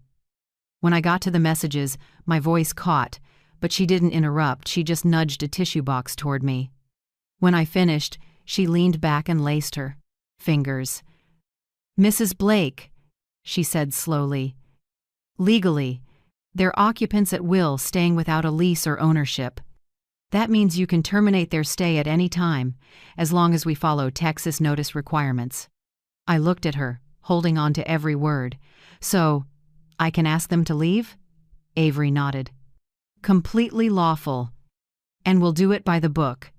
When I got to the messages, my voice caught, but she didn't interrupt, she just nudged a tissue box toward me. When I finished, she leaned back and laced her fingers. "Mrs. Blake," she said slowly. "Legally, they're occupants at will staying without a lease or ownership. That means you can terminate their stay at any time, as long as we follow Texas notice requirements." I looked at her, holding on to every word. "So, I can ask them to leave?" Avery nodded. "Completely lawful. And we'll do it by the book.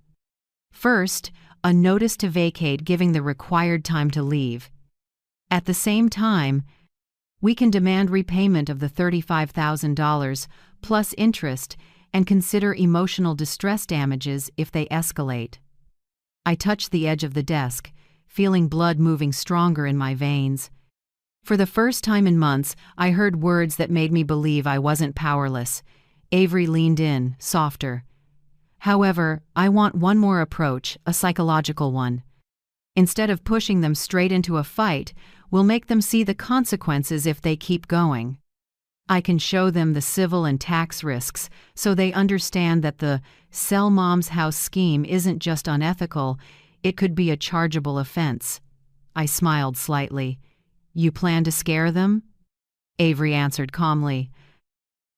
First, a notice to vacate giving the required time to leave. At the same time, we can demand repayment of the $35,000 plus interest and consider emotional distress damages if they escalate." I touched the edge of the desk, feeling blood moving stronger in my veins. For the first time in months, I heard words that made me believe I wasn't powerless. Avery leaned in, softer. "However, I want one more approach, a psychological one. Instead of pushing them straight into a fight, we'll make them see the consequences if they keep going. I can show them the civil and tax risks so they understand that the sell mom's house scheme isn't just unethical, it could be a chargeable offense." I smiled slightly. "You plan to scare them?" Avery answered calmly.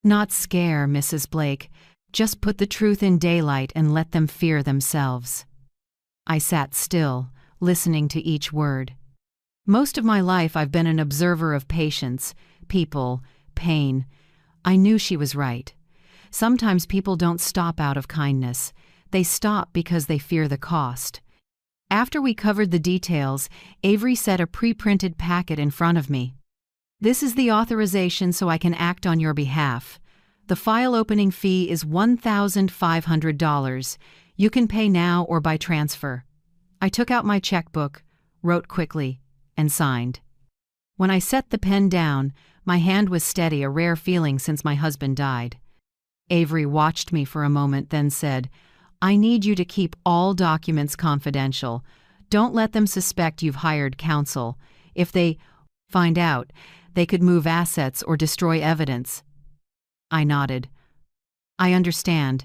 "Not scare, Mrs. Blake. Just put the truth in daylight and let them fear themselves." I sat still, listening to each word. Most of my life I've been an observer of patients, people, pain. I knew she was right. Sometimes people don't stop out of kindness. They stop because they fear the cost. After we covered the details, Avery set a pre-printed packet in front of me. "This is the authorization so I can act on your behalf. The file opening fee is $1,500. You can pay now or by transfer." I took out my checkbook, wrote quickly, and signed. When I set the pen down, my hand was steady, a rare feeling since my husband died. Avery watched me for a moment, then said, "I need you to keep all documents confidential. Don't let them suspect you've hired counsel. If they find out, they could move assets or destroy evidence." I nodded. "I understand.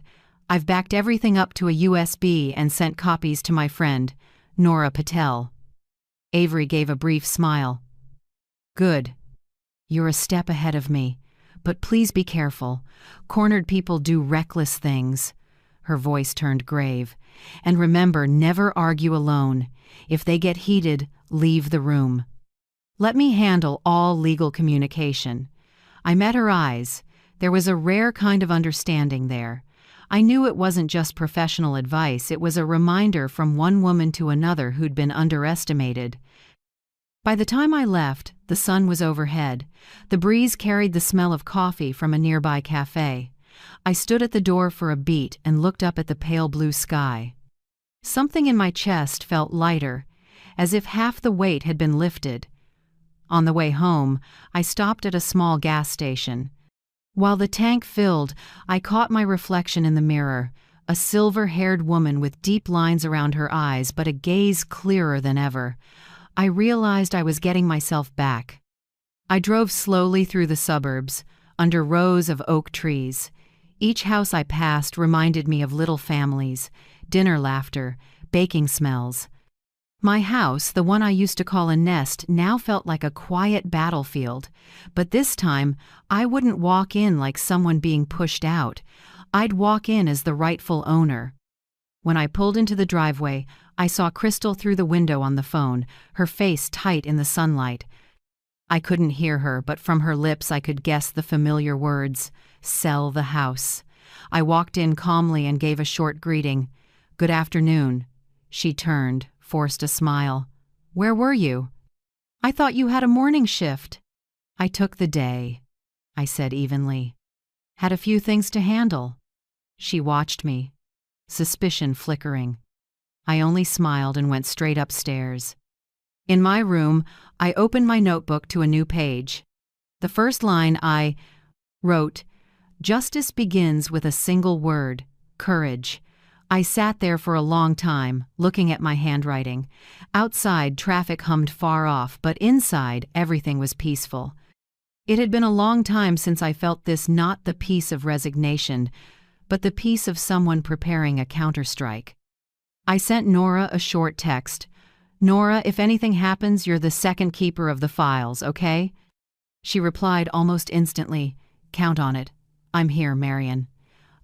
I've backed everything up to a USB and sent copies to my friend, Nora Patel." Avery gave a brief smile. "Good. You're a step ahead of me. But please be careful. Cornered people do reckless things." Her voice turned grave. "And remember, never argue alone. If they get heated, leave the room. Let me handle all legal communication." I met her eyes. There was a rare kind of understanding there. I knew it wasn't just professional advice, it was a reminder from one woman to another who'd been underestimated. By the time I left, the sun was overhead. The breeze carried the smell of coffee from a nearby cafe. I stood at the door for a beat and looked up at the pale blue sky. Something in my chest felt lighter, as if half the weight had been lifted. On the way home, I stopped at a small gas station. While the tank filled, I caught my reflection in the mirror, a silver-haired woman with deep lines around her eyes but a gaze clearer than ever. I realized I was getting myself back. I drove slowly through the suburbs, under rows of oak trees. Each house I passed reminded me of little families, dinner laughter, baking smells. My house, the one I used to call a nest, now felt like a quiet battlefield. But this time, I wouldn't walk in like someone being pushed out. I'd walk in as the rightful owner. When I pulled into the driveway, I saw Crystal through the window on the phone, her face tight in the sunlight. I couldn't hear her, but from her lips I could guess the familiar words, "Sell the house." I walked in calmly and gave a short greeting. "Good afternoon." She turned, forced a smile. "Where were you?" "I thought you had a morning shift." "I took the day," I said evenly. "Had a few things to handle." She watched me, suspicion flickering. I only smiled and went straight upstairs. In my room, I opened my notebook to a new page. The first line I wrote, "Justice begins with a single word, courage." I sat there for a long time, looking at my handwriting. Outside, traffic hummed far off, but inside, everything was peaceful. It had been a long time since I felt this, not the peace of resignation, but the peace of someone preparing a counterstrike. I sent Nora a short text. "Nora, if anything happens, you're the second keeper of the files, okay?" She replied almost instantly, "Count on it. I'm here, Marion."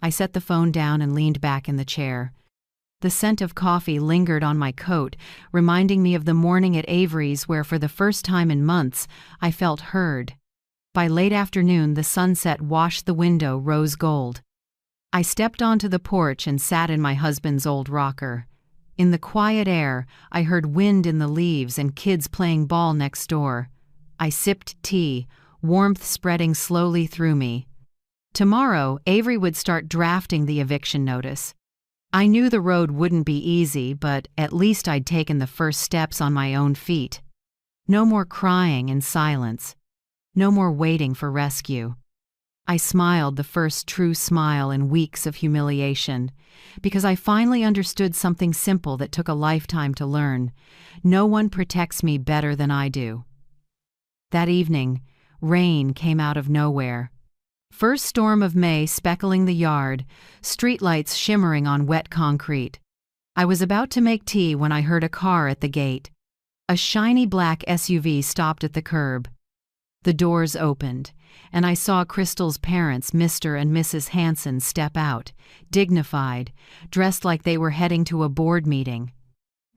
I set the phone down and leaned back in the chair. The scent of coffee lingered on my coat, reminding me of the morning at Avery's where for the first time in months I felt heard. By late afternoon, the sunset washed the window rose gold. I stepped onto the porch and sat in my husband's old rocker. In the quiet air, I heard wind in the leaves and kids playing ball next door. I sipped tea, warmth spreading slowly through me. Tomorrow, Avery would start drafting the eviction notice. I knew the road wouldn't be easy, but at least I'd taken the first steps on my own feet. No more crying in silence. No more waiting for rescue. I smiled, the first true smile in weeks of humiliation, because I finally understood something simple that took a lifetime to learn. No one protects me better than I do. That evening, rain came out of nowhere. First storm of May speckling the yard, streetlights shimmering on wet concrete. I was about to make tea when I heard a car at the gate. A shiny black SUV stopped at the curb. The doors opened, and I saw Crystal's parents, Mr. and Mrs. Hanson, step out, dignified, dressed like they were heading to a board meeting.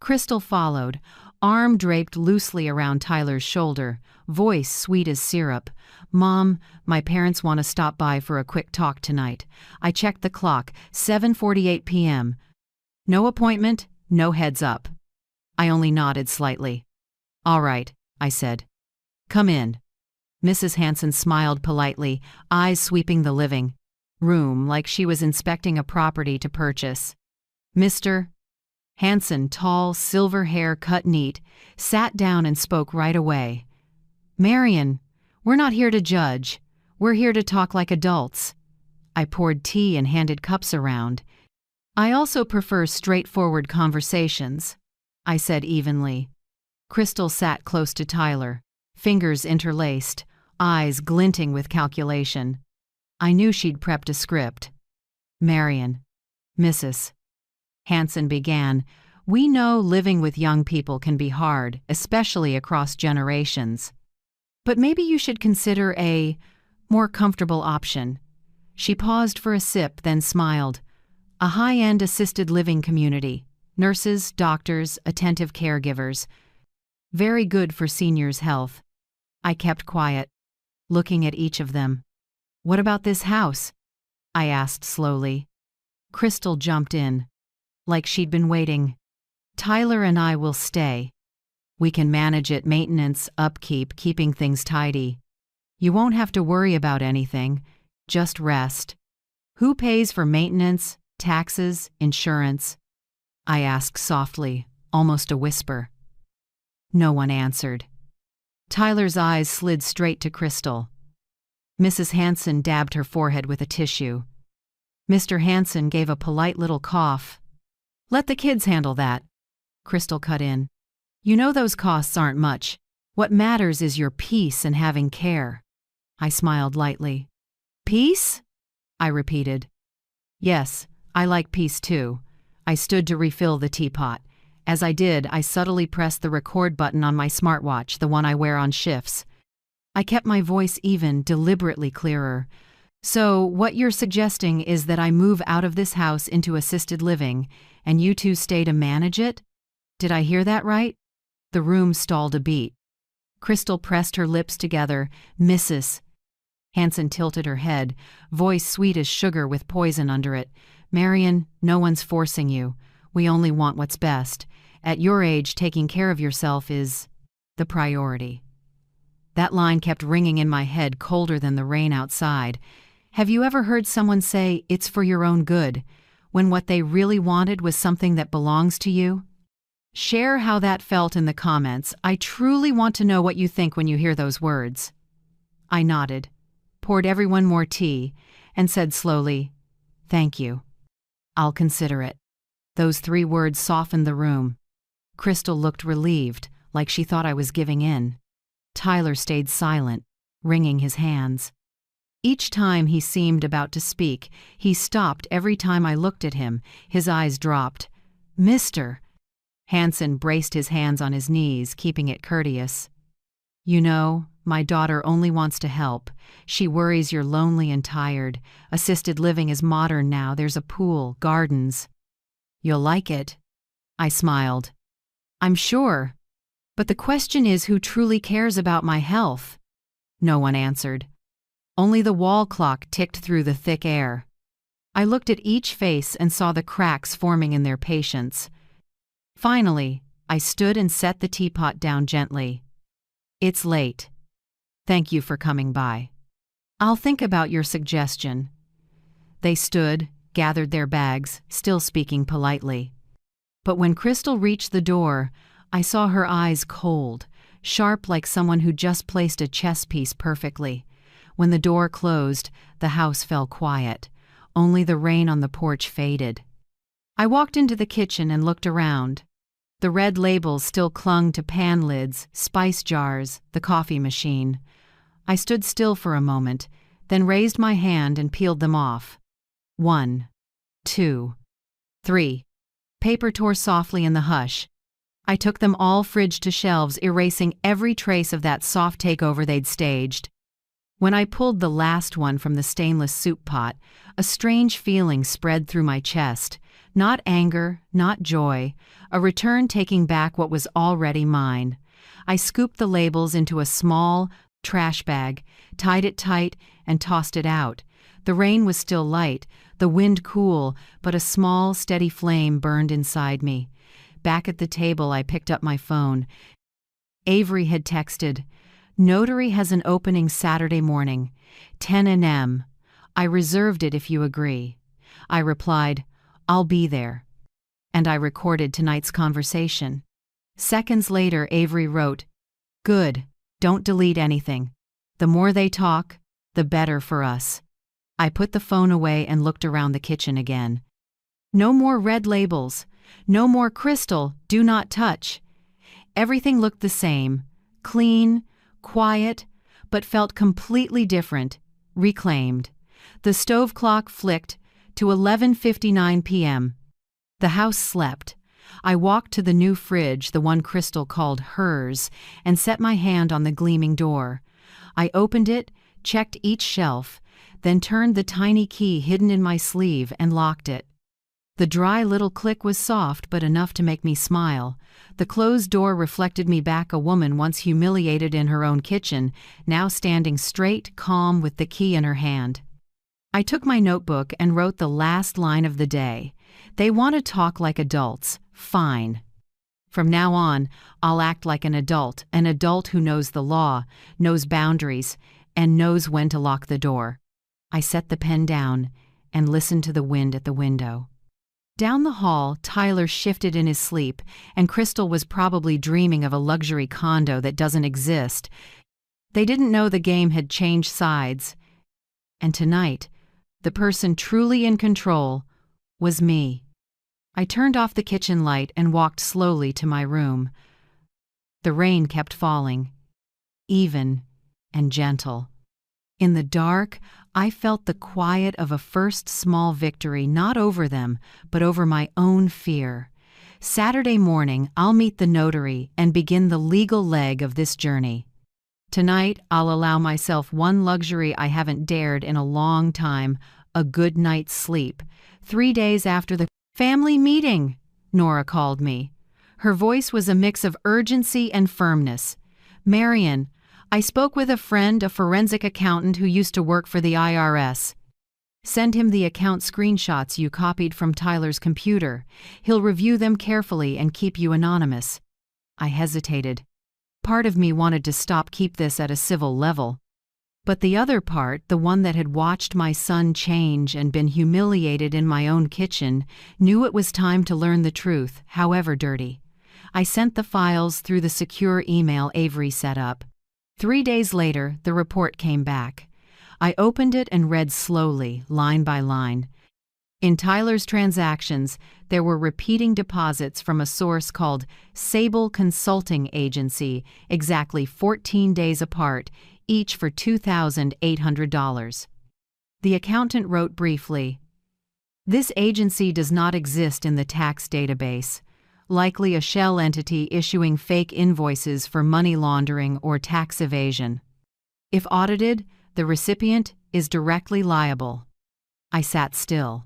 Crystal followed, arm draped loosely around Tyler's shoulder, voice sweet as syrup. "Mom, my parents want to stop by for a quick talk tonight." I checked the clock, 7:48 p.m. No appointment, no heads up. I only nodded slightly. "All right," I said. "Come in." Mrs. Hanson smiled politely, eyes sweeping the living room like she was inspecting a property to purchase. Mr. Hanson, tall, silver hair cut neat, sat down and spoke right away. "Marion, we're not here to judge. We're here to talk like adults." I poured tea and handed cups around. "I also prefer straightforward conversations," I said evenly. Crystal sat close to Tyler, fingers interlaced, eyes glinting with calculation. I knew she'd prepped a script. "Marion, Mrs. Hanson began, "we know living with young people can be hard, especially across generations. But maybe you should consider a more comfortable option." She paused for a sip, then smiled. "A high-end assisted living community. Nurses, doctors, attentive caregivers. Very good for seniors' health." I kept quiet, looking at each of them. "What about this house?" I asked slowly. Crystal jumped in, like she'd been waiting. "Tyler and I will stay. We can manage it, maintenance, upkeep, keeping things tidy. You won't have to worry about anything, just rest." "Who pays for maintenance, taxes, insurance?" I asked softly, almost a whisper. No one answered. Tyler's eyes slid straight to Crystal. Mrs. Hanson dabbed her forehead with a tissue. Mr. Hanson gave a polite little cough. "Let the kids handle that," Crystal cut in. "You know those costs aren't much. What matters is your peace and having care." I smiled lightly. "Peace?" I repeated. "Yes, I like peace too." I stood to refill the teapot. As I did, I subtly pressed the record button on my smartwatch, the one I wear on shifts. I kept my voice even, deliberately clearer. "So, what you're suggesting is that I move out of this house into assisted living, and you two stay to manage it? Did I hear that right?" The room stalled a beat. Crystal pressed her lips together. "Mrs. Hanson tilted her head, voice sweet as sugar with poison under it. "Marion, no one's forcing you. We only want what's best. At your age, taking care of yourself is the priority." That line kept ringing in my head, colder than the rain outside. Have you ever heard someone say, "It's for your own good," when what they really wanted was something that belongs to you? Share how that felt in the comments. I truly want to know what you think when you hear those words. I nodded, poured everyone more tea, and said slowly, "Thank you. I'll consider it." Those 3 words softened the room. Crystal looked relieved, like she thought I was giving in. Tyler stayed silent, wringing his hands. Each time he seemed about to speak, he stopped every time I looked at him. His eyes dropped. "Mister." Hanson braced his hands on his knees, keeping it courteous. "You know, my daughter only wants to help. She worries you're lonely and tired. Assisted living is modern now. There's a pool, gardens. You'll like it." I smiled. "I'm sure. But the question is who truly cares about my health?" No one answered. Only the wall clock ticked through the thick air. I looked at each face and saw the cracks forming in their patience. Finally, I stood and set the teapot down gently. "It's late. Thank you for coming by. I'll think about your suggestion." They stood, gathered their bags, still speaking politely. But when Crystal reached the door, I saw her eyes cold, sharp like someone who just placed a chess piece perfectly. When the door closed, the house fell quiet. Only the rain on the porch faded. I walked into the kitchen and looked around. The red labels still clung to pan lids, spice jars, the coffee machine. I stood still for a moment, then raised my hand and peeled them off. 1, 2, 3. Paper tore softly in the hush. I took them all fridge to shelves, erasing every trace of that soft takeover they'd staged. When I pulled the last one from the stainless soup pot, a strange feeling spread through my chest. Not anger, not joy, a return taking back what was already mine. I scooped the labels into a small trash bag, tied it tight, and tossed it out. The rain was still light, the wind cool, but a small, steady flame burned inside me. Back at the table, I picked up my phone. Avery had texted, "Notary has an opening Saturday morning, 10 a.m. I reserved it if you agree." I replied, "I'll be there." And I recorded tonight's conversation. Seconds later, Avery wrote, "Good, don't delete anything. The more they talk, the better for us." I put the phone away and looked around the kitchen again. No more red labels. No more Crystal, do not touch. Everything looked the same, clean, quiet, but felt completely different, reclaimed. The stove clock flicked to 11:59 p.m. The house slept. I walked to the new fridge, the one Crystal called hers, and set my hand on the gleaming door. I opened it, checked each shelf, then turned the tiny key hidden in my sleeve and locked it. The dry little click was soft but enough to make me smile. The closed door reflected me back, a woman once humiliated in her own kitchen, now standing straight, calm, with the key in her hand. I took my notebook and wrote the last line of the day. They want to talk like adults. Fine. From now on, I'll act like an adult who knows the law, knows boundaries, and knows when to lock the door. I set the pen down and listened to the wind at the window. Down the hall, Tyler shifted in his sleep, and Crystal was probably dreaming of a luxury condo that doesn't exist. They didn't know the game had changed sides. And tonight, the person truly in control was me. I turned off the kitchen light and walked slowly to my room. The rain kept falling, even and gentle. In the dark, I felt the quiet of a first small victory, not over them, but over my own fear. Saturday morning, I'll meet the notary and begin the legal leg of this journey. Tonight, I'll allow myself one luxury I haven't dared in a long time, a good night's sleep. 3 days after the family meeting, Nora called me. Her voice was a mix of urgency and firmness. "Marion, I spoke with a friend, a forensic accountant who used to work for the IRS. Send him the account screenshots you copied from Tyler's computer. He'll review them carefully and keep you anonymous." I hesitated. Part of me wanted to keep this at a civil level. But the other part, the one that had watched my son change and been humiliated in my own kitchen, knew it was time to learn the truth, however dirty. I sent the files through the secure email Avery set up. 3 days later, the report came back. I opened it and read slowly, line by line. In Tyler's transactions, there were repeating deposits from a source called Sable Consulting Agency, exactly 14 days apart, each for $2,800. The accountant wrote briefly, "This agency does not exist in the tax database, likely a shell entity issuing fake invoices for money laundering or tax evasion. If audited, the recipient is directly liable." I sat still.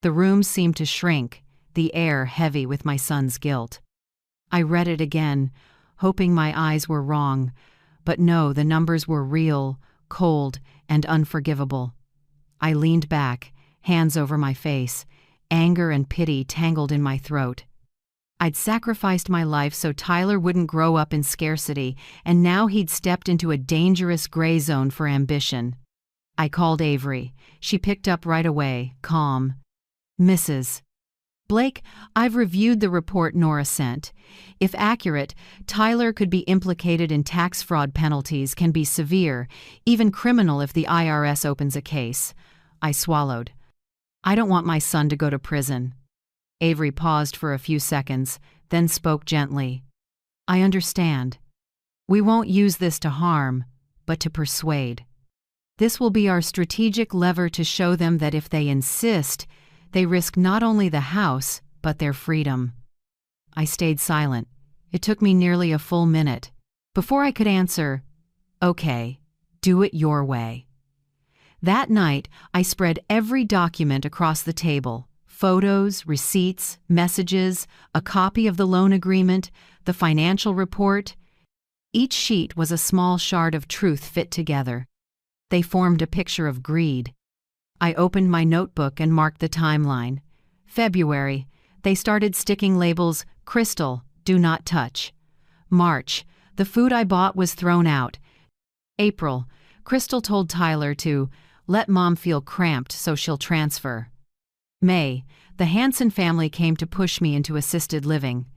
The room seemed to shrink, the air heavy with my son's guilt. I read it again, hoping my eyes were wrong, but no, the numbers were real, cold, and unforgivable. I leaned back, hands over my face, anger and pity tangled in my throat. I'd sacrificed my life so Tyler wouldn't grow up in scarcity, and now he'd stepped into a dangerous gray zone for ambition. I called Avery. She picked up right away, calm. "Mrs. Blake, I've reviewed the report Nora sent. If accurate, Tyler could be implicated in tax fraud. Penalties can be severe, even criminal if the IRS opens a case." I swallowed. "I don't want my son to go to prison." Avery paused for a few seconds, then spoke gently. "I understand. We won't use this to harm, but to persuade. This will be our strategic lever to show them that if they insist, they risk not only the house, but their freedom." I stayed silent. It took me nearly a full minute. Before I could answer, "Okay, do it your way." That night, I spread every document across the table. Photos, receipts, messages, a copy of the loan agreement, the financial report. Each sheet was a small shard of truth fit together. They formed a picture of greed. I opened my notebook and marked the timeline. February, they started sticking labels, "Crystal, do not touch." March, the food I bought was thrown out. April, Crystal told Tyler to let Mom feel cramped so she'll transfer. May, the Hansen family came to push me into assisted living.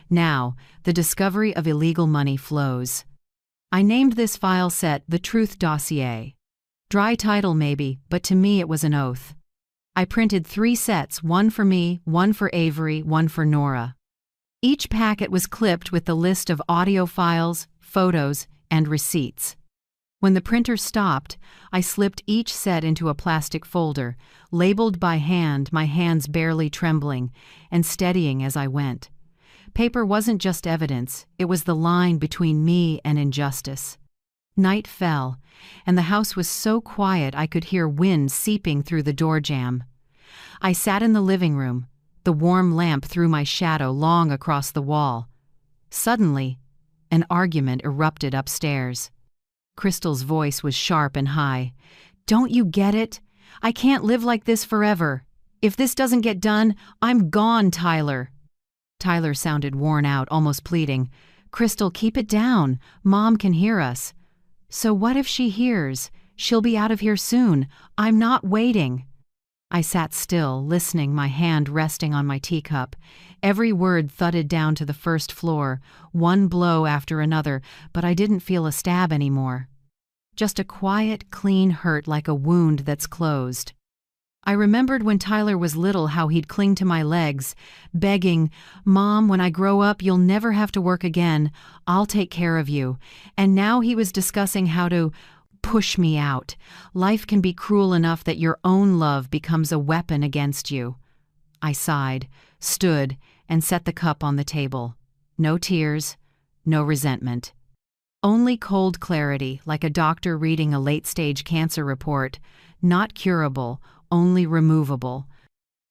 Now, the discovery of illegal money flows. I named this file set the Truth Dossier. Dry title maybe, but to me it was an oath. I printed 3 sets, one for me, one for Avery, one for Nora. Each packet was clipped with the list of audio files, photos, and receipts. When the printer stopped, I slipped each set into a plastic folder, labeled by hand, my hands barely trembling, and steadying as I went. Paper wasn't just evidence, it was the line between me and injustice. Night fell, and the house was so quiet I could hear wind seeping through the door jamb. I sat in the living room. The warm lamp threw my shadow long across the wall. Suddenly, an argument erupted upstairs. Crystal's voice was sharp and high. "Don't you get it? I can't live like this forever. If this doesn't get done, I'm gone, Tyler." Tyler sounded worn out, almost pleading. "Crystal, keep it down. Mom can hear us." "So what if she hears? She'll be out of here soon. I'm not waiting." I sat still, listening, my hand resting on my teacup. Every word thudded down to the first floor, one blow after another, but I didn't feel a stab anymore. Just a quiet, clean hurt like a wound that's closed. I remembered when Tyler was little how he'd cling to my legs, begging, "Mom, when I grow up, you'll never have to work again. I'll take care of you." And now he was discussing how to push me out. Life can be cruel enough that your own love becomes a weapon against you. I sighed, stood, and set the cup on the table. No tears, no resentment. Only cold clarity, like a doctor reading a late-stage cancer report. Not curable, only removable.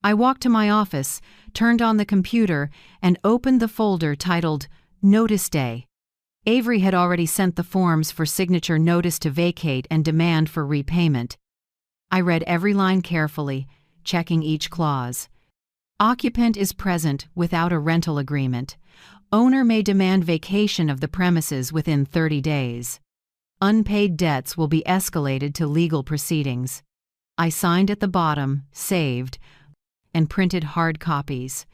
I walked to my office, turned on the computer, and opened the folder titled Notice Day. Avery had already sent the forms for signature notice to vacate and demand for repayment. I read every line carefully, checking each clause. Occupant is present without a rental agreement. Owner may demand vacation of the premises within 30 days. Unpaid debts will be escalated to legal proceedings. I signed at the bottom, saved, and printed hard copies.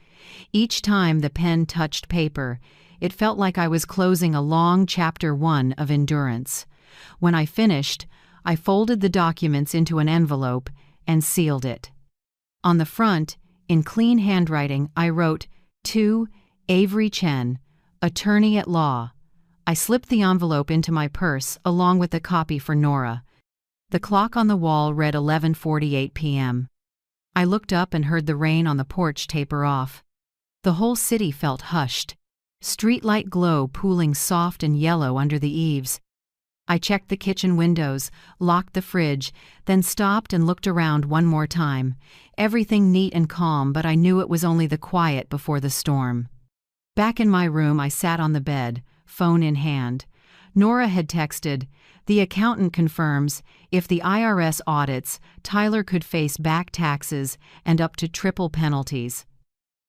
Each time the pen touched paper, it felt like I was closing a long chapter 1 of endurance. When I finished, I folded the documents into an envelope and sealed it. On the front, in clean handwriting, I wrote, "To Avery Chen, Attorney at Law." I slipped the envelope into my purse along with the copy for Nora. The clock on the wall read 11:48 p.m. I looked up and heard the rain on the porch taper off. The whole city felt hushed. Streetlight glow pooling soft and yellow under the eaves. I checked the kitchen windows, locked the fridge, then stopped and looked around one more time. Everything neat and calm, but I knew it was only the quiet before the storm. Back in my room, I sat on the bed, phone in hand. Nora had texted, "The accountant confirms, if the IRS audits, Tyler could face back taxes and up to triple penalties.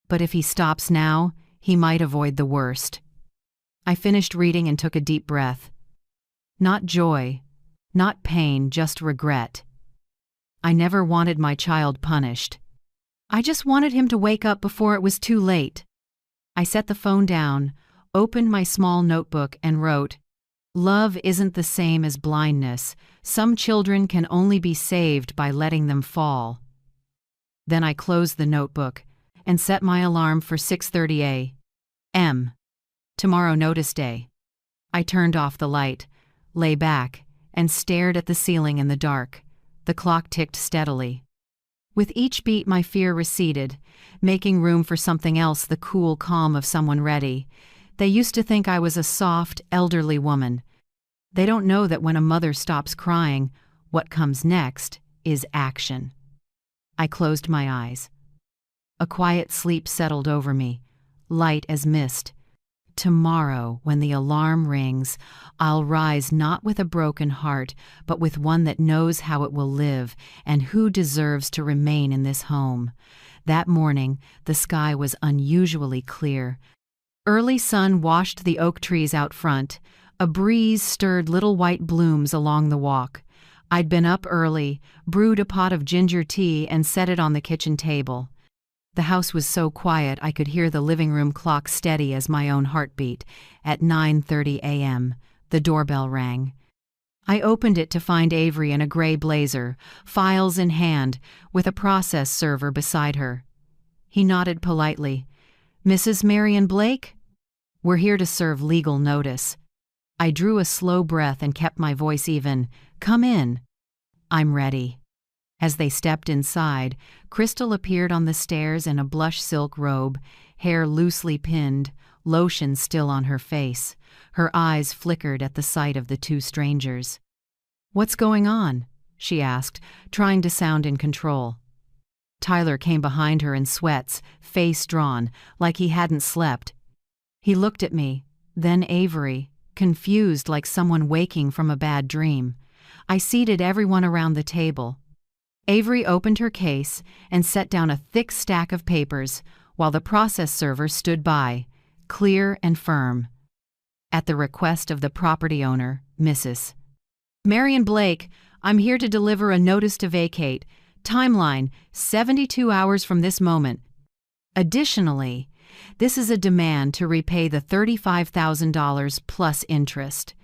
But if he stops now, he might avoid the worst." I finished reading and took a deep breath. Not joy, not pain, just regret. I never wanted my child punished. I just wanted him to wake up before it was too late. I set the phone down, opened my small notebook and wrote, "Love isn't the same as blindness. Some children can only be saved by letting them fall." Then I closed the notebook and set my alarm for 6:30 a.m. Tomorrow, notice day. I turned off the light, lay back, and stared at the ceiling in the dark. The clock ticked steadily. With each beat, my fear receded, making room for something else, the cool calm of someone ready. They used to think I was a soft, elderly woman. They don't know that when a mother stops crying, what comes next is action. I closed my eyes. A quiet sleep settled over me, light as mist. Tomorrow, when the alarm rings, I'll rise not with a broken heart, but with one that knows how it will live and who deserves to remain in this home. That morning, the sky was unusually clear. Early sun washed the oak trees out front. A breeze stirred little white blooms along the walk. I'd been up early, brewed a pot of ginger tea, and set it on the kitchen table. The house was so quiet I could hear the living room clock steady as my own heartbeat. At 9:30 a.m., the doorbell rang. I opened it to find Avery in a gray blazer, files in hand, with a process server beside her. He nodded politely. "Mrs. Marion Blake? We're here to serve legal notice." I drew a slow breath and kept my voice even. "Come in." "I'm ready." As they stepped inside, Crystal appeared on the stairs in a blush silk robe, hair loosely pinned, lotion still on her face. Her eyes flickered at the sight of the two strangers. "What's going on?" she asked, trying to sound in control. Tyler came behind her in sweats, face drawn, like he hadn't slept. He looked at me, then Avery, confused like someone waking from a bad dream. I seated everyone around the table. Avery opened her case and set down a thick stack of papers, while the process server stood by, clear and firm. At the request of the property owner, Mrs. Marion Blake, I'm here to deliver a notice to vacate. Timeline, 72 hours from this moment. Additionally, this is a demand to repay the $35,000 plus interest,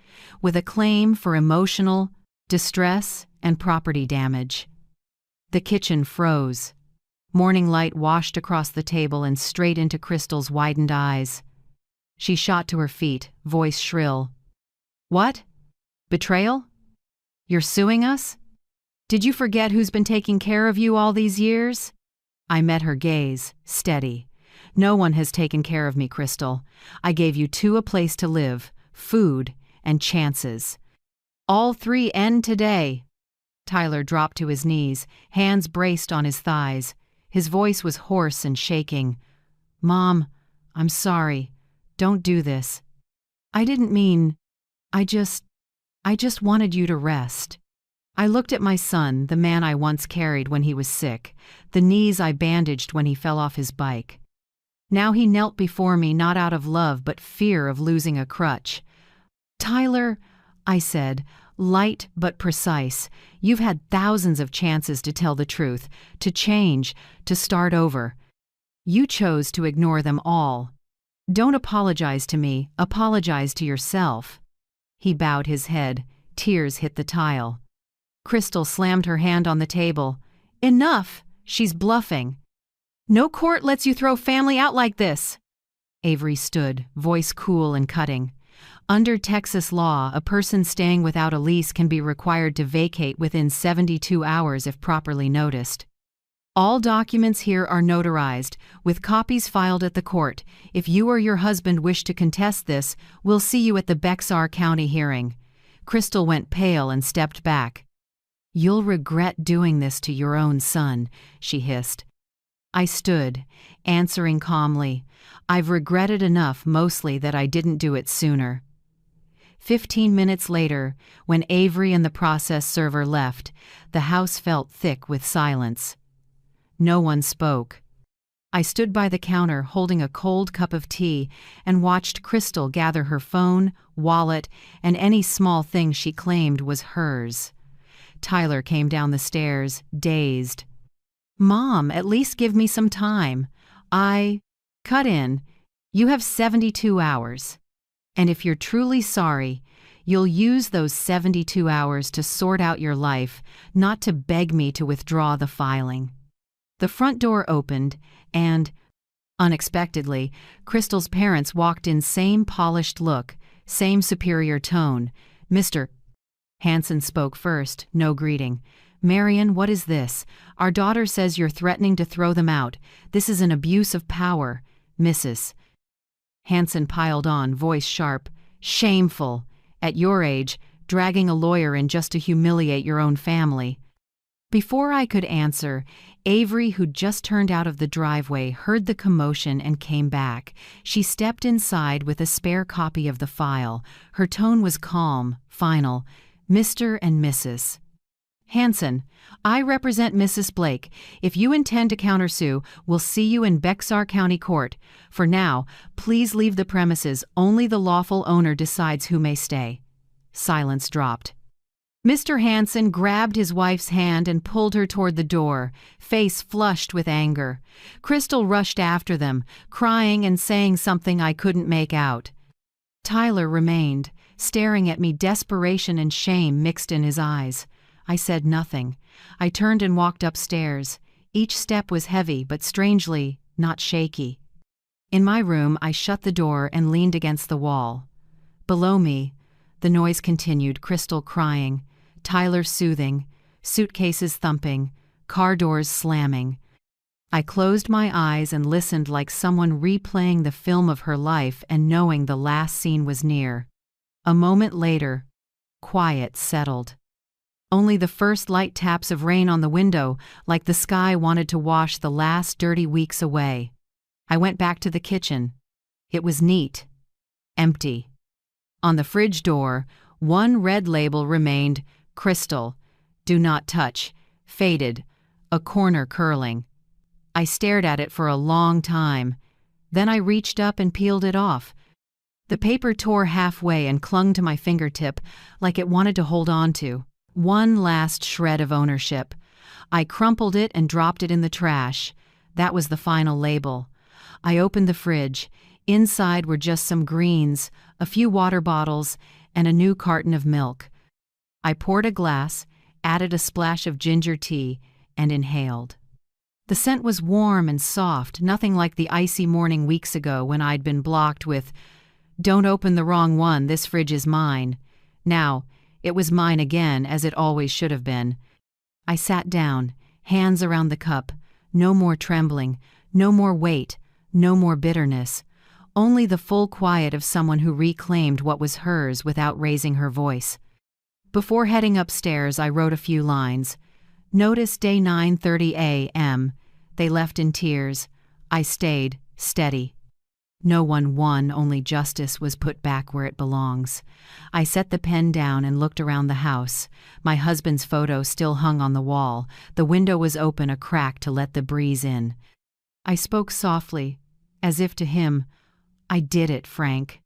with a claim for emotional distress and property damage. The kitchen froze. Morning light washed across the table and straight into Crystal's widened eyes. She shot to her feet, voice shrill. "What? Betrayal? You're suing us? Did you forget who's been taking care of you all these years?" I met her gaze, steady. "No one has taken care of me, Crystal. I gave you two: a place to live, food, and chances. All three end today." Tyler dropped to his knees, hands braced on his thighs. His voice was hoarse and shaking. "Mom, I'm sorry. Don't do this. I didn't mean. I just wanted you to rest." I looked at my son, the man I once carried when he was sick, the knees I bandaged when he fell off his bike. Now he knelt before me not out of love but fear of losing a crutch. "Tyler," I said, light but precise, "you've had thousands of chances to tell the truth, to change, to start over. You chose to ignore them all. Don't apologize to me, apologize to yourself." He bowed his head. Tears hit the tile. Crystal slammed her hand on the table. "Enough! She's bluffing. No court lets you throw family out like this." Avery stood, voice cool and cutting. "Under Texas law, a person staying without a lease can be required to vacate within 72 hours if properly noticed. All documents here are notarized, with copies filed at the court. If you or your husband wish to contest this, we'll see you at the Bexar County hearing." Crystal went pale and stepped back. "You'll regret doing this to your own son," she hissed. I stood, answering calmly, "I've regretted enough, mostly that I didn't do it sooner." 15 minutes later, when Avery and the process server left, the house felt thick with silence. No one spoke. I stood by the counter holding a cold cup of tea and watched Crystal gather her phone, wallet, and any small thing she claimed was hers. Tyler came down the stairs, dazed. "Mom, at least give me some time." Cut in. "You have 72 hours. And if you're truly sorry, you'll use those 72 hours to sort out your life, not to beg me to withdraw the filing." The front door opened, and, unexpectedly, Crystal's parents walked in. Same polished look, same superior tone. "Mr. Hansen spoke first, no greeting. "Marion, what is this? Our daughter says you're threatening to throw them out. This is an abuse of power, Mrs. Hansen piled on, voice sharp. "Shameful. At your age, dragging a lawyer in just to humiliate your own family." Before I could answer, Avery, who'd just turned out of the driveway, heard the commotion and came back. She stepped inside with a spare copy of the file. Her tone was calm, final. "Mr. and Mrs. Hansen, I represent Mrs. Blake. If you intend to countersue, we'll see you in Bexar County Court. For now, please leave the premises. Only the lawful owner decides who may stay." Silence dropped. Mr. Hansen grabbed his wife's hand and pulled her toward the door, face flushed with anger. Crystal rushed after them, crying and saying something I couldn't make out. Tyler remained, staring at me, desperation and shame mixed in his eyes. I said nothing. I turned and walked upstairs. Each step was heavy, but strangely, not shaky. In my room, I shut the door and leaned against the wall. Below me, the noise continued, Crystal crying, Tyler soothing, suitcases thumping, car doors slamming. I closed my eyes and listened like someone replaying the film of her life and knowing the last scene was near. A moment later, quiet settled. Only the first light taps of rain on the window, like the sky wanted to wash the last dirty weeks away. I went back to the kitchen. It was neat. Empty. On the fridge door, one red label remained, Crystal, do not touch, faded, a corner curling. I stared at it for a long time. Then I reached up and peeled it off. The paper tore halfway and clung to my fingertip like it wanted to hold on to. One last shred of ownership. I crumpled it and dropped it in the trash. That was the final label. I opened the fridge. Inside were just some greens, a few water bottles, and a new carton of milk. I poured a glass, added a splash of ginger tea, and inhaled. The scent was warm and soft, nothing like the icy morning weeks ago when I'd been blocked with, "Don't open the wrong one, this fridge is mine." Now, it was mine again, as it always should have been. I sat down, hands around the cup. No more trembling, no more weight, no more bitterness. Only the full quiet of someone who reclaimed what was hers without raising her voice. Before heading upstairs, I wrote a few lines. Notice day 9:30 a.m. They left in tears. I stayed, steady. No one won, only justice was put back where it belongs. I set the pen down and looked around the house. My husband's photo still hung on the wall. The window was open a crack to let the breeze in. I spoke softly, as if to him, "I did it, Frank.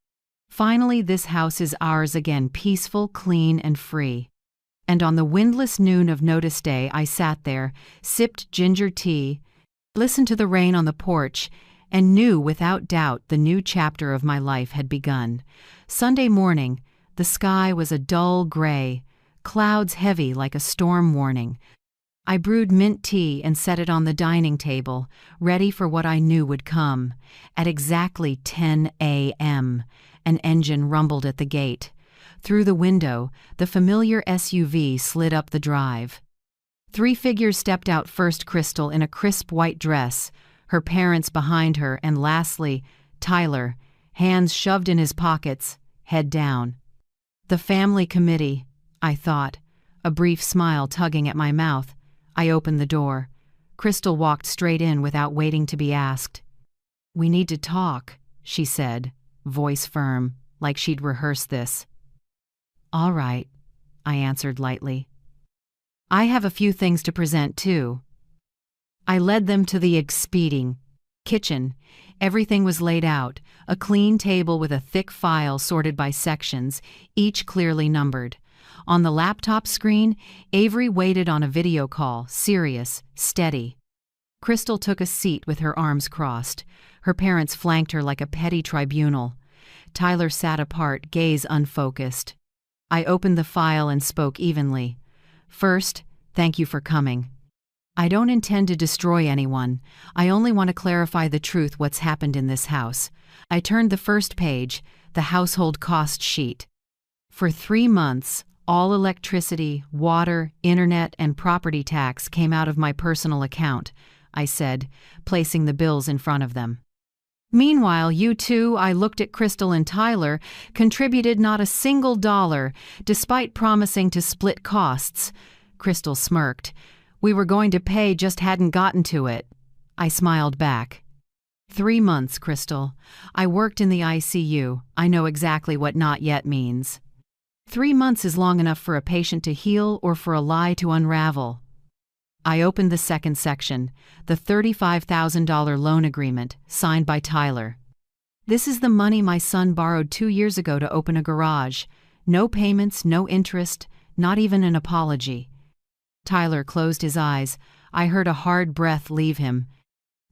Finally, this house is ours again, peaceful, clean, and free." And on the windless noon of notice day, I sat there, sipped ginger tea, listened to the rain on the porch, and knew without doubt the new chapter of my life had begun. Sunday morning, the sky was a dull gray, clouds heavy like a storm warning. I brewed mint tea and set it on the dining table, ready for what I knew would come. At exactly 10 a.m., an engine rumbled at the gate. Through the window, the familiar SUV slid up the drive. 3 figures stepped out first: Crystal in a crisp white dress, her parents behind her, and lastly, Tyler, hands shoved in his pockets, head down. The family committee, I thought, a brief smile tugging at my mouth. I opened the door. Crystal walked straight in without waiting to be asked. "We need to talk," she said, voice firm, like she'd rehearsed this. "All right," I answered lightly. "I have a few things to present, too." I led them to the expeding kitchen. Everything was laid out, a clean table with a thick file sorted by sections, each clearly numbered. On the laptop screen, Avery waited on a video call, serious, steady. Crystal took a seat with her arms crossed. Her parents flanked her like a petty tribunal. Tyler sat apart, gaze unfocused. I opened the file and spoke evenly. "First, thank you for coming. I don't intend to destroy anyone. I only want to clarify the truth, what's happened in this house." I turned the first page, the household cost sheet. For 3 months, all electricity, water, internet, and property tax came out of my personal account, I said, placing the bills in front of them. "Meanwhile, you two," I looked at Crystal and Tyler, "contributed not a single dollar, despite promising to split costs." Crystal smirked. "We were going to pay, just hadn't gotten to it." I smiled back. 3 months, Crystal. I worked in the ICU. I know exactly what not yet means. 3 months is long enough for a patient to heal or for a lie to unravel. I opened the second section, the $35,000 loan agreement, signed by Tyler. "This is the money my son borrowed 2 years ago to open a garage. No payments, no interest, not even an apology." Tyler closed his eyes. I heard a hard breath leave him.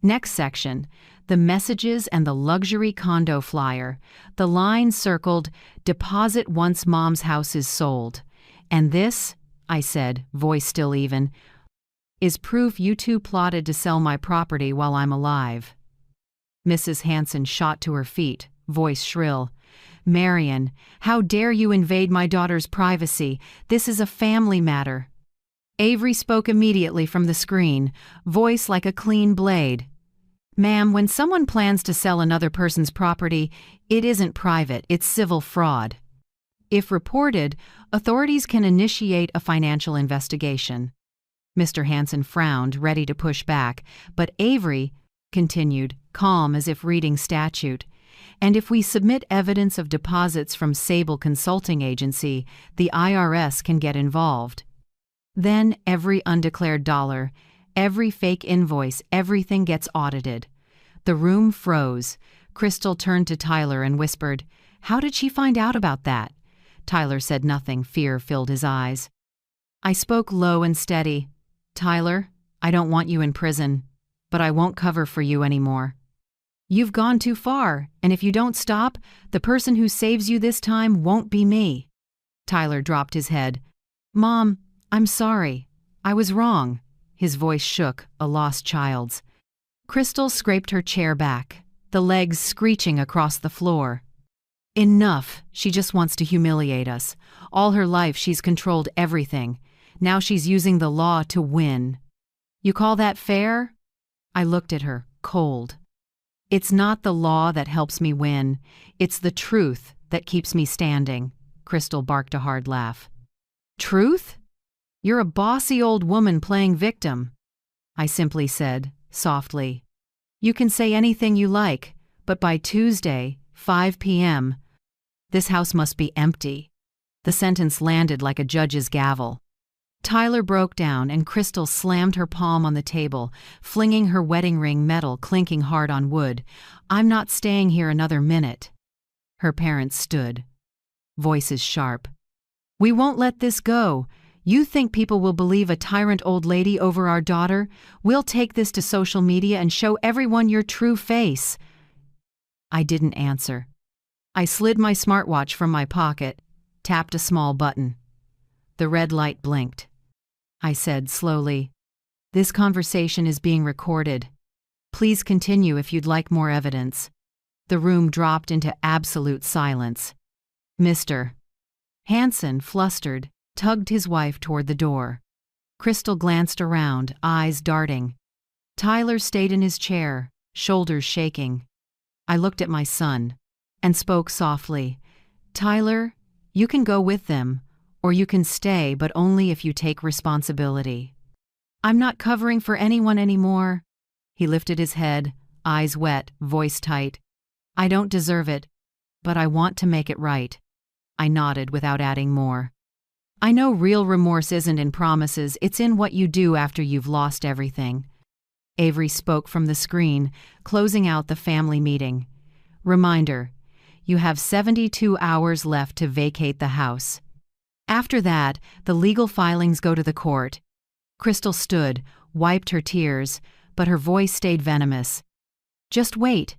Next section, the messages and the luxury condo flyer. The line circled, "Deposit once mom's house is sold." "And this," I said, voice still even, "is proof you two plotted to sell my property while I'm alive." Mrs. Hanson shot to her feet, voice shrill. "Marion, how dare you invade my daughter's privacy? This is a family matter." Avery spoke immediately from the screen, voice like a clean blade. "Ma'am, when someone plans to sell another person's property, it isn't private, it's civil fraud. If reported, authorities can initiate a financial investigation." Mr. Hanson frowned, ready to push back, but Avery continued, calm as if reading statute. "And if we submit evidence of deposits from Sable Consulting Agency, the IRS can get involved. Then every undeclared dollar, every fake invoice, everything gets audited." The room froze. Crystal turned to Tyler and whispered, "How did she find out about that?" Tyler said nothing. Fear filled his eyes. I spoke low and steady. "Tyler, I don't want you in prison, but I won't cover for you anymore. You've gone too far, and if you don't stop, the person who saves you this time won't be me." Tyler dropped his head. "Mom, I'm sorry. I was wrong." His voice shook, a lost child's. Crystal scraped her chair back, the legs screeching across the floor. "Enough. She just wants to humiliate us. All her life she's controlled everything. Now she's using the law to win. You call that fair?" I looked at her, cold. "It's not the law that helps me win. It's the truth that keeps me standing." Crystal barked a hard laugh. "Truth? You're a bossy old woman playing victim." I simply said, softly, "You can say anything you like, but by Tuesday, 5 p.m., this house must be empty." The sentence landed like a judge's gavel. Tyler broke down and Crystal slammed her palm on the table, flinging her wedding ring metal clinking hard on wood. "I'm not staying here another minute." Her parents stood, voices sharp. "We won't let this go. You think people will believe a tyrant old lady over our daughter? We'll take this to social media and show everyone your true face." I didn't answer. I slid my smartwatch from my pocket, tapped a small button. The red light blinked. I said slowly, "This conversation is being recorded. Please continue if you'd like more evidence." The room dropped into absolute silence. "Mr. Hanson," flustered, tugged his wife toward the door. Crystal glanced around, eyes darting. Tyler stayed in his chair, shoulders shaking. I looked at my son and spoke softly. "Tyler, you can go with them, or you can stay, but only if you take responsibility. I'm not covering for anyone anymore." He lifted his head, eyes wet, voice tight. "I don't deserve it, but I want to make it right." I nodded without adding more. "I know real remorse isn't in promises, it's in what you do after you've lost everything." Avery spoke from the screen, closing out the family meeting. "Reminder, you have 72 hours left to vacate the house. After that, the legal filings go to the court." Crystal stood, wiped her tears, but her voice stayed venomous. "Just wait.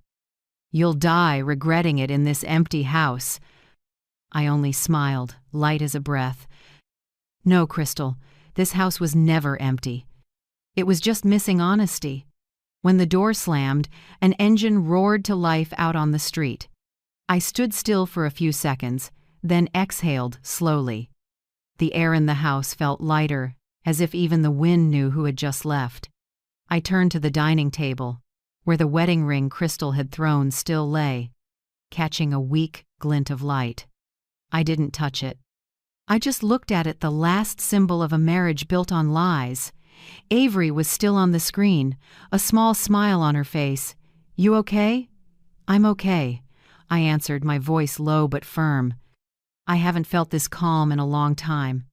You'll die regretting it in this empty house." I only smiled, light as a breath. "No, Crystal, this house was never empty. It was just missing honesty." When the door slammed, an engine roared to life out on the street. I stood still for a few seconds, then exhaled slowly. The air in the house felt lighter, as if even the wind knew who had just left. I turned to the dining table, where the wedding ring Crystal had thrown still lay, catching a weak glint of light. I didn't touch it. I just looked at it, the last symbol of a marriage built on lies. Avery was still on the screen, a small smile on her face. "You okay?" "I'm okay," I answered, my voice low but firm. I haven't felt this calm in a long time.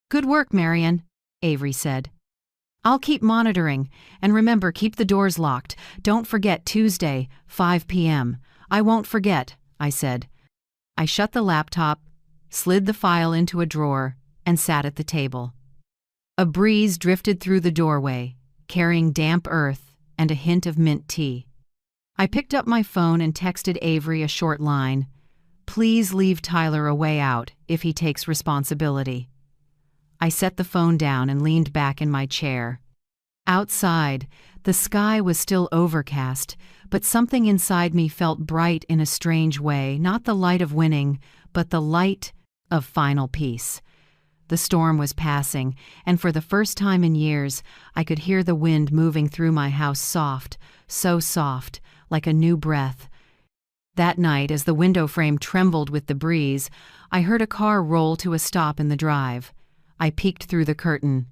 "Good work, Marion," Avery said. "I'll keep monitoring, and remember, keep the doors locked. Don't forget Tuesday, 5 p.m. "I won't forget," I said. I shut the laptop, slid the file into a drawer, and sat at the table. A breeze drifted through the doorway, carrying damp earth and a hint of mint tea. I picked up my phone and texted Avery a short line. "Please leave Tyler a way out if he takes responsibility." I set the phone down and leaned back in my chair. Outside, the sky was still overcast, but something inside me felt bright in a strange way, not the light of winning, but the light of final peace. The storm was passing, and for the first time in years, I could hear the wind moving through my house, soft, so soft, like a new breath. That night, as the window frame trembled with the breeze, I heard a car roll to a stop in the drive. I peeked through the curtain.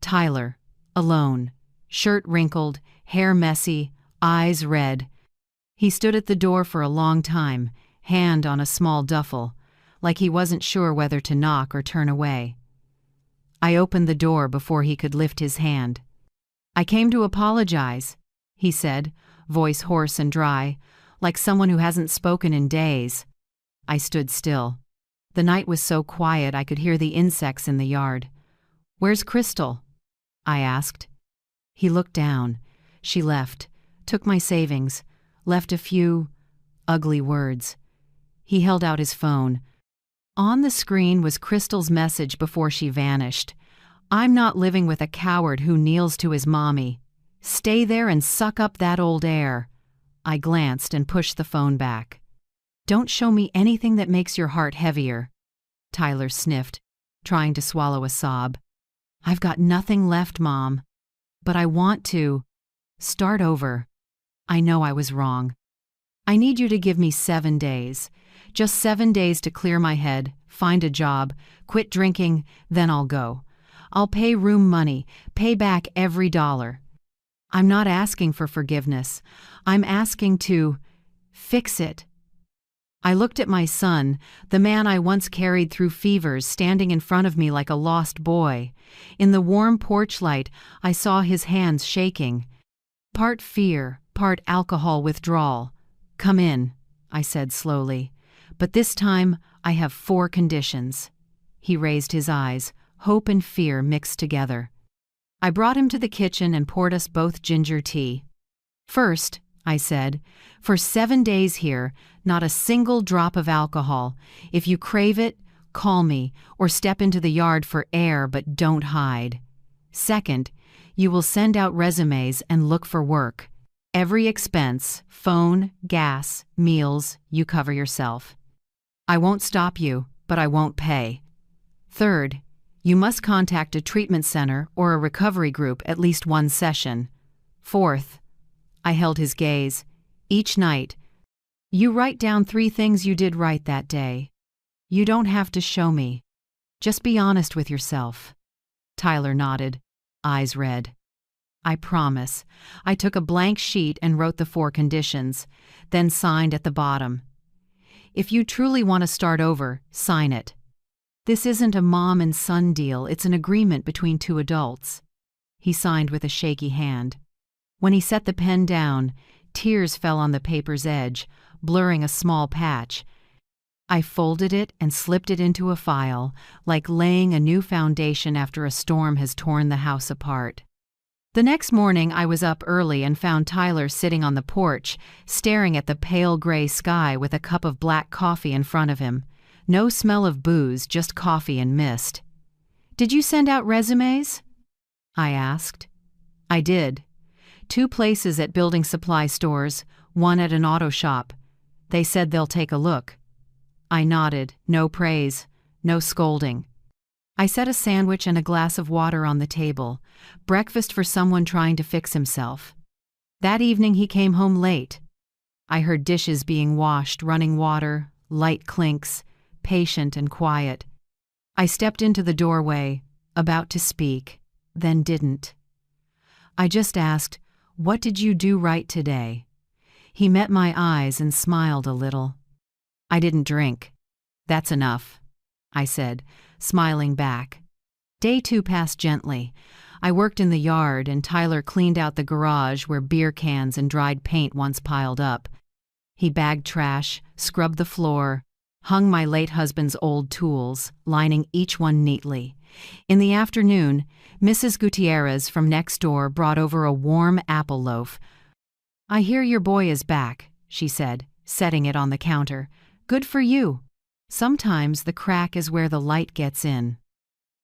Tyler, alone, shirt wrinkled, hair messy, eyes red. He stood at the door for a long time, hand on a small duffel, like he wasn't sure whether to knock or turn away. I opened the door before he could lift his hand. "I came to apologize," he said, voice hoarse and dry, like someone who hasn't spoken in days. I stood still. The night was so quiet I could hear the insects in the yard. "Where's Crystal?" I asked. He looked down. "She left, took my savings, left a few ugly words." He held out his phone. On the screen was Crystal's message before she vanished. "I'm not living with a coward who kneels to his mommy. Stay there and suck up that old air." I glanced and pushed the phone back. "Don't show me anything that makes your heart heavier." Tyler sniffed, trying to swallow a sob. "I've got nothing left, Mom. But I want to start over. I know I was wrong. I need you to give me 7 days. Just 7 days to clear my head, find a job, quit drinking, then I'll go. I'll pay room money, pay back every dollar. I'm not asking for forgiveness. I'm asking to fix it." I looked at my son, the man I once carried through fevers, standing in front of me like a lost boy. In the warm porch light, I saw his hands shaking. Part fear, part alcohol withdrawal. "Come in," I said slowly. "But this time, I have 4 conditions." He raised his eyes, hope and fear mixed together. I brought him to the kitchen and poured us both ginger tea. "First," I said, "for 7 days here, not a single drop of alcohol. If you crave it, call me, or step into the yard for air, but don't hide. Second, you will send out resumes and look for work. Every expense, phone, gas, meals, you cover yourself. I won't stop you, but I won't pay. Third, you must contact a treatment center or a recovery group at least 1 session. Fourth," I held his gaze, "each night, you write down 3 things you did right that day. You don't have to show me. Just be honest with yourself." Tyler nodded, eyes red. "I promise." I took a blank sheet and wrote the 4 conditions, then signed at the bottom. "If you truly want to start over, sign it. This isn't a mom and son deal, it's an agreement between 2 adults." He signed with a shaky hand. When he set the pen down, tears fell on the paper's edge, blurring a small patch. I folded it and slipped it into a file, like laying a new foundation after a storm has torn the house apart. The next morning I was up early and found Tyler sitting on the porch, staring at the pale gray sky with a cup of black coffee in front of him. No smell of booze, just coffee and mist. "Did you send out resumes?" I asked. "I did. 2 places at building supply stores, 1 at an auto shop. They said they'll take a look." I nodded, no praise, no scolding. I set a sandwich and a glass of water on the table, breakfast for someone trying to fix himself. That evening he came home late. I heard dishes being washed, running water, light clinks, patient and quiet. I stepped into the doorway, about to speak, then didn't. I just asked, "What did you do right today?" He met my eyes and smiled a little. "I didn't drink." "That's enough," I said, smiling back. Day 2 passed gently. I worked in the yard and Tyler cleaned out the garage where beer cans and dried paint once piled up. He bagged trash, scrubbed the floor, hung my late husband's old tools, lining each one neatly. In the afternoon, Mrs. Gutierrez from next door brought over a warm apple loaf. "I hear your boy is back," she said, setting it on the counter. "Good for you. Sometimes the crack is where the light gets in."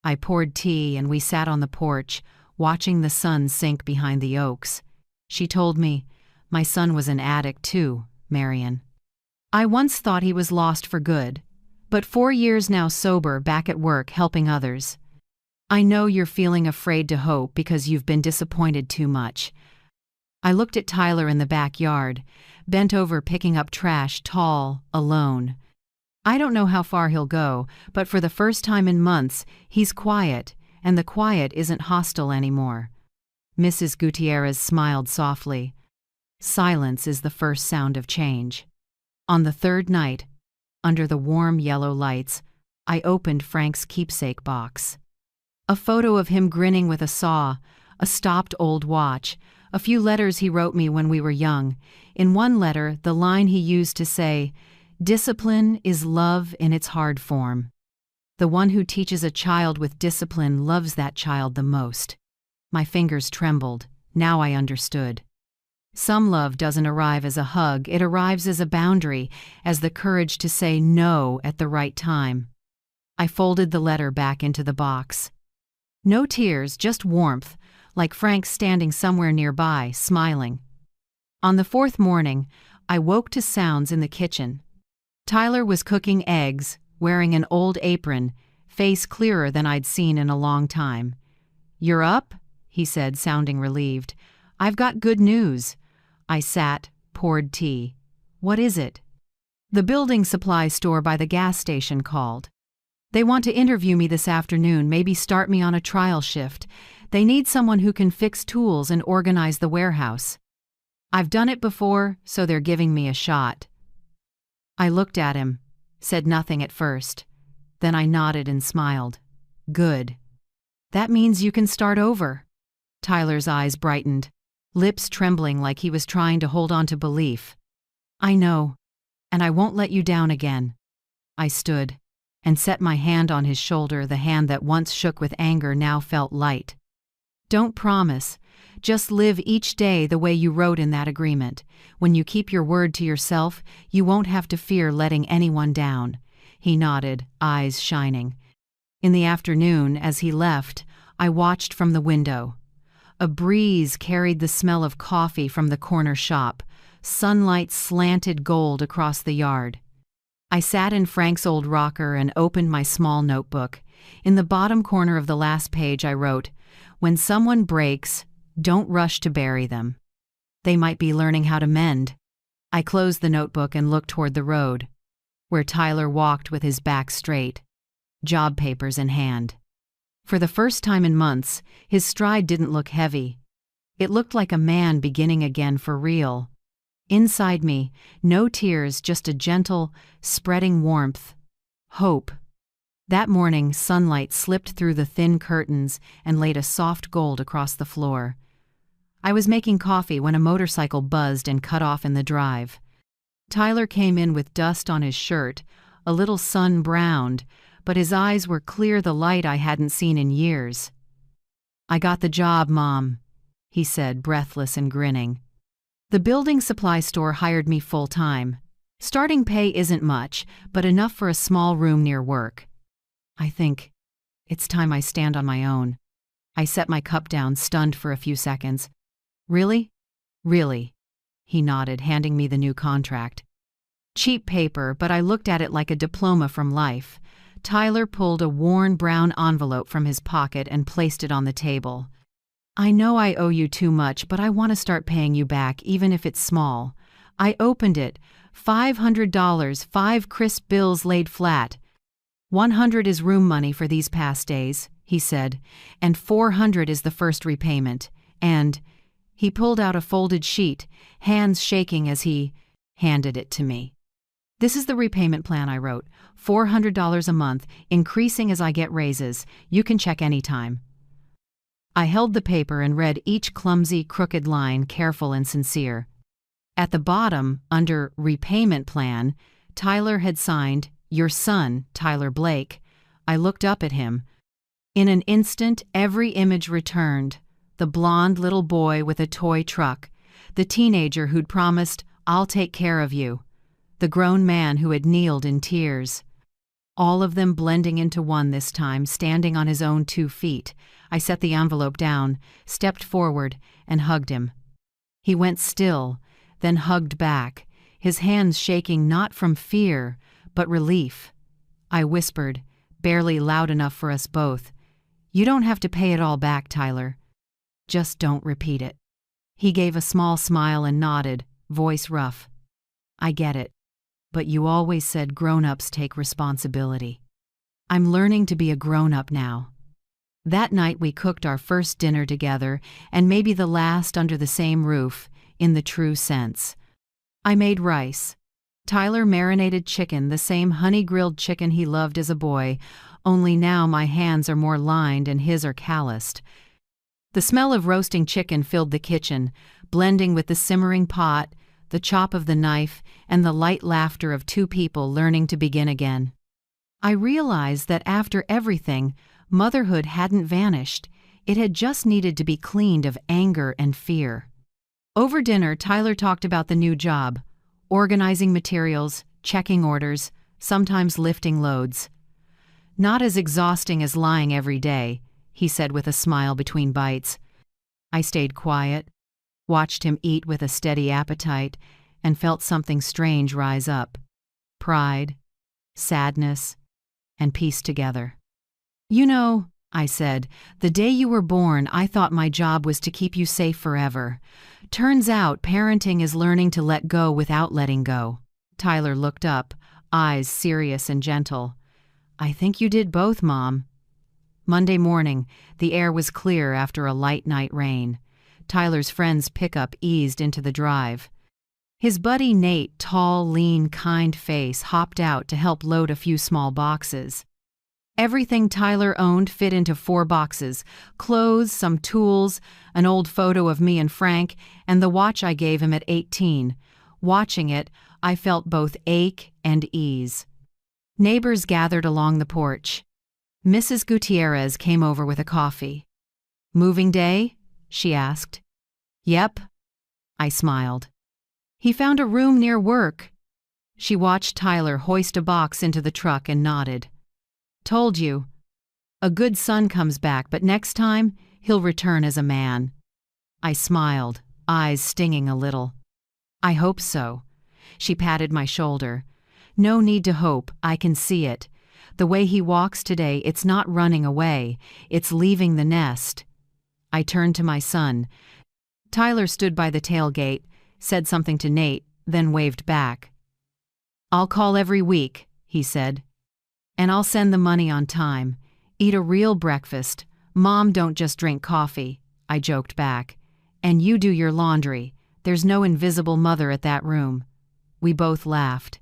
I poured tea and we sat on the porch, watching the sun sink behind the oaks. She told me, "My son was an addict too, Marion. I once thought he was lost for good, but 4 years now sober, back at work helping others. I know you're feeling afraid to hope because you've been disappointed too much." I looked at Tyler in the backyard, bent over picking up trash, tall, alone. I don't know how far he'll go, but for the first time in months, he's quiet, and the quiet isn't hostile anymore. Mrs. Gutierrez smiled softly. Silence is the first sound of change. On the 3rd night, under the warm yellow lights, I opened Frank's keepsake box. A photo of him grinning with a saw, a stopped old watch, a few letters he wrote me when we were young. In one letter, the line he used to say, "Discipline is love in its hard form. The one who teaches a child with discipline loves that child the most." My fingers trembled. Now I understood. Some love doesn't arrive as a hug, it arrives as a boundary, as the courage to say no at the right time. I folded the letter back into the box. No tears, just warmth, like Frank standing somewhere nearby, smiling. On the 4th morning, I woke to sounds in the kitchen. Tyler was cooking eggs, wearing an old apron, face clearer than I'd seen in a long time. "You're up?" he said, sounding relieved. "I've got good news." I sat, poured tea. "What is it?" "The building supply store by the gas station called. They want to interview me this afternoon, maybe start me on a trial shift. They need someone who can fix tools and organize the warehouse. I've done it before, so they're giving me a shot." I looked at him, said nothing at first. Then I nodded and smiled. "Good. That means you can start over." Tyler's eyes brightened, lips trembling like he was trying to hold on to belief. "I know, and I won't let you down again." I stood, and set my hand on his shoulder. The hand that once shook with anger now felt light. Don't promise. Just live each day the way you wrote in that agreement. When you keep your word to yourself, you won't have to fear letting anyone down. He nodded, eyes shining. In the afternoon, as he left, I watched from the window. A breeze carried the smell of coffee from the corner shop. Sunlight slanted gold across the yard. I sat in Frank's old rocker and opened my small notebook. In the bottom corner of the last page I wrote, "When someone breaks, don't rush to bury them. They might be learning how to mend." I closed the notebook and looked toward the road, where Tyler walked with his back straight, job papers in hand. For the first time in months, his stride didn't look heavy. It looked like a man beginning again for real. Inside me, no tears, just a gentle, spreading warmth. Hope. That morning, sunlight slipped through the thin curtains and laid a soft gold across the floor. I was making coffee when a motorcycle buzzed and cut off in the drive. Tyler came in with dust on his shirt, a little sun-browned, but his eyes were clear, the light I hadn't seen in years. "I got the job, Mom," he said, breathless and grinning. "The building supply store hired me full-time. Starting pay isn't much, but enough for a small room near work. I think it's time I stand on my own." I set my cup down, stunned for a few seconds. "Really? Really?" He nodded, handing me the new contract. Cheap paper, but I looked at it like a diploma from life. Tyler pulled a worn brown envelope from his pocket and placed it on the table. "I know I owe you too much, but I want to start paying you back, even if it's small." I opened it. $500, 5 crisp bills laid flat. "100 is room money for these past days," he said, "and 400 is the first repayment. And—" he pulled out a folded sheet, hands shaking as he handed it to me. "This is the repayment plan I wrote. $400 a month, increasing as I get raises. You can check anytime." I held the paper and read each clumsy, crooked line, careful and sincere. At the bottom, under Repayment Plan, Tyler had signed, "Your son, Tyler Blake." I looked up at him. In an instant, every image returned. The blond little boy with a toy truck. The teenager who'd promised, "I'll take care of you." The grown man who had kneeled in tears. All of them blending into one this time, standing on his own 2 feet. I set the envelope down, stepped forward, and hugged him. He went still, then hugged back, his hands shaking not from fear, but relief. I whispered, barely loud enough for us both, "You don't have to pay it all back, Tyler. Just don't repeat it." He gave a small smile and nodded, voice rough. "I get it. But you always said grown-ups take responsibility. I'm learning to be a grown-up now." That night we cooked our first dinner together, and maybe the last under the same roof, in the true sense. I made rice. Tyler marinated chicken, the same honey-grilled chicken he loved as a boy, only now my hands are more lined and his are calloused. The smell of roasting chicken filled the kitchen, blending with the simmering pot, the chop of the knife, and the light laughter of 2 people learning to begin again. I realized that after everything, motherhood hadn't vanished. It had just needed to be cleaned of anger and fear. Over dinner, Tyler talked about the new job, organizing materials, checking orders, sometimes lifting loads. "Not as exhausting as lying every day," he said with a smile between bites. I stayed quiet, watched him eat with a steady appetite, and felt something strange rise up. Pride, sadness, and peace together. "You know," I said, "the day you were born, I thought my job was to keep you safe forever. Turns out parenting is learning to let go without letting go." Tyler looked up, eyes serious and gentle. "I think you did both, Mom." Monday morning, the air was clear after a light night rain. Tyler's friend's pickup eased into the drive. His buddy Nate, tall, lean, kind face, hopped out to help load a few small boxes. Everything Tyler owned fit into 4 boxes: clothes, some tools, an old photo of me and Frank, and the watch I gave him at 18. Watching it, I felt both ache and ease. Neighbors gathered along the porch. Mrs. Gutierrez came over with a coffee. "Moving day?" she asked. "Yep." I smiled. "He found a room near work." She watched Tyler hoist a box into the truck and nodded. "Told you. A good son comes back, but next time, he'll return as a man." I smiled, eyes stinging a little. "I hope so." She patted my shoulder. "No need to hope, I can see it. The way he walks today, it's not running away, it's leaving the nest." I turned to my son. Tyler stood by the tailgate, said something to Nate, then waved back. "I'll call every week," he said. "And I'll send the money on time. Eat a real breakfast. Mom don't just drink coffee," I joked back. "And you do your laundry. There's no invisible mother at that room." We both laughed.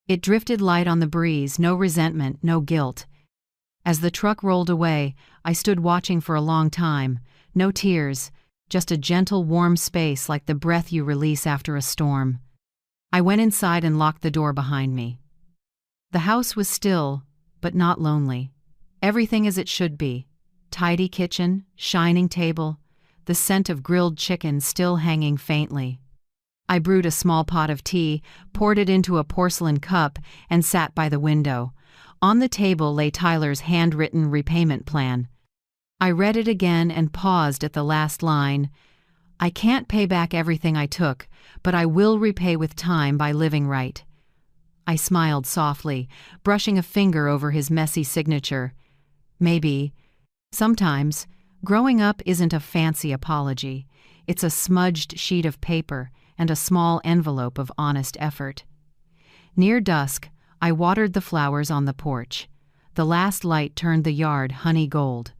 It drifted light on the breeze, no resentment, no guilt. As the truck rolled away, I stood watching for a long time. No tears, just a gentle, warm space like the breath you release after a storm. I went inside and locked the door behind me. The house was still, but not lonely. Everything as it should be. Tidy kitchen, shining table, the scent of grilled chicken still hanging faintly. I brewed a small pot of tea, poured it into a porcelain cup, and sat by the window. On the table lay Tyler's handwritten repayment plan. I read it again and paused at the last line. "I can't pay back everything I took, but I will repay with time by living right." I smiled softly, brushing a finger over his messy signature. Maybe, sometimes, growing up isn't a fancy apology. It's a smudged sheet of paper and a small envelope of honest effort. Near dusk, I watered the flowers on the porch. The last light turned the yard honey gold.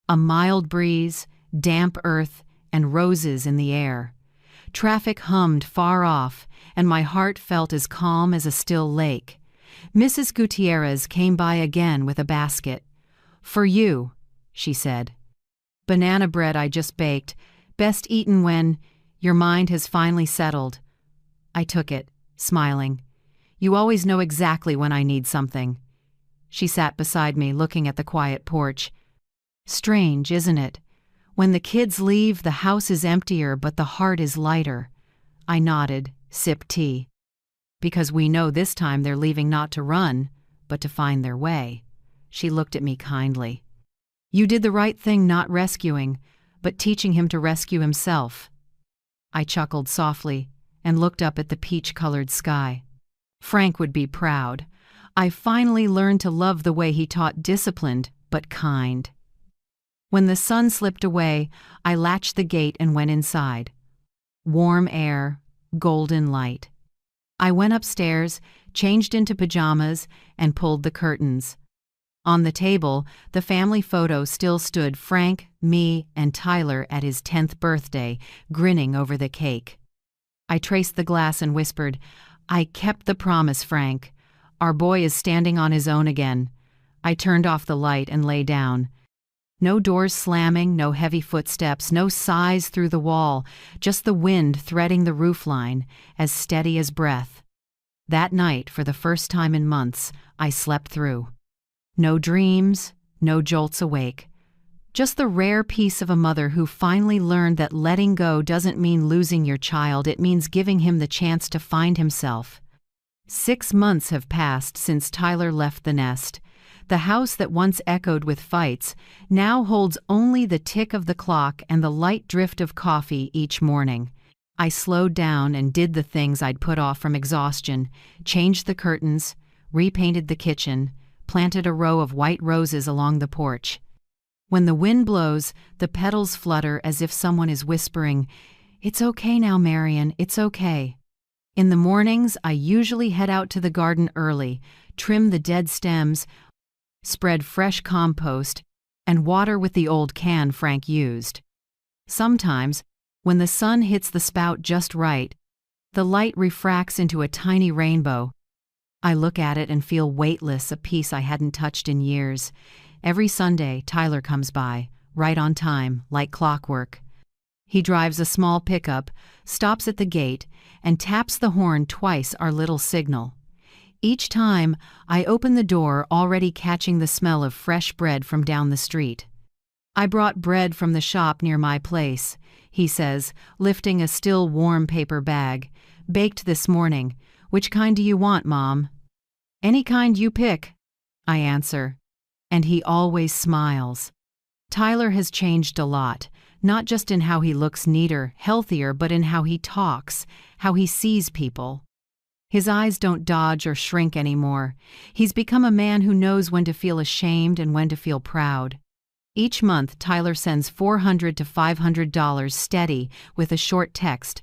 A mild breeze, damp earth, and roses in the air. Traffic hummed far off, and my heart felt as calm as a still lake. Mrs. Gutierrez came by again with a basket. "For you," she said. "Banana bread I just baked, best eaten when your mind has finally settled." I took it, smiling. "You always know exactly when I need something." She sat beside me, looking at the quiet porch. "Strange, isn't it? When the kids leave, the house is emptier, but the heart is lighter." I nodded, sipped tea. "Because we know this time they're leaving not to run, but to find their way." She looked at me kindly. "You did the right thing not rescuing, but teaching him to rescue himself." I chuckled softly and looked up at the peach-colored sky. Frank would be proud. I finally learned to love the way he taught disciplined but kind. When the sun slipped away, I latched the gate and went inside. Warm air, golden light. I went upstairs, changed into pajamas, and pulled the curtains. On the table, the family photo still stood: Frank, me, and Tyler at his 10th birthday, grinning over the cake. I traced the glass and whispered, "I kept the promise, Frank. Our boy is standing on his own again." I turned off the light and lay down. No doors slamming, no heavy footsteps, no sighs through the wall, just the wind threading the roofline, as steady as breath. That night, for the first time in months, I slept through. No dreams, no jolts awake. Just the rare peace of a mother who finally learned that letting go doesn't mean losing your child, it means giving him the chance to find himself. 6 months have passed since Tyler left the nest. The house that once echoed with fights now holds only the tick of the clock and the light drift of coffee each morning. I slowed down and did the things I'd put off from exhaustion, changed the curtains, repainted the kitchen, planted a row of white roses along the porch. When the wind blows, the petals flutter as if someone is whispering, "It's okay now, Marion, it's okay." In the mornings, I usually head out to the garden early, trim the dead stems, spread fresh compost, and water with the old can Frank used. Sometimes, when the sun hits the spout just right, the light refracts into a tiny rainbow. I look at it and feel weightless, a piece I hadn't touched in years. Every Sunday, Tyler comes by, right on time, like clockwork. He drives a small pickup, stops at the gate, and taps the horn twice, our little signal. Each time, I open the door already catching the smell of fresh bread from down the street. "I brought bread from the shop near my place," he says, lifting a still warm paper bag. "Baked this morning. Which kind do you want, Mom?" "Any kind you pick," I answer. And he always smiles. Tyler has changed a lot, not just in how he looks neater, healthier, but in how he talks, how he sees people. His eyes don't dodge or shrink anymore. He's become a man who knows when to feel ashamed and when to feel proud. Each month, Tyler sends $400 to $500 steady with a short text.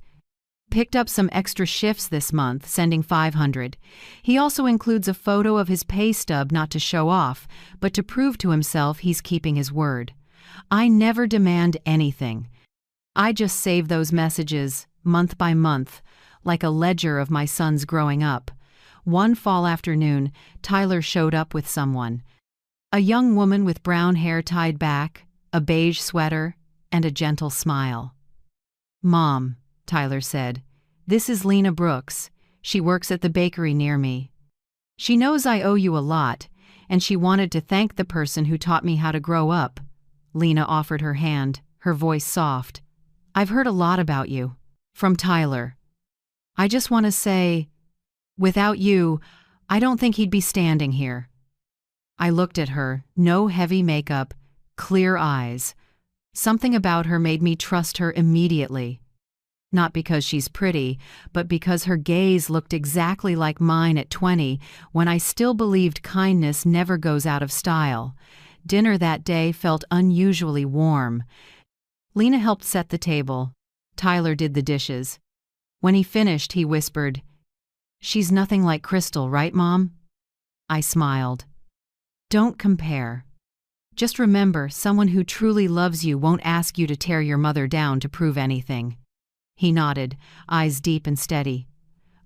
"Picked up some extra shifts this month, sending $500. He also includes a photo of his pay stub, not to show off, but to prove to himself he's keeping his word. I never demand anything. I just save those messages, month by month, like a ledger of my son's growing up. One fall afternoon, Tyler showed up with someone. A young woman with brown hair tied back, a beige sweater, and a gentle smile. "Mom," Tyler said, "this is Lena Brooks. She works at the bakery near me. She knows I owe you a lot, and she wanted to thank the person who taught me how to grow up." Lena offered her hand, her voice soft. "I've heard a lot about you. From Tyler. I just want to say, without you, I don't think he'd be standing here." I looked at her, no heavy makeup, clear eyes. Something about her made me trust her immediately. Not because she's pretty, but because her gaze looked exactly like mine at 20, when I still believed kindness never goes out of style. Dinner that day felt unusually warm. Lena helped set the table. Tyler did the dishes. When he finished, he whispered, "She's nothing like Crystal, right, Mom?" I smiled. "Don't compare. Just remember, someone who truly loves you won't ask you to tear your mother down to prove anything." He nodded, eyes deep and steady.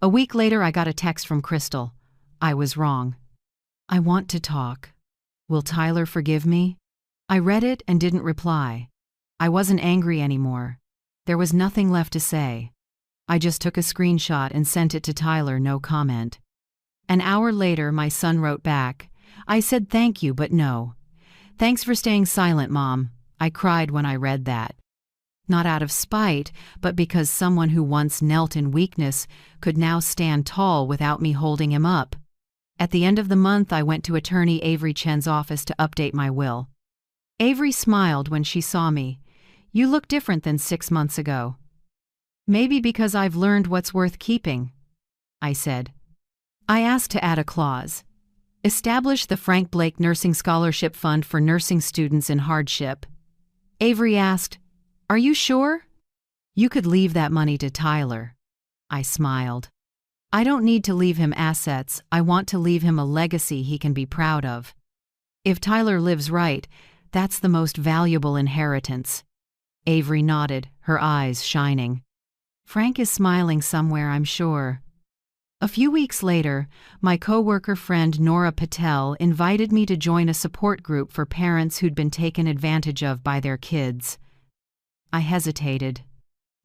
A week later, I got a text from Crystal. I was wrong. "I want to talk. Will Tyler forgive me?" I read it and didn't reply. I wasn't angry anymore. There was nothing left to say. I just took a screenshot and sent it to Tyler, no comment. An hour later, my son wrote back. I said thank you, but no. "Thanks for staying silent, Mom." I cried when I read that. Not out of spite, but because someone who once knelt in weakness could now stand tall without me holding him up. At the end of the month, I went to attorney Avery Chen's office to update my will. Avery smiled when she saw me. "You look different than 6 months ago." "Maybe because I've learned what's worth keeping," I said. I asked to add a clause. Establish the Frank Blake Nursing Scholarship Fund for nursing students in hardship. Avery asked, "Are you sure?" "You could leave that money to Tyler." I smiled. "I don't need to leave him assets. I want to leave him a legacy he can be proud of. If Tyler lives right, that's the most valuable inheritance." Avery nodded, her eyes shining. "Frank is smiling somewhere, I'm sure." A few weeks later, my coworker friend Nora Patel invited me to join a support group for parents who'd been taken advantage of by their kids. I hesitated.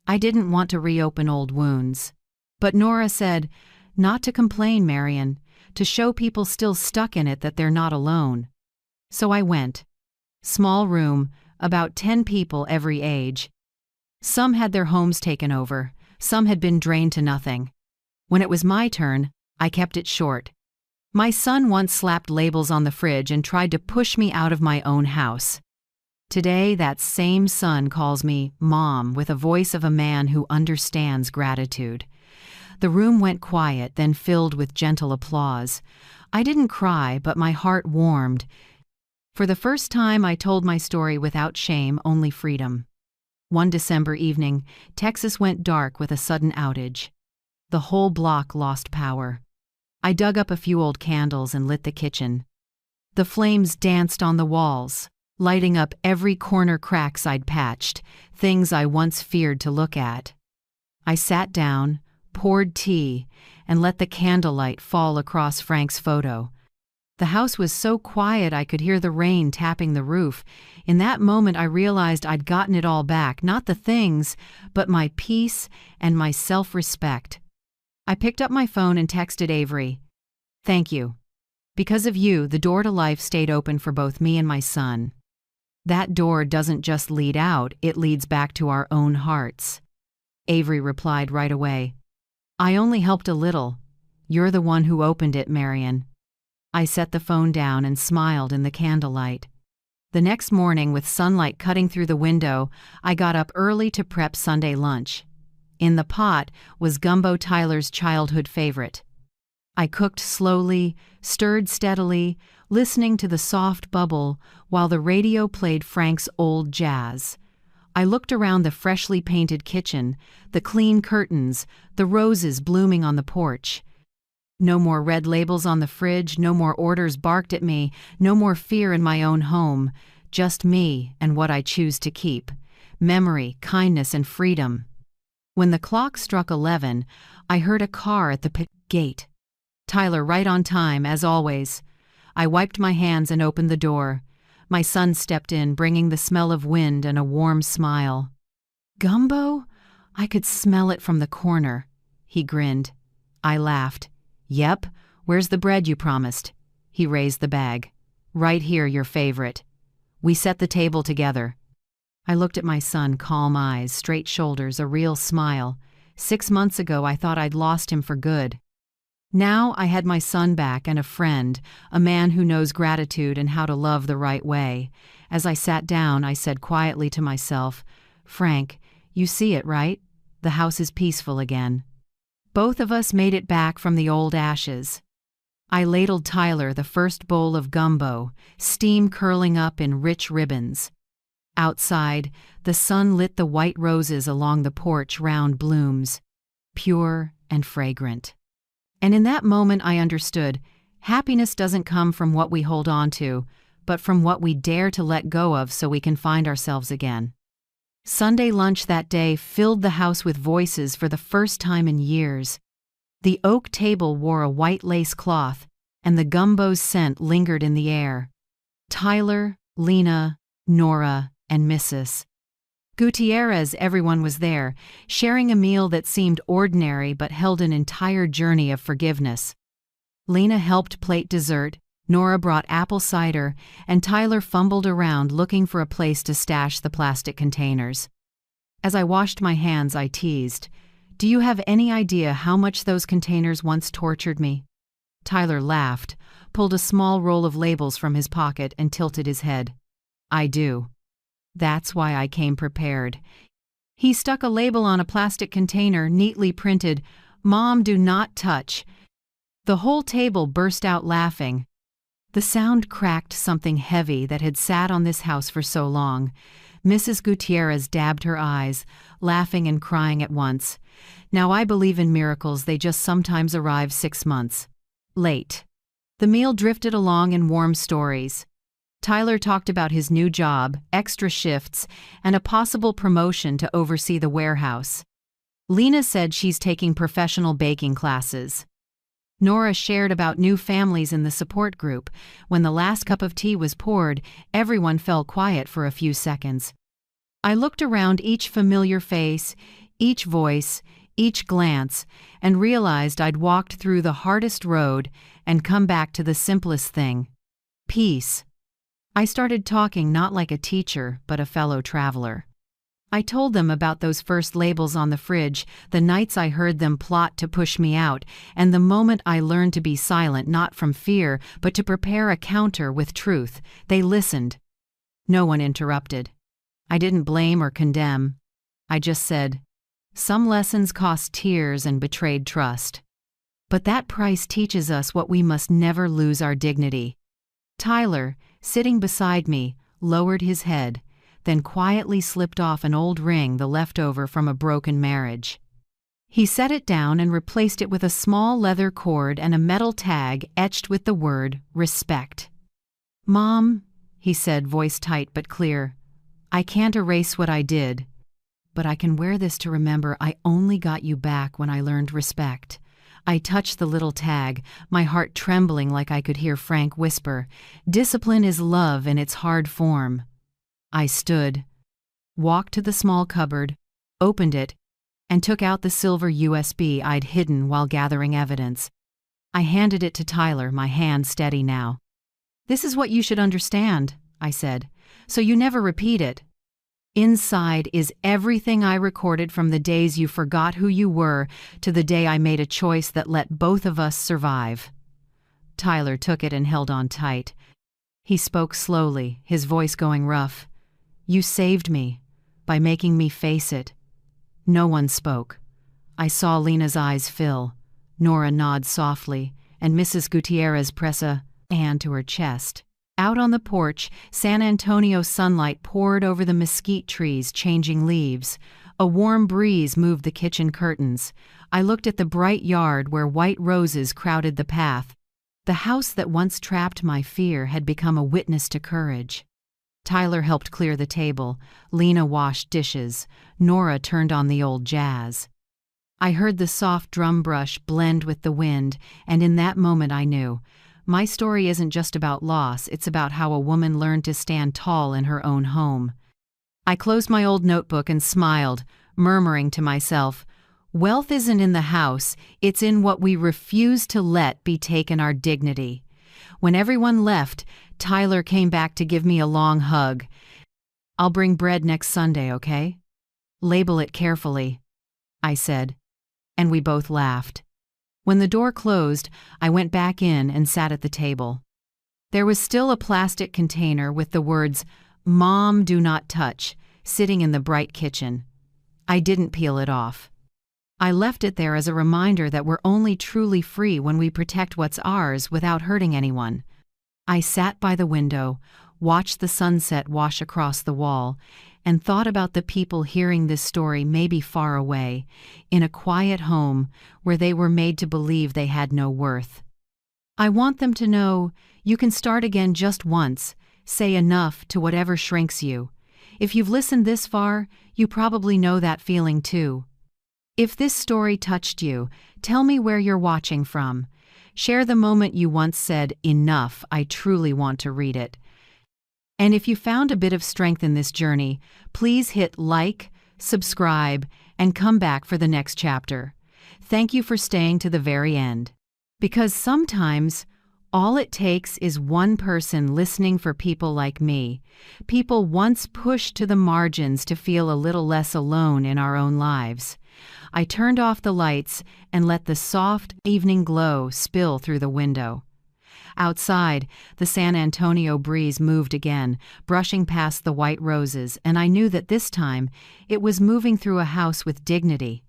I didn't want to reopen old wounds. But Nora said, "Not to complain, Marion, to show people still stuck in it that they're not alone." So I went. Small room, about 10 people every age. Some had their homes taken over, some had been drained to nothing. When it was my turn, I kept it short. My son once slapped labels on the fridge and tried to push me out of my own house. Today, that same son calls me Mom with a voice of a man who understands gratitude. The room went quiet, then filled with gentle applause. I didn't cry, but my heart warmed. For the first time, I told my story without shame, only freedom. One December evening, Texas went dark with a sudden outage. The whole block lost power. I dug up a few old candles and lit the kitchen. The flames danced on the walls, lighting up every corner cracks I'd patched, things I once feared to look at. I sat down, poured tea, and let the candlelight fall across Frank's photo. The house was so quiet I could hear the rain tapping the roof. In that moment, I realized I'd gotten it all back, not the things, but my peace and my self-respect. I picked up my phone and texted Avery. Thank you. Because of you, the door to life stayed open for both me and my son. That door doesn't just lead out, it leads back to our own hearts. Avery replied right away. I only helped a little. You're the one who opened it, Marion. I set the phone down and smiled in the candlelight. The next morning, with sunlight cutting through the window, I got up early to prep Sunday lunch. In the pot was gumbo, Tyler's childhood favorite. I cooked slowly, stirred steadily, listening to the soft bubble while the radio played Frank's old jazz. I looked around the freshly painted kitchen, the clean curtains, the roses blooming on the porch. No more red labels on the fridge, no more orders barked at me, no more fear in my own home, just me and what I choose to keep: memory, kindness, and freedom. When the clock struck 11, I heard a car at the gate. Tyler right on time, as always. I wiped my hands and opened the door. My son stepped in, bringing the smell of wind and a warm smile. Gumbo? I could smell it from the corner. He grinned. I laughed. Yep, where's the bread you promised? He raised the bag. Right here, your favorite. We set the table together. I looked at my son, calm eyes, straight shoulders, a real smile. 6 months ago, I thought I'd lost him for good. Now I had my son back and a friend, a man who knows gratitude and how to love the right way. As I sat down, I said quietly to myself, Frank, you see it, right? The house is peaceful again. Both of us made it back from the old ashes. I ladled Tyler the first bowl of gumbo, steam curling up in rich ribbons. Outside, the sun lit the white roses along the porch, round blooms, pure and fragrant. And in that moment I understood, happiness doesn't come from what we hold on to, but from what we dare to let go of so we can find ourselves again. Sunday lunch that day filled the house with voices for the first time in years. The oak table wore a white lace cloth, and the gumbo's scent lingered in the air. Tyler, Lina, Nora, and Mrs. Gutierrez, everyone was there, sharing a meal that seemed ordinary but held an entire journey of forgiveness. Lina helped plate dessert, Nora brought apple cider, and Tyler fumbled around looking for a place to stash the plastic containers. As I washed my hands, I teased, Do you have any idea how much those containers once tortured me? Tyler laughed, pulled a small roll of labels from his pocket, and tilted his head. I do. That's why I came prepared. He stuck a label on a plastic container, neatly printed, Mom, do not touch. The whole table burst out laughing. The sound cracked something heavy that had sat on this house for so long. Mrs. Gutierrez dabbed her eyes, laughing and crying at once. Now I believe in miracles, they just sometimes arrive 6 months late. The meal drifted along in warm stories. Tyler talked about his new job, extra shifts, and a possible promotion to oversee the warehouse. Lina said she's taking professional baking classes. Nora shared about new families in the support group. When the last cup of tea was poured, everyone fell quiet for a few seconds. I looked around each familiar face, each voice, each glance, and realized I'd walked through the hardest road and come back to the simplest thing: peace. I started talking not like a teacher, but a fellow traveler. I told them about those first labels on the fridge, the nights I heard them plot to push me out, and the moment I learned to be silent, not from fear, but to prepare a counter with truth. They listened. No one interrupted. I didn't blame or condemn. I just said, some lessons cost tears and betrayed trust. But that price teaches us what we must never lose: our dignity. Tyler, sitting beside me, lowered his head, then quietly slipped off an old ring, the leftover from a broken marriage. He set it down and replaced it with a small leather cord and a metal tag etched with the word respect. Mom, he said, voice tight but clear, I can't erase what I did, but I can wear this to remember I only got you back when I learned respect. I touched the little tag, my heart trembling like I could hear Frank whisper, Discipline is love in its hard form. I stood, walked to the small cupboard, opened it, and took out the silver USB I'd hidden while gathering evidence. I handed it to Tyler, my hand steady now. "This is what you should understand," I said, "so you never repeat it. Inside is everything I recorded from the days you forgot who you were to the day I made a choice that let both of us survive." Tyler took it and held on tight. He spoke slowly, his voice going rough. "You saved me by making me face it." No one spoke. I saw Lena's eyes fill, Nora nod softly, and Mrs. Gutierrez press a hand to her chest. Out on the porch, San Antonio sunlight poured over the mesquite trees, changing leaves. A warm breeze moved the kitchen curtains. I looked at the bright yard where white roses crowded the path. The house that once trapped my fear had become a witness to courage. Tyler helped clear the table. Lena washed dishes. Nora turned on the old jazz. I heard the soft drum brush blend with the wind, and in that moment I knew, my story isn't just about loss, it's about how a woman learned to stand tall in her own home. I closed my old notebook and smiled, murmuring to myself, "Wealth isn't in the house, it's in what we refuse to let be taken our dignity." When everyone left, Tyler came back to give me a long hug. "I'll bring bread next Sunday, okay? Label it carefully," I said, and we both laughed. When the door closed, I went back in and sat at the table. There was still a plastic container with the words, "Mom, do not touch," sitting in the bright kitchen. I didn't peel it off. I left it there as a reminder that we're only truly free when we protect what's ours without hurting anyone. I sat by the window, watched the sunset wash across the wall, and thought about the people hearing this story maybe far away, in a quiet home where they were made to believe they had no worth. I want them to know you can start again just once, say enough to whatever shrinks you. If you've listened this far, you probably know that feeling too. If this story touched you, tell me where you're watching from. Share the moment you once said, "Enough, I truly want to read it." And if you found a bit of strength in this journey, please hit like, subscribe, and come back for the next chapter. Thank you for staying to the very end. Because sometimes, all it takes is one person listening for people like me, people once pushed to the margins to feel a little less alone in our own lives. I turned off the lights and let the soft evening glow spill through the window. Outside, the San Antonio breeze moved again, brushing past the white roses, and I knew that this time it was moving through a house with dignity.